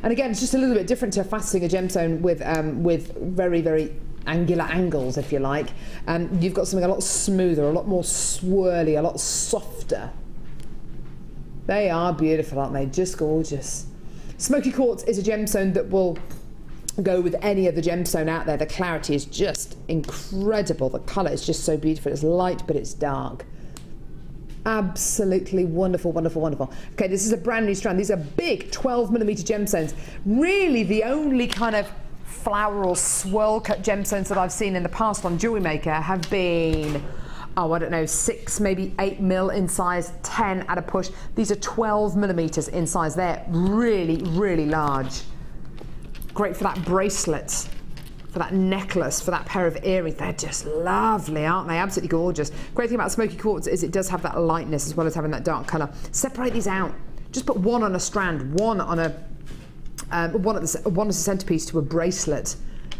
And again, it's just a little bit different to faceting a gemstone with very, very angular angles, if you like. You've got something a lot smoother, a lot more swirly, a lot softer. They are beautiful, aren't they? Just gorgeous. Smoky quartz is a gemstone that will go with any other gemstone out there. The clarity is just incredible. The colour is just so beautiful. It's light, but it's dark. Absolutely wonderful, wonderful, wonderful. Okay, this is a brand new strand. These are big 12mm gemstones. Really the only kind of flower or swirl cut gemstones that I've seen in the past on Jewellery Maker have been, oh, I don't know, 6, maybe 8mm in size, 10 at a push. These are 12mm in size. They're really, really large. Great for that bracelet, for that necklace, for that pair of earrings. They're just lovely, aren't they? Absolutely gorgeous. Great thing about smoky quartz is it does have that lightness as well as having that dark colour. Separate these out. Just put one on a strand, one on a one as a centerpiece to a bracelet,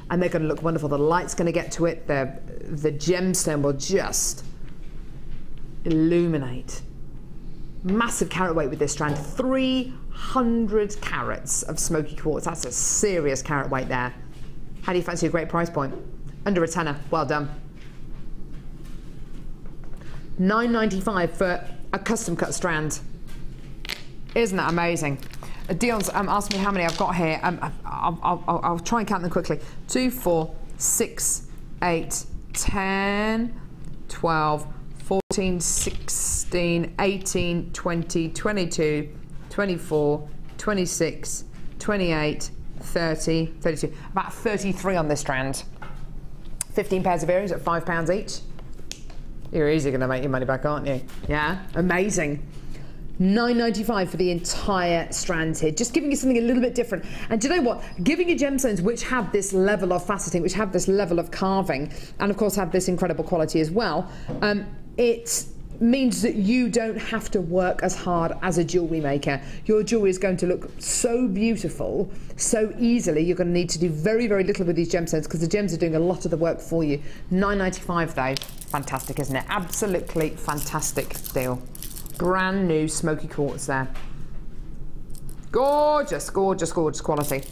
and they're going to look wonderful. The light's going to get to it. The gemstone will just illuminate. Massive carat weight with this strand. 300 carats of smoky quartz. That's a serious carat weight there. How do you fancy a great price point? Under a tenner. Well done. $9.95 for a custom cut strand. Isn't that amazing? Dion's asked me how many I've got here. I'll try and count them quickly. 2, 4, 6, 8, 10, 12, 14, 16, 18, 20, 22, 24, 26, 28, 30, 32. About 33 on this strand. 15 pairs of earrings at £5 each. You're easily going to make your money back, aren't you? Yeah, amazing. $9.95 for the entire strand here. Just giving you something a little bit different. And do you know what? Giving you gemstones which have this level of faceting, which have this level of carving, and of course have this incredible quality as well, it means that you don't have to work as hard as a jewellery maker. Your jewellery is going to look so beautiful, so easily. You're going to need to do very, very little with these gemstones because the gems are doing a lot of the work for you. $9.95 though. Fantastic, isn't it? Absolutely fantastic deal. Brand new smoky quartz there. Gorgeous, gorgeous, gorgeous quality.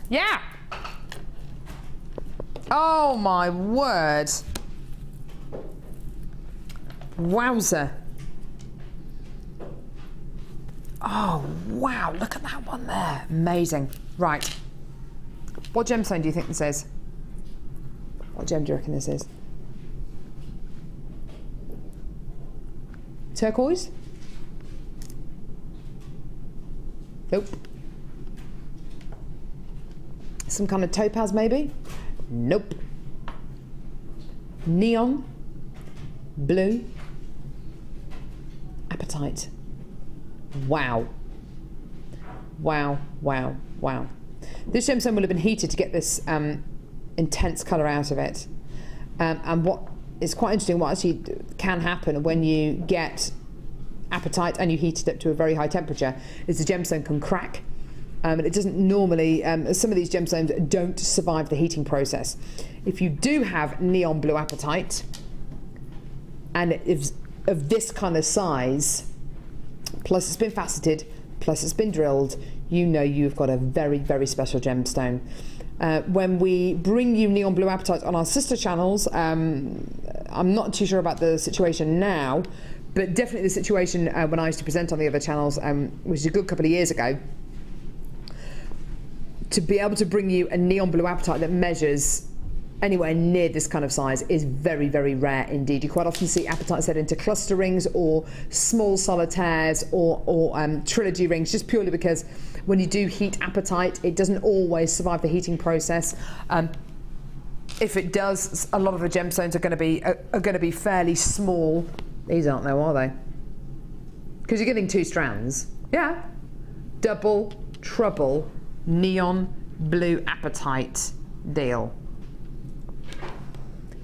Yeah. Oh my word. Wowzer. Oh, wow, look at that one there. Amazing. Right. What gemstone do you think this is? What gem do you reckon this is? Turquoise? Nope. Some kind of topaz, maybe? Nope. Neon? Blue? Apatite. Wow. Wow, wow, wow. This gemstone will have been heated to get this intense colour out of it. And what is quite interesting, what actually can happen when you get apatite and you heat it up to a very high temperature, is the gemstone can crack. And it doesn't normally, some of these gemstones don't survive the heating process. If you do have neon blue apatite, and it is of this kind of size, plus it's been faceted, plus it's been drilled, you know you've got a very, very special gemstone. When we bring you neon blue apatite on our sister channels, I'm not too sure about the situation now, but definitely the situation when I used to present on the other channels, which is a good couple of years ago, to be able to bring you a neon blue apatite that measures anywhere near this kind of size is very, very rare indeed. You quite often see apatite set into cluster rings or small solitaires or trilogy rings, just purely because when you do heat apatite, it doesn't always survive the heating process. If it does, a lot of the gemstones are going to be fairly small. These aren't though, are they? Because you're getting 2 strands. Yeah. Double, trouble, neon blue apatite deal.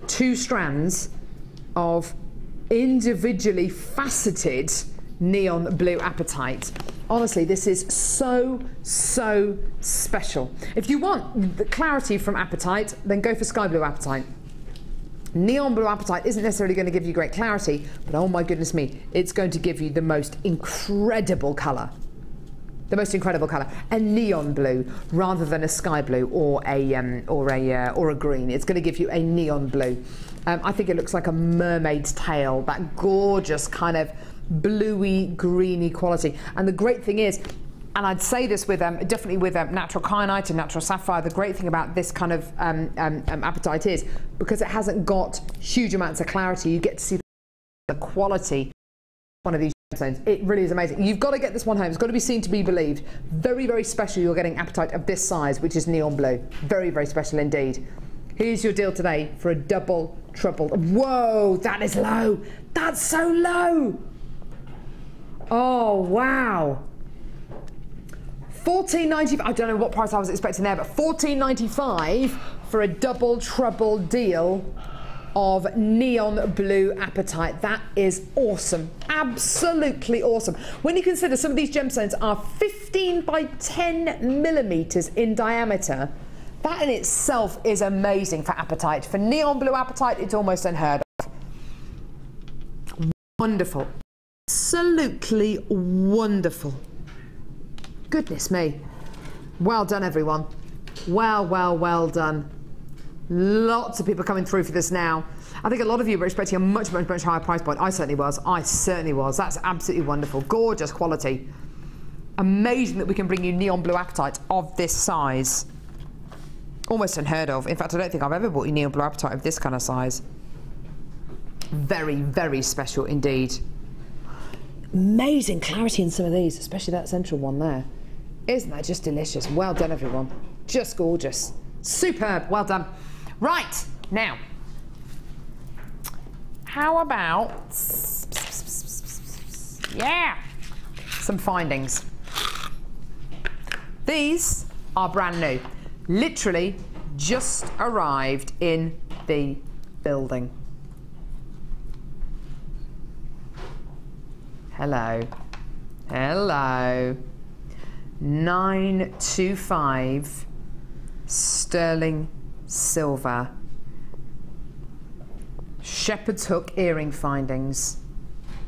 2 strands of individually faceted neon blue apatite. Honestly, this is so, so special. If you want the clarity from apatite, then go for sky blue apatite. Neon blue apatite isn't necessarily going to give you great clarity, but oh my goodness me, it's going to give you the most incredible colour. The most incredible colour, a neon blue rather than a sky blue or a green. It's going to give you a neon blue. I think it looks like a mermaid's tail, that gorgeous kind of bluey, greeny quality. And the great thing is, and I'd say this with definitely with natural kyanite and natural sapphire, the great thing about this kind of apatite is because it hasn't got huge amounts of clarity, you get to see the quality of one of these gemstones. It really is amazing. You've got to get this one home. It's got to be seen to be believed. Very, very special. You're getting apatite of this size, which is neon blue. Very, very special indeed. Here's your deal today for a double, triple. Whoa, that is low. That's so low. Oh, wow. $14.95. I don't know what price I was expecting there, but $14.95 for a double trouble deal of neon blue apatite. That is awesome. Absolutely awesome. When you consider some of these gemstones are 15 by 10 millimeters in diameter, that in itself is amazing for apatite. For neon blue apatite, it's almost unheard of. Wonderful. Absolutely wonderful. Goodness me. Well done, everyone. Well, well, well done. Lots of people coming through for this now. I think a lot of you were expecting a much, much, much higher price point. I certainly was. I certainly was. That's absolutely wonderful. Gorgeous quality. Amazing that we can bring you neon blue apatite of this size. Almost unheard of. In fact, I don't think I've ever bought you neon blue apatite of this kind of size. Very, very special indeed. Amazing clarity in some of these, especially that central one there. Isn't that just delicious? Well done, everyone. Just gorgeous. Superb. Well done. Right, now, how about, yeah, some findings. These are brand new. Literally just arrived in the building. Hello. Hello. 925 sterling silver. Shepherd's hook earring findings.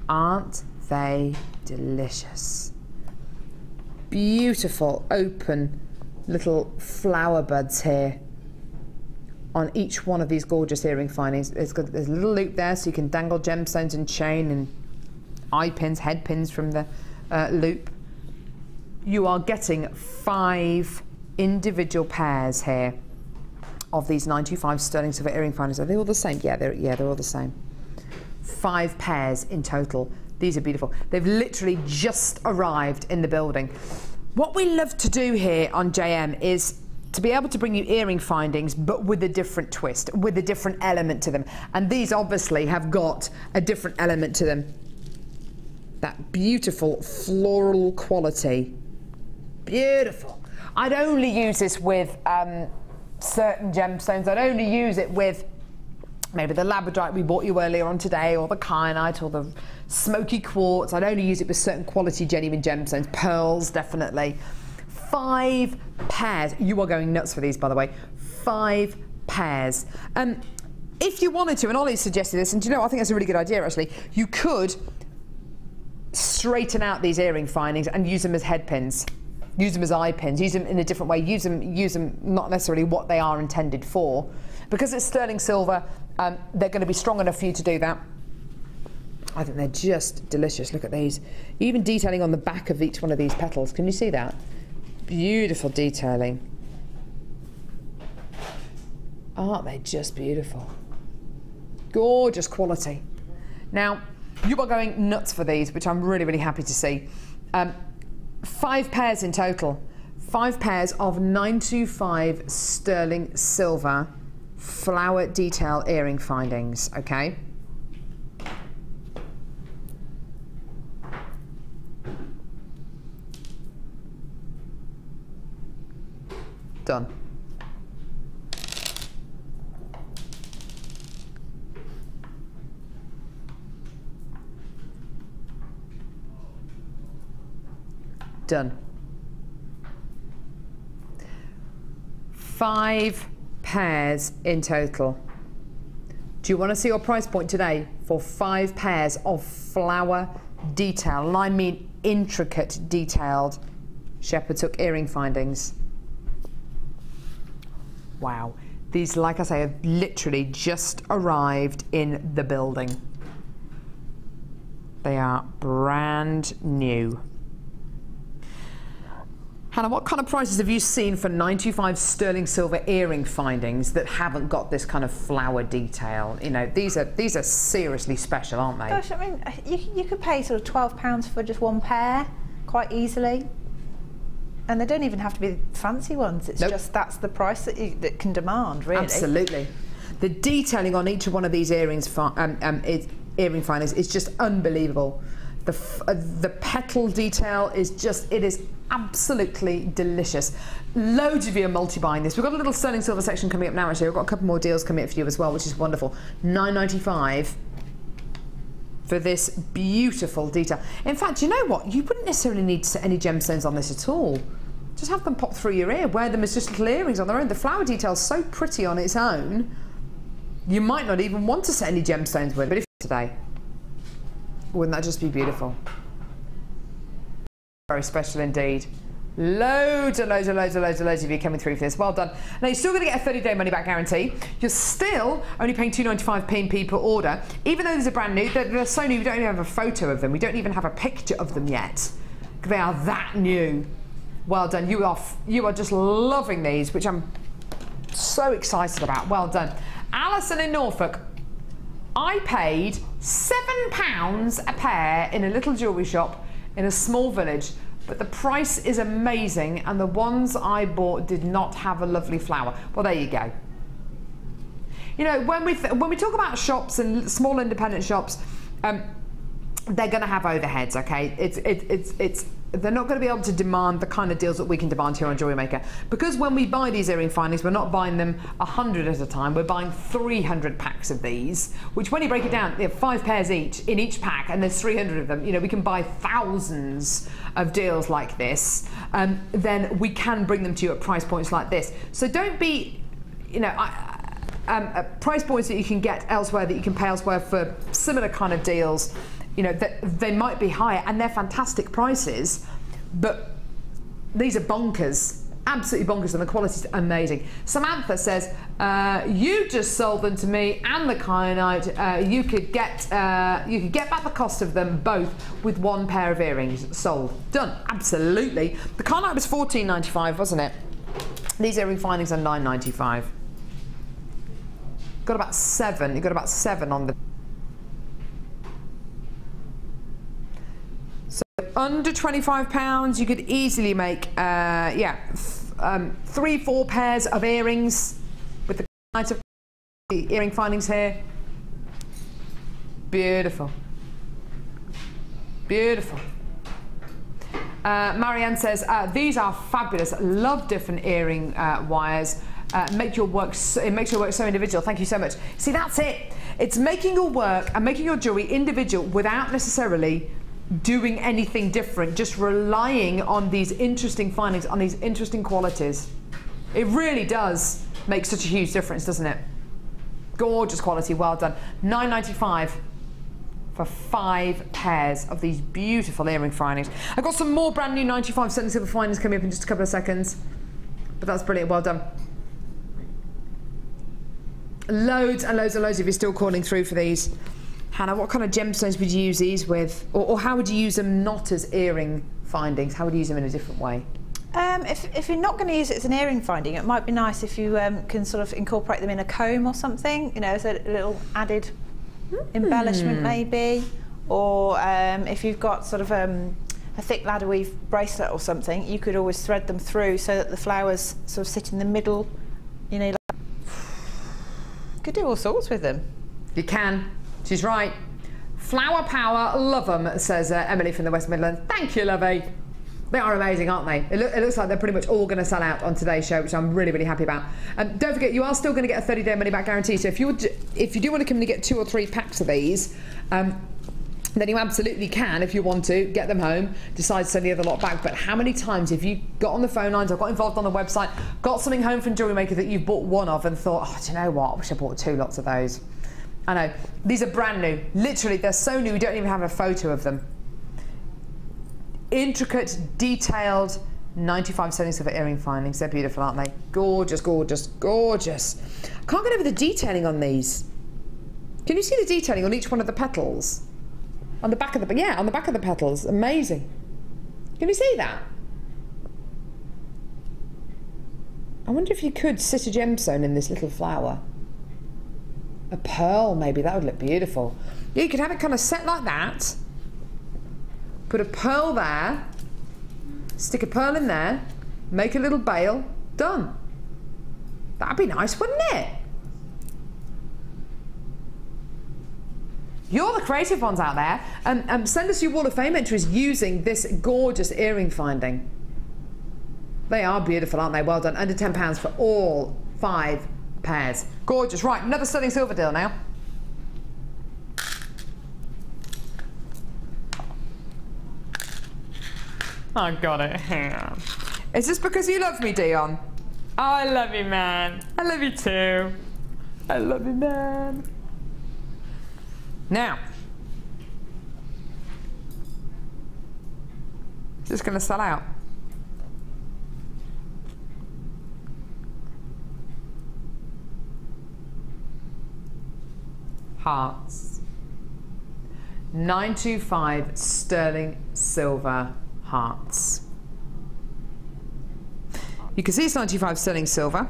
Aren't they delicious? Beautiful open little flower buds here on each one of these gorgeous earring findings. There's a little loop there so you can dangle gemstones and chain and eye pins, head pins from the loop. You are getting 5 individual pairs here of these 925 sterling silver earring findings. Are they all the same? Yeah, they're all the same. 5 pairs in total. These are beautiful. They've literally just arrived in the building. What we love to do here on JM is to be able to bring you earring findings, but with a different twist, with a different element to them. And these obviously have got a different element to them. That beautiful floral quality. Beautiful. I'd only use this with certain gemstones. I'd only use it with maybe the labradorite we bought you earlier on today, or the kyanite, or the smoky quartz. I'd only use it with certain quality genuine gemstones. Pearls, definitely. 5 pairs. You are going nuts for these, by the way. 5 pairs. If you wanted to, and Ollie suggested this, and do you know, I think that's a really good idea actually, you could straighten out these earring findings and use them as head pins. Use them as eye pins, use them in a different way, use them not necessarily what they are intended for. Because it's sterling silver, they're going to be strong enough for you to do that. I think they're just delicious. Look at these. Even detailing on the back of each one of these petals. Can you see that? Beautiful detailing. Aren't they just beautiful? Gorgeous quality. Now, you are going nuts for these, which I'm really, really happy to see. 5 pairs in total. 5 pairs of 925 sterling silver flower detail earring findings, okay? Done. Done. 5 pairs in total. Do you want to see your price point today for 5 pairs of flower detail, and I mean intricate detailed shepherd's hook earring findings? Wow. These, like I say, have literally just arrived in the building. They are brand new. Hannah, what kind of prices have you seen for 925 sterling silver earring findings that haven't got this kind of flower detail? You know, these are seriously special, aren't they? Gosh, I mean, you could pay sort of £12 for just 1 pair quite easily. And they don't even have to be fancy ones. It's just that's the price that can demand, really. Absolutely. The detailing on each of one of these earrings earring findings is just unbelievable. The petal detail is just, it is absolutely delicious. Loads of you are multi-buying this. We've got a little sterling silver section coming up now actually. We've got a couple more deals coming up for you as well, which is wonderful. £9.95 for this beautiful detail. In fact, you know what? You wouldn't necessarily need to set any gemstones on this at all. Just have them pop through your ear, wear them as just little earrings on their own. The flower detail's so pretty on its own, you might not even want to set any gemstones with it. But if today, wouldn't that just be beautiful? Very special indeed. Loads and loads and loads and loads and loads of you coming through for this. Well done. Now you're still going to get a 30-day money-back guarantee. You're still only paying £2.95 P&P per order. Even though these are brand new, they're so new we don't even have a photo of them. We don't even have a picture of them yet. They are that new. Well done. You are just loving these, which I'm so excited about. Well done. Alison in Norfolk. I paid £7 a pair in a little jewellery shop in a small village, but the price is amazing, and the ones I bought did not have a lovely flower. Well, there you go. You know, when we talk about shops and small independent shops, they're going to have overheads, okay? they're not going to be able to demand the kind of deals that we can demand here on Jewellery Maker. Because when we buy these earring findings, we're not buying them 100 at a time, we're buying 300 packs of these, which when you break it down, they have 5 pairs each in each pack, and there's 300 of them. You know, we can buy thousands of deals like this, then we can bring them to you at price points like this. So don't be, you know, price points that you can get elsewhere, that you can pay elsewhere for similar kind of deals. You know, they might be higher, and they're fantastic prices, but these are bonkers, absolutely bonkers, and the quality's amazing. Samantha says, you just sold them to me and the kyanite. You could get back the cost of them both with 1 pair of earrings. Sold. Done. Absolutely. The kyanite was $14.95, wasn't it? These earring findings are $9.95. Got about 7. You got about 7 on the. Under £25, you could easily make, 3-4 pairs of earrings with the kind of earring findings here. Beautiful. Beautiful. Marianne says, these are fabulous. Love different earring wires. It makes your work so individual. Thank you so much. See, that's it. It's making your work and making your jewellery individual without necessarily doing anything different, just relying on these interesting findings, on these interesting qualities. It really does make such a huge difference, doesn't it? Gorgeous quality, well done. $9.95 for 5 pairs of these beautiful earring findings. I've got some more brand new 95 sterling silver findings coming up in just a couple of seconds, but that's brilliant, well done. Loads and loads and loads of you still calling through for these. Hannah, what kind of gemstones would you use these with? Or how would you use them not as earring findings? How would you use them in a different way? If you're not going to use it as an earring finding, it might be nice if you can sort of incorporate them in a comb or something, you know, as a little added embellishment maybe. Or if you've got sort of a thick ladder weave bracelet or something, you could always thread them through so that the flowers sort of sit in the middle, you know. Could do all sorts with them. You can. She's right. Flower power, love them, says Emily from the West Midlands. Thank you, lovey. They are amazing, aren't they? It looks like they're pretty much all going to sell out on today's show, which I'm really, really happy about. Don't forget, you are still going to get a 30-day money-back guarantee. So if you do want to come in and get 2 or 3 packs of these, then you absolutely can, if you want to, get them home, decide to send the other lot back. But how many times have you got on the phone lines or got involved on the website, got something home from Jewellery Maker that you've bought 1 of and thought, oh, do you know what? I wish I bought 2 lots of those. I know. These are brand new. Literally, they're so new, we don't even have a photo of them. Intricate, detailed, 95 sterling silver earring findings. They're beautiful, aren't they? Gorgeous, gorgeous, gorgeous. I can't get over the detailing on these. Can you see the detailing on each one of the petals? On the back of the, yeah, on the back of the petals. Amazing. Can you see that? I wonder if you could sit a gemstone in this little flower. A pearl, maybe. That would look beautiful. Yeah, you could have it kind of set like that. Put a pearl there. Stick a pearl in there. Make a little bail. Done. That'd be nice, wouldn't it? You're the creative ones out there. Send us your Wall of Fame entries using this gorgeous earring finding. They are beautiful, aren't they? Well done. Under £10 for all 5 pairs. Gorgeous. Right, another sterling silver deal now. I got it here. Is this because you love me, Dion? Oh, I love you, man. I love you too. I love you, man. Now, is this going to sell out? Hearts. 925 sterling silver hearts. You can see it's 95 sterling silver.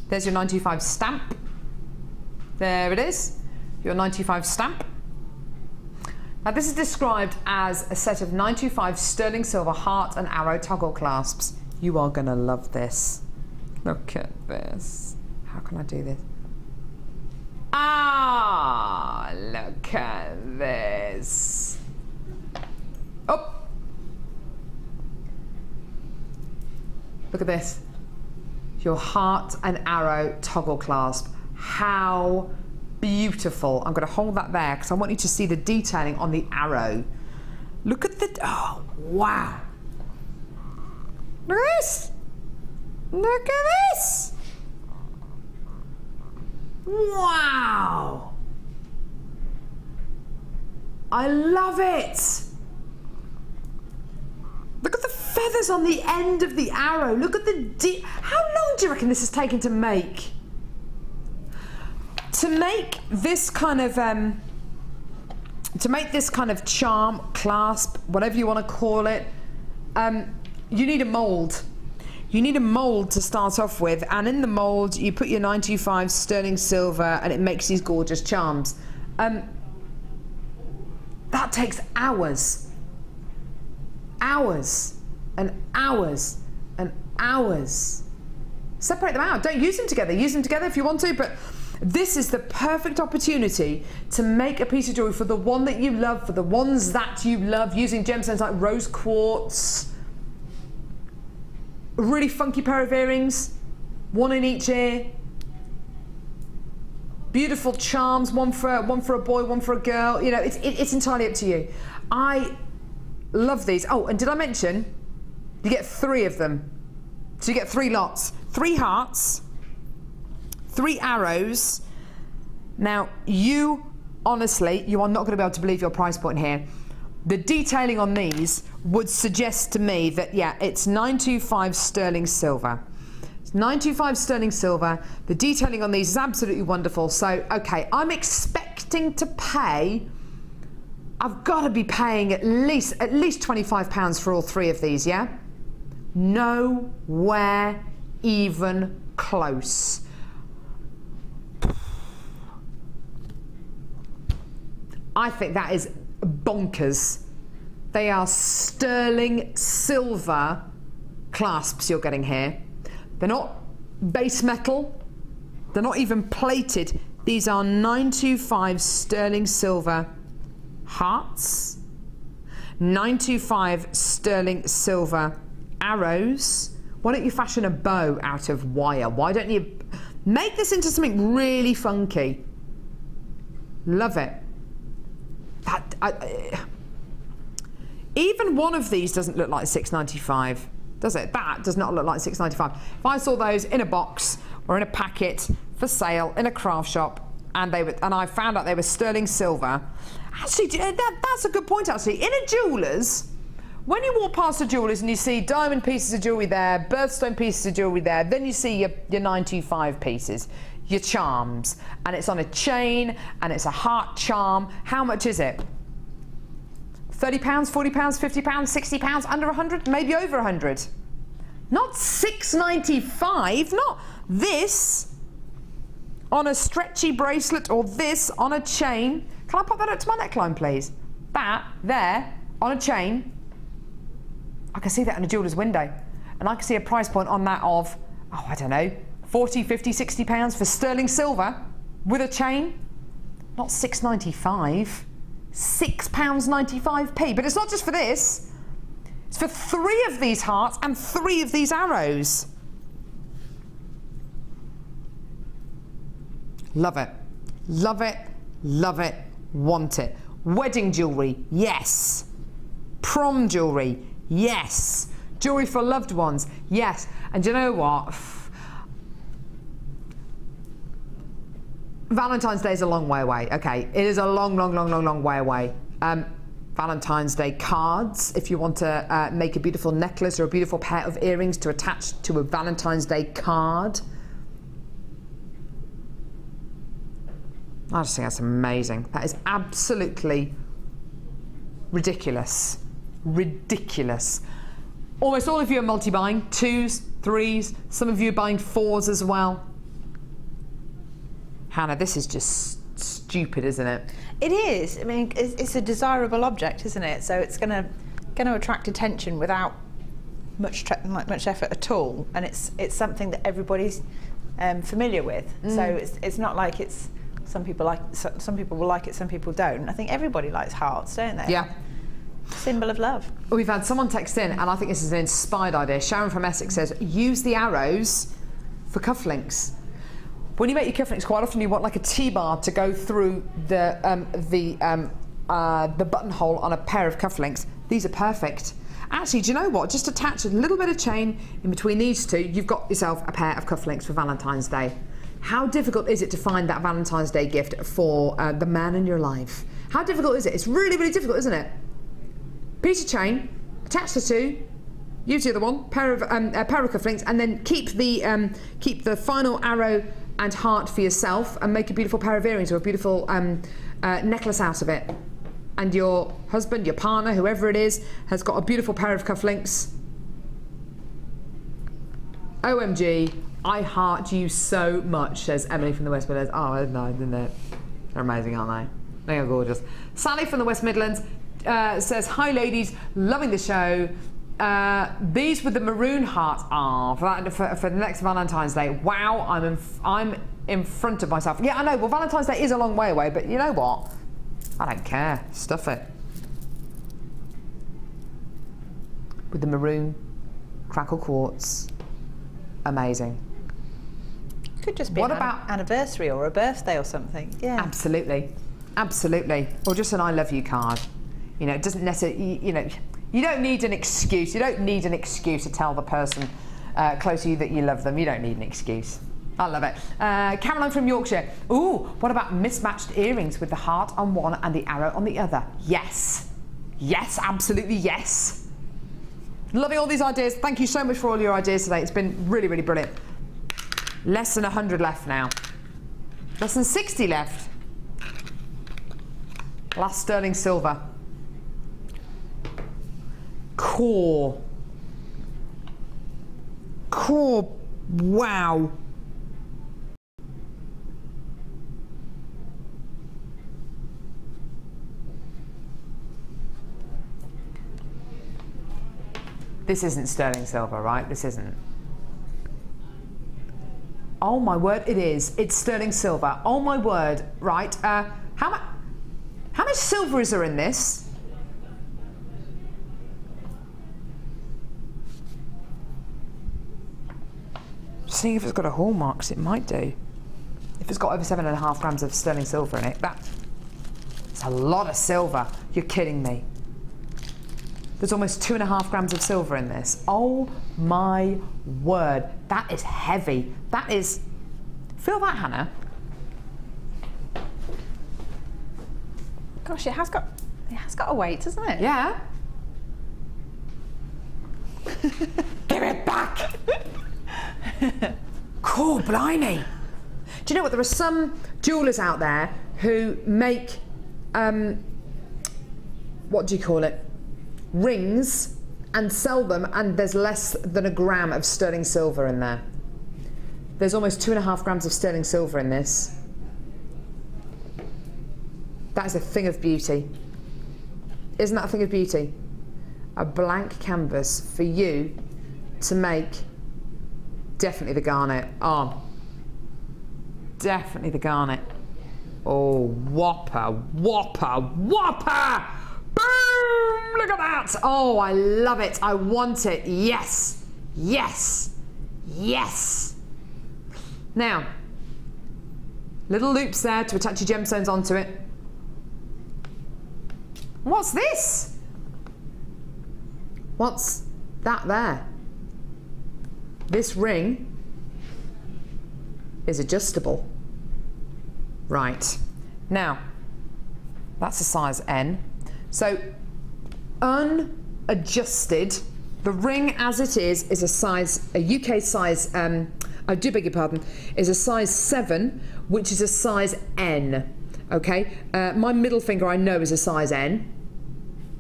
There's your 95 stamp. There it is, your 95 stamp. Now this is described as a set of 925 sterling silver heart and arrow toggle clasps. You are gonna love this. Look at this. How can I do this? Ah, look at this. Oh. Look at this. Your heart and arrow toggle clasp. How beautiful. I'm going to hold that there because I want you to see the detailing on the arrow. Look at the, oh, wow. Look at this. Look at this. Wow. I love it. Look at the feathers on the end of the arrow. Look at the how long do you reckon this has taken to make? To make this kind of charm, clasp, whatever you want to call it, you need a mould. You need a mould to start off with, and in the mould you put your 925 sterling silver and it makes these gorgeous charms. That takes hours. Hours and hours and hours. Separate them out. Don't use them together. Use them together if you want to, but this is the perfect opportunity to make a piece of jewellery for the one that you love, for the ones that you love, using gemstones like rose quartz, a really funky pair of earrings, one in each ear, beautiful charms, one for a boy, one for a girl. You know, it's entirely up to you. I love these. Oh, and did I mention you get 3 of them? So you get 3 lots, 3 hearts, 3 arrows. Now, you honestly, you are not going to be able to believe your price point here. The detailing on these would suggest to me that, yeah, it's 925 sterling silver. It's 925 sterling silver. The detailing on these is absolutely wonderful. So, okay, I'm expecting to pay, I've got to be paying at least £25 for all 3 of these, yeah? Nowhere even close. I think that is bonkers. They are sterling silver clasps you're getting here. They're not base metal. They're not even plated. These are 925 sterling silver hearts, 925 sterling silver arrows. Why don't you fashion a bow out of wire? Why don't you make this into something really funky? Love it. Even one of these doesn't look like $6.95, does it? That does not look like $6.95. If I saw those in a box or in a packet for sale in a craft shop, and I found out they were sterling silver, actually, that's a good point. Actually, in a jeweller's, when you walk past a jeweller's and you see diamond pieces of jewellery there, birthstone pieces of jewellery there, then you see your 925 pieces, your charms, and it's on a chain and it's a heart charm. How much is it? £30, £40, £50, £60, under 100, maybe over 100. Not $6.95, not this on a stretchy bracelet or this on a chain. Can I pop that up to my neckline, please? That there on a chain. I can see that in a jeweller's window, and I can see a price point on that of, oh, I don't know, 40, 50, 60 pounds for sterling silver with a chain. Not £6.95. £6.95p. But it's not just for this. It's for 3 of these hearts and 3 of these arrows. Love it. Love it. Love it. Want it. Wedding jewellery, yes. Prom jewellery, yes. Jewellery for loved ones, yes. And do you know what? Valentine's Day is a long way away. Okay, it is a long way away. Valentine's Day cards, if you want to make a beautiful necklace or a beautiful pair of earrings to attach to a Valentine's Day card. I just think that's amazing. That is absolutely ridiculous. Ridiculous. Almost all of you are multi-buying, 2s, 3s, some of you are buying 4s as well. Hannah, this is just stupid, isn't it? It is. I mean, it's a desirable object, isn't it? So it's going to attract attention without much effort at all, and it's something that everybody's familiar with. So it's not like it's some people will like it, some people don't. I think everybody likes hearts, don't they? Yeah. Symbol of love. We've had someone text in, and I think this is an inspired idea. Sharon from Essex says, use the arrows for cufflinks. When you make your cufflinks, quite often you want like a T-bar to go through the buttonhole on a pair of cufflinks. These are perfect. Actually, do you know what? Just attach a little bit of chain in between these two, you've got yourself a pair of cufflinks for Valentine's Day. How difficult is it to find that Valentine's Day gift for the man in your life? How difficult is it? It's really, really difficult, isn't it? Piece of chain, attach the two, use the other one, pair of cufflinks, and then keep the final arrow and heart for yourself, and make a beautiful pair of earrings or a beautiful necklace out of it. And your husband, your partner, whoever it is, has got a beautiful pair of cufflinks. OMG, I heart you so much, says Emily from the West Midlands. Oh, no, they're amazing, aren't they? They are gorgeous. Sally from the West Midlands says, hi ladies, loving the show. These with the maroon hearts are for the next Valentine's Day. Wow, I'm in front of myself. Yeah, I know. Well, Valentine's Day is a long way away, but you know what? I don't care. Stuff it. With the maroon Crackle quartz. Amazing. Could just be anniversary or a birthday or something. Yeah. Absolutely. Absolutely. Or just an I love you card. You know, it doesn't necessarily, you know, you don't need an excuse. You don't need an excuse to tell the person close to you that you love them. You don't need an excuse. I love it. Caroline from Yorkshire. Ooh, what about mismatched earrings with the heart on one and the arrow on the other? Yes. Yes, absolutely yes. Loving all these ideas. Thank you so much for all your ideas today. It's been really, really brilliant. Less than 100 left now. Less than 60 left. Last sterling silver. Core. Wow. This isn't sterling silver, right? This isn't. Oh my word, it is. It's sterling silver. Oh my word, right? How much silver is there in this? Seeing if it's got a hallmark, 'cause it might do. If it's got over 7.5 grams of sterling silver in it, that's a lot of silver. You're kidding me. There's almost 2.5 grams of silver in this. Oh my word, that is heavy. That is, feel that, Hannah? Gosh, it has got a weight, doesn't it? Yeah. Give it back. Cool, blimey. Do you know what? There are some jewellers out there who make, what do you call it? Rings and sell them, and there's less than a gram of sterling silver in there. There's almost 2.5 grams of sterling silver in this. That is a thing of beauty. Isn't that a thing of beauty? A blank canvas for you to make. Definitely the garnet. Oh, definitely the garnet. Oh, whopper, whopper, whopper! Boom! Look at that! Oh, I love it. I want it. Yes, yes, yes. Now, little loops there to attach your gemstones onto it. What's this? What's that there? This ring is adjustable. Right. Now, that's a size N. So, unadjusted, the ring as it is a size, a UK size, I do beg your pardon, is a size 7, which is a size N. Okay? My middle finger I know is a size N.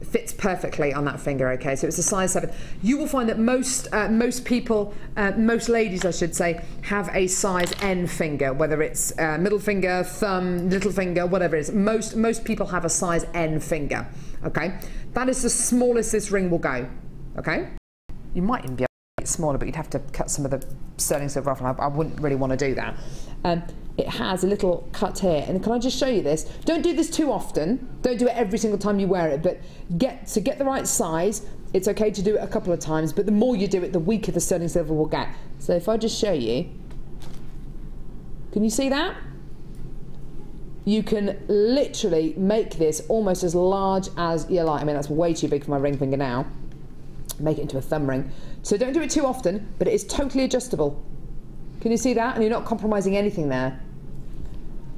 Fits perfectly on that finger, okay, so it's a size 7. You will find that most people, most ladies I should say, have a size N finger, whether it's middle finger, thumb, little finger, whatever it is. Most people have a size N finger, okay. That is the smallest this ring will go, okay. You might even be It's smaller, but you'd have to cut some of the sterling silver off, and I wouldn't really want to do that. It has a little cut here, and can I just show you this? Don't do this too often. Don't do it every single time you wear it, but get the right size. It's okay to do it a couple of times, but the more you do it, the weaker the sterling silver will get. So if I just show you, can you see that? You can literally make this almost as large as you like. I mean, that's way too big for my ring finger now. Make it into a thumb ring. So don't do it too often, but it is totally adjustable. Can you see that? And you're not compromising anything there.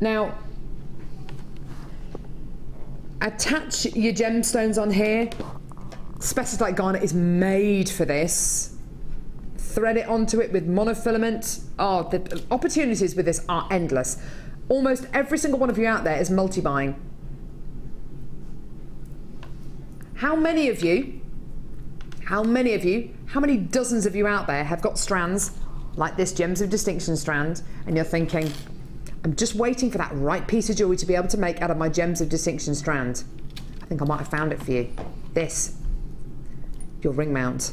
Now, attach your gemstones on here. Spessartite garnet is made for this. Thread it onto it with monofilament. Oh, the opportunities with this are endless. Almost every single one of you out there is multi-buying. How many dozens of you out there have got strands like this Gems of Distinction strand, and you're thinking, I'm just waiting for that right piece of jewellery to be able to make out of my Gems of Distinction strand? I think I might have found it for you. This. Your ring mount.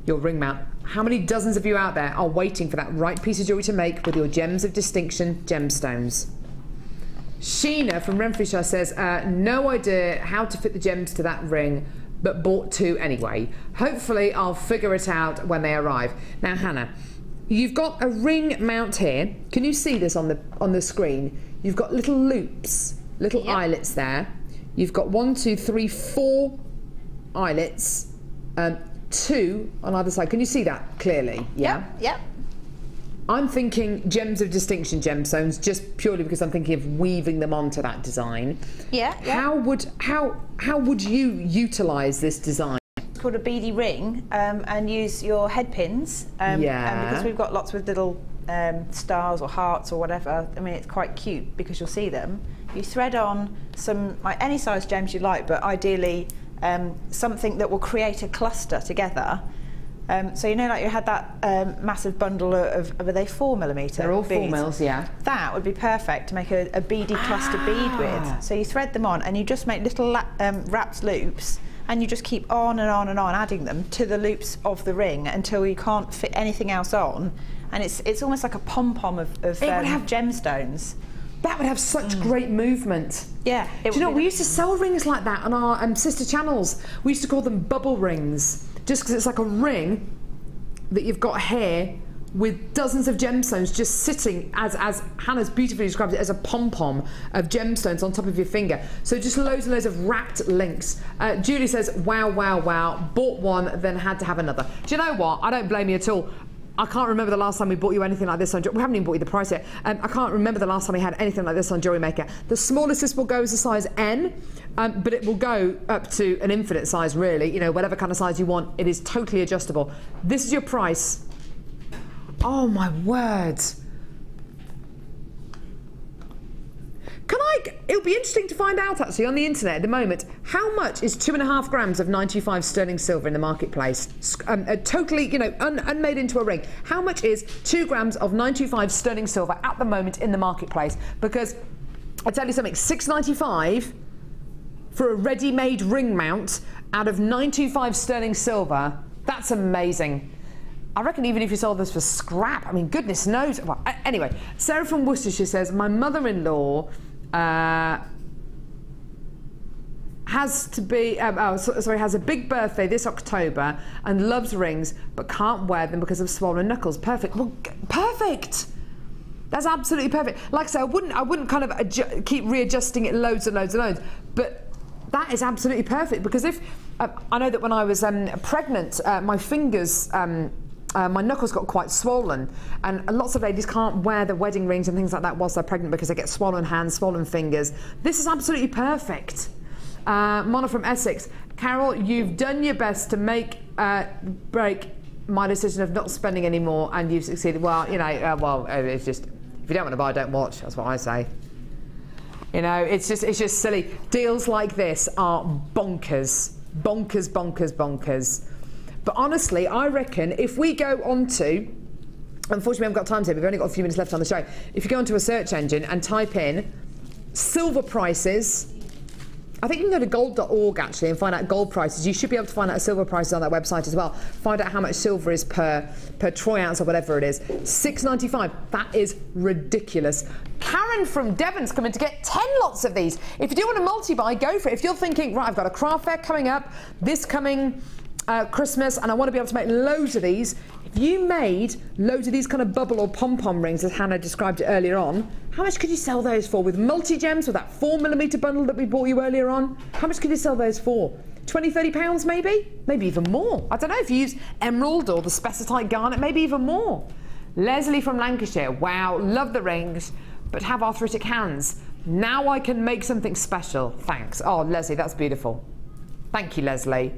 Your ring mount. How many dozens of you out there are waiting for that right piece of jewellery to make with your Gems of Distinction gemstones? Sheena from Renfrewshire says, no idea how to fit the gems to that ring, but bought two anyway. Hopefully I'll figure it out when they arrive. Now, Hannah, you've got a ring mount here. Can you see this on the screen? You've got little loops, little eyelets there. You've got 1, 2, 3, 4 eyelets, 2 on either side. Can you see that clearly? Yeah. Yep. I'm thinking Gems of Distinction gemstones, just purely because I'm thinking of weaving them onto that design. Yeah. How would you utilise this design? It's called a beady ring, and use your head pins. And because we've got lots with little stars or hearts or whatever, I mean, it's quite cute because you'll see them. You thread on some, like any size gems you like, but ideally something that will create a cluster together. So you know, like you had that massive bundle of are they 4mm? They're all beads? 4mm, yeah. That would be perfect to make a beady cluster bead with. So you thread them on and you just make little wrapped loops, and you just keep on and on and on adding them to the loops of the ring until you can't fit anything else on. And it's almost like a pom-pom of gemstones. That would have such great movement. Yeah. Do you know, we used to sell rings like that on our sister channels. We used to call them bubble rings, just because it's like a ring that you've got here with dozens of gemstones just sitting, as Hannah's beautifully described it, as a pom-pom of gemstones on top of your finger. So just loads and loads of wrapped links. Julie says, wow, wow, wow, bought one, then had to have another. Do you know what? I don't blame you at all. I can't remember the last time we bought you anything like this on. We haven't even bought you the price yet. I can't remember the last time we had anything like this on Jewellery Maker. The smallest this will go is a size N, but it will go up to an infinite size, really. You know, whatever kind of size you want. It is totally adjustable. This is your price. Oh my word! It'll be interesting to find out actually on the internet at the moment, how much is 2.5 grams of 925 sterling silver in the marketplace? Totally, you know, unmade into a ring. How much is 2 grams of 925 sterling silver at the moment in the marketplace? Because I tell you something, $6.95 for a ready-made ring mount out of 925 sterling silver. That's amazing. I reckon even if you sold this for scrap, I mean, goodness knows. Well, anyway, Sarah from Worcestershire says, my mother-in-law has a big birthday this October and loves rings but can't wear them because of swollen knuckles. Perfect. Well, perfect. That's absolutely perfect. Like I say, I wouldn't kind of keep readjusting it loads and loads and loads, but that is absolutely perfect, because if I know that when I was pregnant, my fingers. My knuckles got quite swollen, and lots of ladies can't wear the wedding rings and things like that whilst they're pregnant because they get swollen hands, swollen fingers. This is absolutely perfect. Mona from Essex. Carol, you've done your best to break my decision of not spending any more, and you've succeeded. Well, you know, it's just, if you don't want to buy, don't watch. That's what I say. You know, it's just silly. Deals like this are bonkers. Bonkers, bonkers, bonkers. But honestly, I reckon if we go on to, unfortunately we haven't got time today, we've only got a few minutes left on the show. If you go onto a search engine and type in silver prices I think you can go to gold.org actually and find out gold prices. You should be able to find out silver prices on that website as well. Find out how much silver is per troy ounce or whatever it is. $6.95. That is ridiculous. Karen from Devon's coming to get 10 lots of these. If you do want to multi-buy, go for it. If you're thinking, right, I've got a craft fair coming up, this coming Christmas, and I want to be able to make loads of these. If you made loads of these kind of bubble or pom-pom rings, as Hannah described it earlier on, how much could you sell those for? With multi-gems, with that 4mm bundle that we bought you earlier on, how much could you sell those for? 20, 30 pounds maybe? Maybe even more. I don't know, if you use emerald or the Spessartite garnet, maybe even more. Leslie from Lancashire, wow, love the rings, but have arthritic hands. Now I can make something special, thanks. Oh, Leslie, that's beautiful. Thank you, Leslie.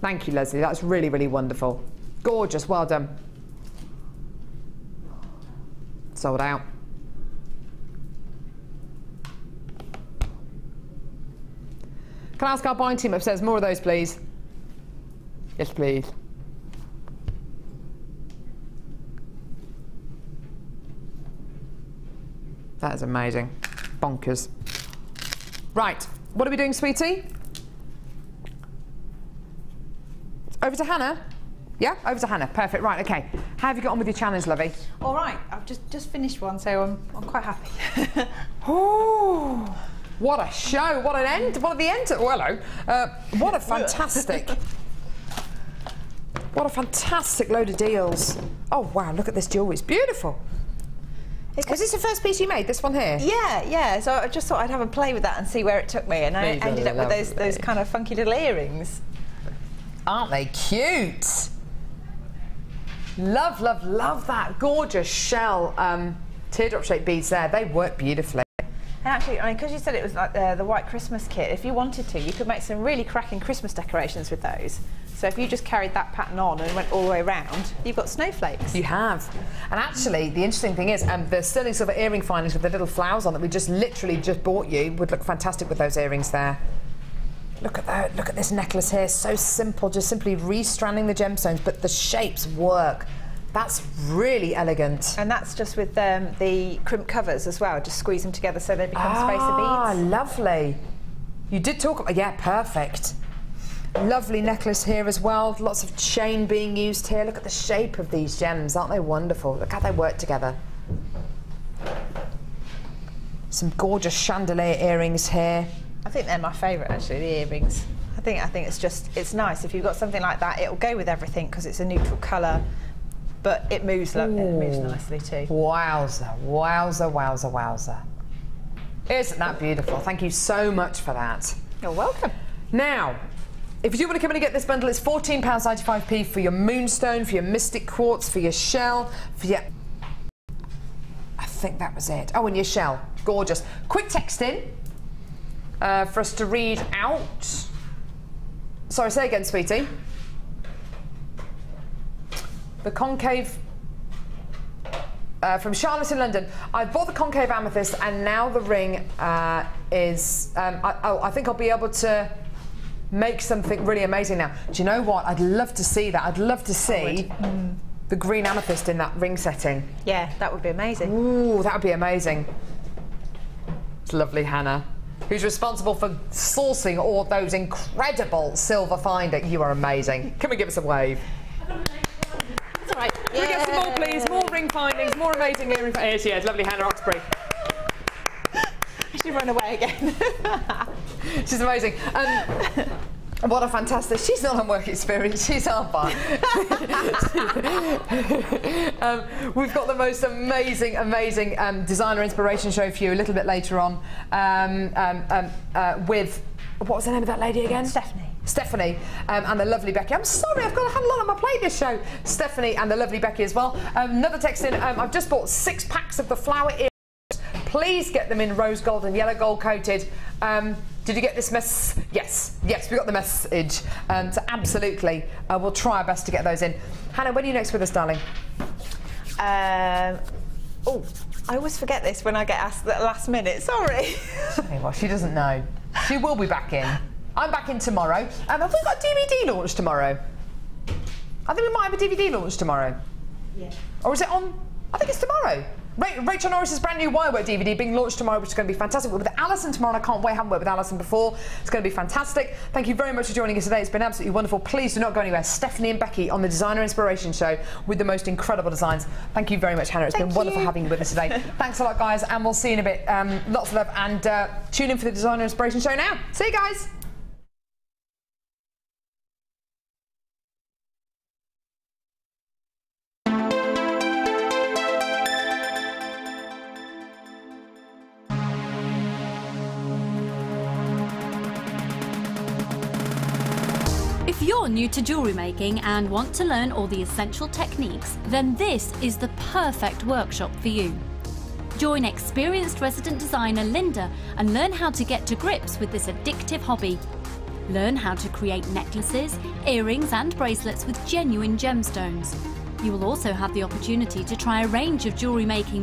Thank you, Leslie, that's really, really wonderful. Gorgeous, well done. Sold out. Can I ask our buying team upstairs more of those, please? Yes, please. That is amazing. Bonkers. Right, what are we doing, sweetie? Over to Hannah? Yeah, over to Hannah. Perfect. Right, okay. How have you got on with your challenge, lovey? All right, I've just finished one, so I'm quite happy. Oh, what a show! What an end! What the end! Oh, hello. What a fantastic! What a fantastic load of deals! Oh wow! Look at this jewellery. It's beautiful. Was this the first piece you made? This one here? Yeah, yeah. So I just thought I'd have a play with that and see where it took me, and I ended up with those kind of funky little earrings. Aren't they cute? Love, love, love that gorgeous shell teardrop shaped beads there. They work beautifully. And actually, I mean, because you said it was like the white Christmas kit, if you wanted to, you could make some really cracking Christmas decorations with those. So if you just carried that pattern on and went all the way around, you've got snowflakes. You have. And actually, the interesting thing is, the sterling silver earring findings with the little flowers on that we just literally just bought you would look fantastic with those earrings there. Look at that, look at this necklace here, so simple, just simply restranding the gemstones, but the shapes work. That's really elegant. And that's just with the crimp covers as well, just squeeze them together so they become spacer beads. Ah, lovely. You did talk about, yeah, perfect. Lovely necklace here as well, lots of chain being used here. Look at the shape of these gems, aren't they wonderful? Look how they work together. Some gorgeous chandelier earrings here. I think they're my favourite actually, the earrings. I think it's nice. If you've got something like that, it'll go with everything because it's a neutral colour, but it moves nicely too. Wowza, wowza, wowza, wowza. Isn't that beautiful? Thank you so much for that. You're welcome. Now, if you do want to come in and get this bundle, it's £14.95p for your moonstone, for your mystic quartz, for your shell, for your... I think that was it. Oh, and your shell. Gorgeous. Quick text in. For us to read out. Sorry, say again, sweetie. The concave from Charlotte in London. I bought the concave amethyst and now the ring is. I think I'll be able to make something really amazing now. Do you know what? I'd love to see that. I'd love to see the green amethyst in that ring setting. Yeah, that would be amazing. Ooh, that would be amazing. It's lovely, Hannah. Who's responsible for sourcing all those incredible silver findings. You are amazing. Come and give us a wave. That's all right. Can we get some more, please? More ring findings, more amazing earring findings. Here she is, lovely Hannah Oxbury. She ran away again. She's amazing. What a fantastic... She's not on work experience, she's on bar. We've got the most amazing designer inspiration show for you a little bit later on with... What was the name of that lady again? Stephanie and the lovely Becky. I'm sorry, I've had a lot on my plate this show. Stephanie and the lovely Becky as well. Another text in, I've just bought 6 packs of the flower earrings. Please get them in rose gold and yellow gold coated. Did you get this mess? Yes, we got the message. So absolutely, we'll try our best to get those in. Hannah, when are you next with us, darling? Oh, I always forget this when I get asked at the last minute. Sorry. Well, she doesn't know. She will be back in. I'm back in tomorrow. Have we got a DVD launch tomorrow? I think we might have a DVD launch tomorrow. Yeah. Or is it on? I think it's tomorrow. Rachel Norris's brand new wirework DVD being launched tomorrow, which is going to be fantastic. We're with Alison tomorrow, and I can't wait. I haven't worked with Alison before. It's going to be fantastic. Thank you very much for joining us today. It's been absolutely wonderful. Please do not go anywhere. Stephanie and Becky on the Designer Inspiration Show with the most incredible designs. Thank you very much, Hannah. It's been wonderful having you with us today. Thanks a lot, guys, and we'll see you in a bit. Lots of love, and tune in for the Designer Inspiration Show now. See you guys. If you're new to jewellery making and want to learn all the essential techniques, then this is the perfect workshop for you. Join experienced resident designer Linda and learn how to get to grips with this addictive hobby. Learn how to create necklaces, earrings and bracelets with genuine gemstones. You will also have the opportunity to try a range of jewellery making